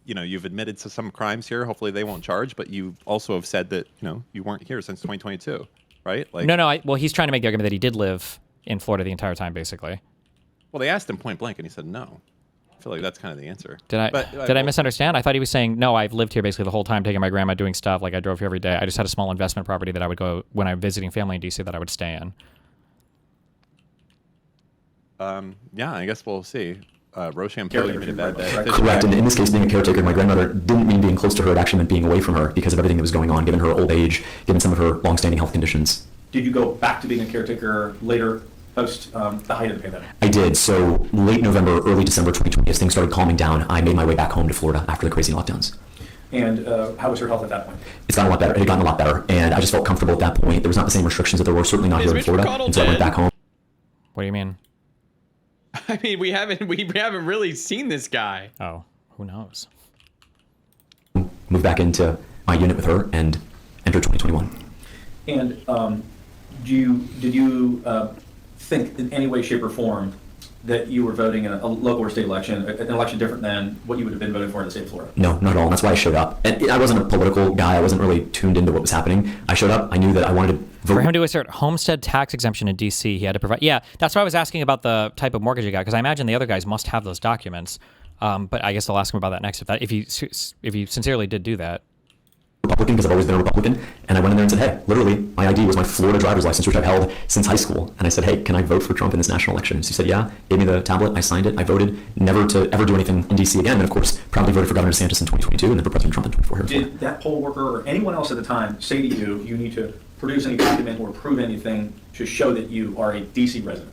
you've admitted to some crimes here. Hopefully they won't charge, but you also have said that, you weren't here since 2022, right? Like, No. Well, he's trying to make the argument that he did live in Florida the entire time, basically. Well, they asked him point blank, and he said no. I feel like that's kind of the answer. Did I misunderstand? I thought he was saying, no, I've lived here basically the whole time, taking my grandma, doing stuff. Like, I drove here every day. I just had a small investment property that I would go, when I'm visiting family in D.C., that I would stay in. Yeah, I guess we'll see. Rochambeau, you made a bad bet. Correct. And in this case, being a caretaker, my grandmother didn't mean being close to her. It actually meant being away from her because of everything that was going on, given her old age, given some of her long-standing health conditions. Did you go back to being a caretaker later, post the height of the pandemic? I did. So late November, early December 2020, as things started calming down, I made my way back home to Florida after the crazy lockdowns. And how was your health at that point? It's gotten a lot better. It had gotten a lot better. And I just felt comfortable at that point. There was not the same restrictions that there were, certainly not here in Florida. And so I went back home. What do you mean? I mean, we haven't really seen this guy. Oh, who knows? Moved back into my unit with her and entered 2021. And did you think in any way, shape, or form that you were voting in a local or state election, an election different than what you would have been voting for in the state of Florida? No, not at all. And that's why I showed up. And I wasn't a political guy. I wasn't really tuned into what was happening. I showed up. I knew that I wanted to vote. For him to assert homestead tax exemption in D.C., he had to provide... Yeah, that's why I was asking about the type of mortgage he got, because I imagine the other guys must have those documents. But I guess I'll ask him about that next. If he sincerely did do that. Republican, because I've always been a Republican, and I went in there and said, hey, literally, my ID was my Florida driver's license, which I've held since high school. And I said, hey, can I vote for Trump in this national election? So he said, yeah, gave me the tablet, I signed it, I voted, never to ever do anything in D.C. again, and of course, proudly voted for Governor DeSantis in 2022, and then for President Trump in 2024. Did that poll worker or anyone else at the time say to you, you need to produce any document or prove anything to show that you are a D.C. resident?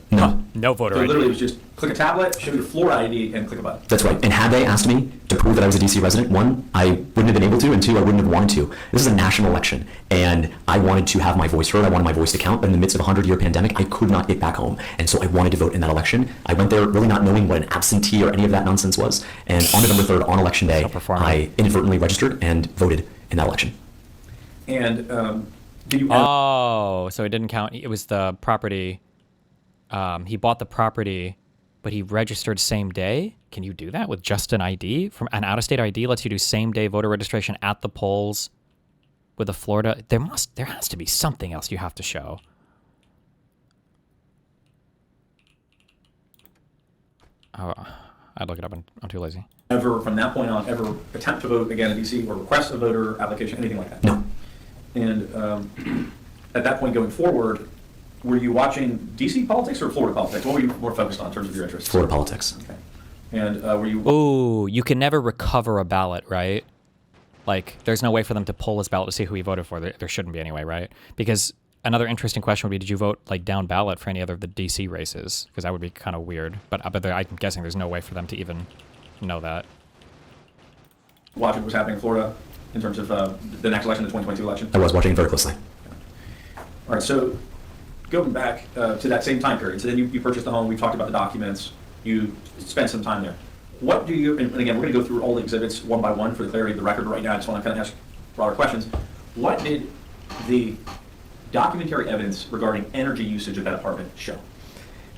No voter so ID. Literally, it was just click a tablet, show your Florida ID, and click a button. That's right. And had they asked me to prove that I was a D.C. resident, one, I wouldn't have been able to, and two, I wouldn't have wanted to. This is a national election, and I wanted to have my voice heard. I wanted my voice to count, but in the midst of a 100-year pandemic, I could not get back home. And so I wanted to vote in that election. I went there really not knowing what an absentee or any of that nonsense was. And on November 3rd, on Election Day, I inadvertently registered and voted in that election. And did you... Oh, so it didn't count. It was the property... he bought the property, but he registered same day. Can you do that with just an ID? From an out-of-state ID lets you do same-day voter registration at the polls with a Florida. There has to be something else you have to show. Oh, I'd look it up. I'm too lazy. Ever from that point on, ever attempt to vote again in D.C. or request a voter application, anything like that? No. And at that point going forward, were you watching D.C. politics or Florida politics? What were you more focused on in terms of your interests? Florida politics. Okay. And were you... Ooh, you can never recover a ballot, right? Like, there's no way for them to pull his ballot to see who he voted for. There shouldn't be anyway, right? Because another interesting question would be, did you vote, like, down ballot for any other of the D.C. races? Because that would be kind of weird. But I'm guessing there's no way for them to even know that. Watching what was happening in Florida in terms of the next election, the 2022 election? I was watching very closely. All right, so... going back to that same time period, so then you purchased the home, we talked about the documents, you spent some time there. What do you, and again, we're going to go through all the exhibits one by one for the clarity of the record right now. I just want to kind of ask broader questions. What did the documentary evidence regarding energy usage of that apartment show?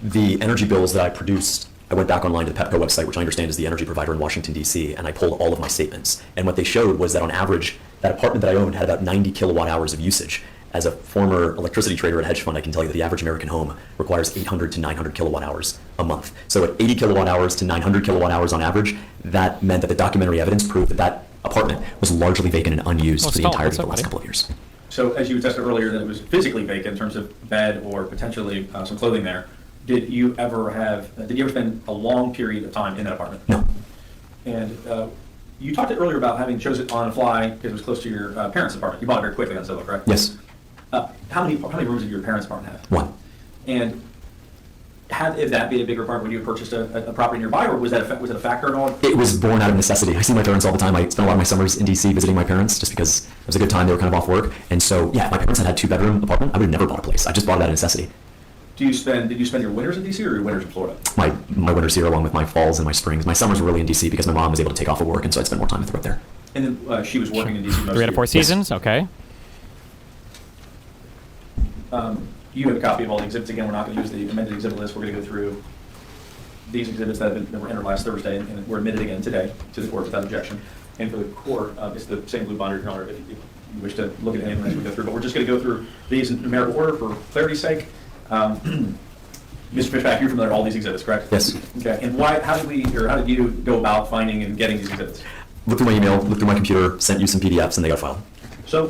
The energy bills that I produced, I went back online to the Pepco website, which I understand is the energy provider in Washington, D.C., and I pulled all of my statements. And what they showed was that on average, that apartment that I owned had about 90 kilowatt hours of usage. As a former electricity trader at a hedge fund, I can tell you that the average American home requires 800 to 900 kilowatt hours a month. So at 80 kilowatt hours to 900 kilowatt hours on average, that meant that the documentary evidence proved that that apartment was largely vacant and unused for the entirety of the last couple of years. So as you attested earlier that it was physically vacant in terms of bed or potentially some clothing there, did you ever spend a long period of time in that apartment? No. And you talked earlier about having chosen it on the fly because it was close to your parents' apartment. You bought it very quickly on Jstlk, correct? Yes. How many rooms did your parents' apartment have? One. And if that be a bigger apartment, when you purchased a property nearby, or was it a factor at all? It was born out of necessity. I see my parents all the time. I spent a lot of my summers in D.C. visiting my parents just because it was a good time. They were kind of off work. And so, yeah, if my parents had a 2-bedroom apartment, I would have never bought a place. I just bought it out of necessity. Did you spend your winters in D.C. or your winters in Florida? My winters here along with my falls and my springs. My summers were really in D.C. because my mom was able to take off of work, and so I'd spend more time with her up there. And then she was working in D.C. most 3 out of 4 years. seasons? Okay. You have a copy of all the exhibits. Again, we're not going to use the amended exhibit list. We're going to go through these exhibits that were entered last Thursday and were admitted again today to the court without objection. And for the court, it's the same blue binder, Your Honor, if you wish to look at anything as we go through. But we're just going to go through these in numerical order for clarity's sake. Mr. Fishback, you're familiar with all these exhibits, correct? Yes. Okay. And how did you go about finding and getting these exhibits? Looked through my email, looked through my computer, sent you some PDFs, and they got filed. So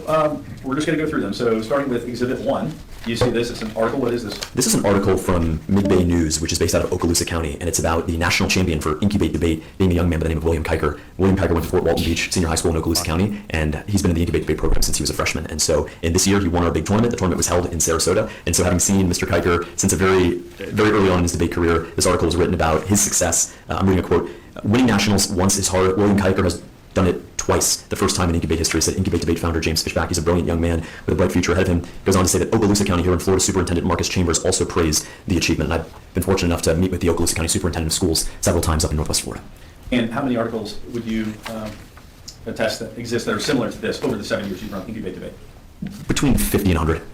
we're just going to go through them. So starting with Exhibit 1, you see this. It's an article. What is this? This is an article from Mid-Bay News, which is based out of Okaloosa County, and it's about the national champion for Incubate Debate being a young man by the name of William Kiker. William Kiker went to Fort Walton Beach Senior High School in Okaloosa County, and he's been in the Incubate Debate program since he was a freshman. And so in this year, he won our big tournament. The tournament was held in Sarasota. And so having seen Mr. Kiker since a very, very early on in his debate career, this article was written about his success. I'm reading a quote. Winning nationals once is hard. William Kiker has done it twice. The first time in Incubate history, said Incubate Debate founder James Fishback. He's a brilliant young man with a bright future ahead of him. Goes on to say that Okaloosa County here in Florida Superintendent Marcus Chambers also praised the achievement. And I've been fortunate enough to meet with the Okaloosa County Superintendent of Schools several times up in Northwest Florida. And how many articles would you attest that exist that are similar to this over the 7 years you've run Incubate Debate? Between 50 and 100.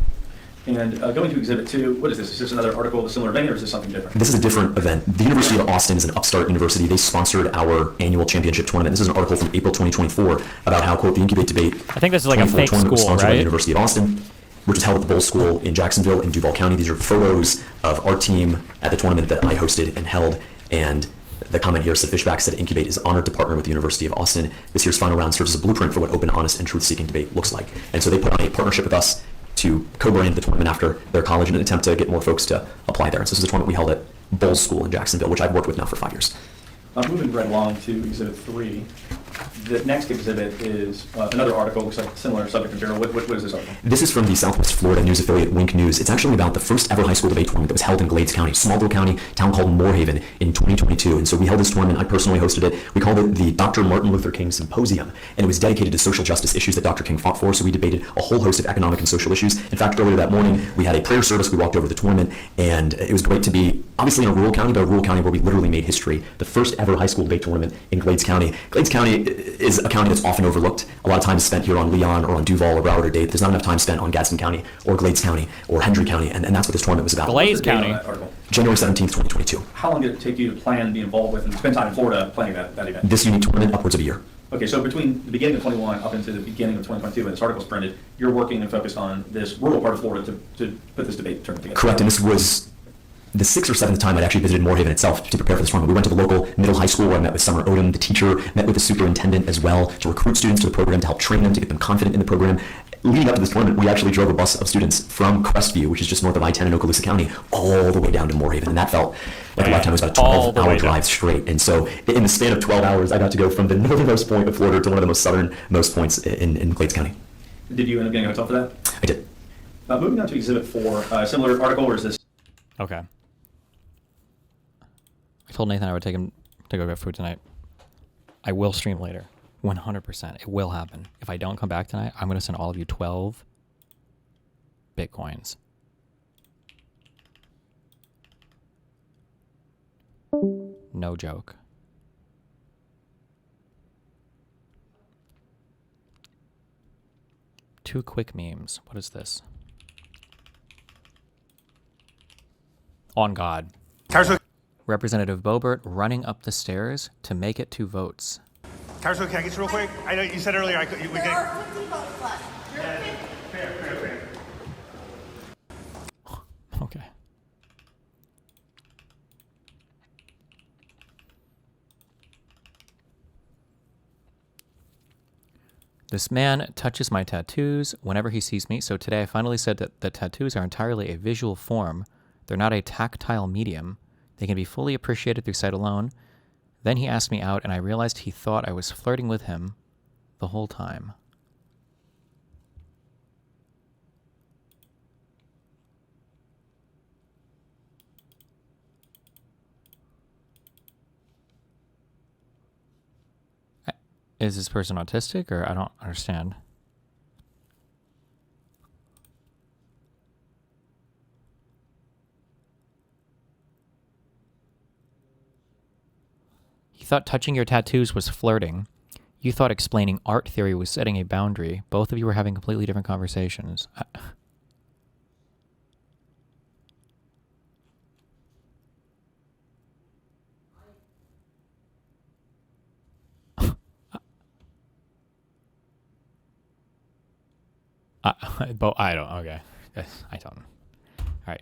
And going to Exhibit 2, what is this? Is this another article of a similar vein, or is this something different? This is a different event. The University of Austin is an upstart university. They sponsored our annual championship tournament. This is an article from April 2024 about how, quote, the Incubate Debate I think this is like a fake tournament was school, sponsored by right? the University of Austin, which was held at the Bowl School in Jacksonville in Duval County. These are photos of our team at the tournament that I hosted and held. And the comment here said, Fishback said Incubate is honored to partner with the University of Austin. This year's final round serves as a blueprint for what open, honest, and truth-seeking debate looks like. And so they put on a partnership with us to co-brand the tournament after their college in an attempt to get more folks to apply there. And so this is a tournament we held at Bowl School in Jacksonville, which I've worked with now for 5 years. Moving right along to Exhibit 3, the next exhibit is another article, looks like similar subject material. What is this article? This is from the Southwest Florida news affiliate Wink News. It's actually about the first ever high school debate tournament that was held in Glades County, small little county, town called Moorhaven in 2022. And so we held this tournament. I personally hosted it. We called it the Dr. Martin Luther King Symposium. And it was dedicated to social justice issues that Dr. King fought for. So we debated a whole host of economic and social issues. In fact, earlier that morning, we had a prayer service. We walked over the tournament. And it was great to be, obviously in a rural county, but a rural county where we literally made history. The first ever high school debate tournament in Glades County. Glades County is a county that's often overlooked. A lot of time is spent here on Leon or on Duval or Broward or Dade. There's not enough time spent on Gadsden County or Glades County or Hendry County, and that's what this tournament was about. Glades County. January 17th, 2022. How long did it take you to plan and be involved with and spend time in Florida planning that event? This unique tournament, upwards of a year. Okay, so between the beginning of 21 up into the beginning of 2022 when this article was printed, you're working and focused on this rural part of Florida to put this debate tournament together. Correct, and this was the 6th or 7th time I'd actually visited Moorhaven itself to prepare for this tournament. We went to the local middle high school where I met with Summer Odom, the teacher, met with the superintendent as well to recruit students to the program, to help train them, to get them confident in the program. Leading up to this tournament, we actually drove a bus of students from Crestview, which is just north of I-10 in Okaloosa County, all the way down to Moorhaven, and that felt like a lifetime. It was about a 12-hour drive straight. And so in the span of 12 hours, I got to go from the northernmost point of Florida to one of the most southernmost points in Glades County. Did you end up getting a hotel for that? I did. Moving on to Exhibit 4, similar article, or is this? Okay. I told Nathan I would take him to go get food tonight. I will stream later. 100%. It will happen. If I don't come back tonight, I'm going to send all of you 12 Bitcoins. No joke. Two quick memes. What is this? On God. Representative Boebert running up the stairs to make it 2 votes. Congressman, can I get you real quick? I know you said earlier we can. There are 50 votes left. Fair. Okay. This man touches my tattoos whenever he sees me, so today I finally said that the tattoos are entirely a visual form. They're not a tactile medium. They can be fully appreciated through sight alone. Then he asked me out, and I realized he thought I was flirting with him the whole time. Is this person autistic, or I don't understand? He thought touching your tattoos was flirting. You thought explaining art theory was setting a boundary. Both of you were having completely different conversations. But I don't. Okay. I don't. All right.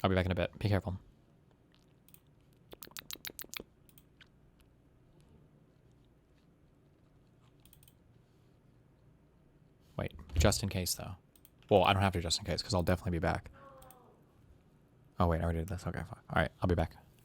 I'll be back in a bit. Be careful. Wait, just in case though. Well, I don't have to just in case because I'll definitely be back. Oh wait, I already did this. Okay, fine. All right, I'll be back.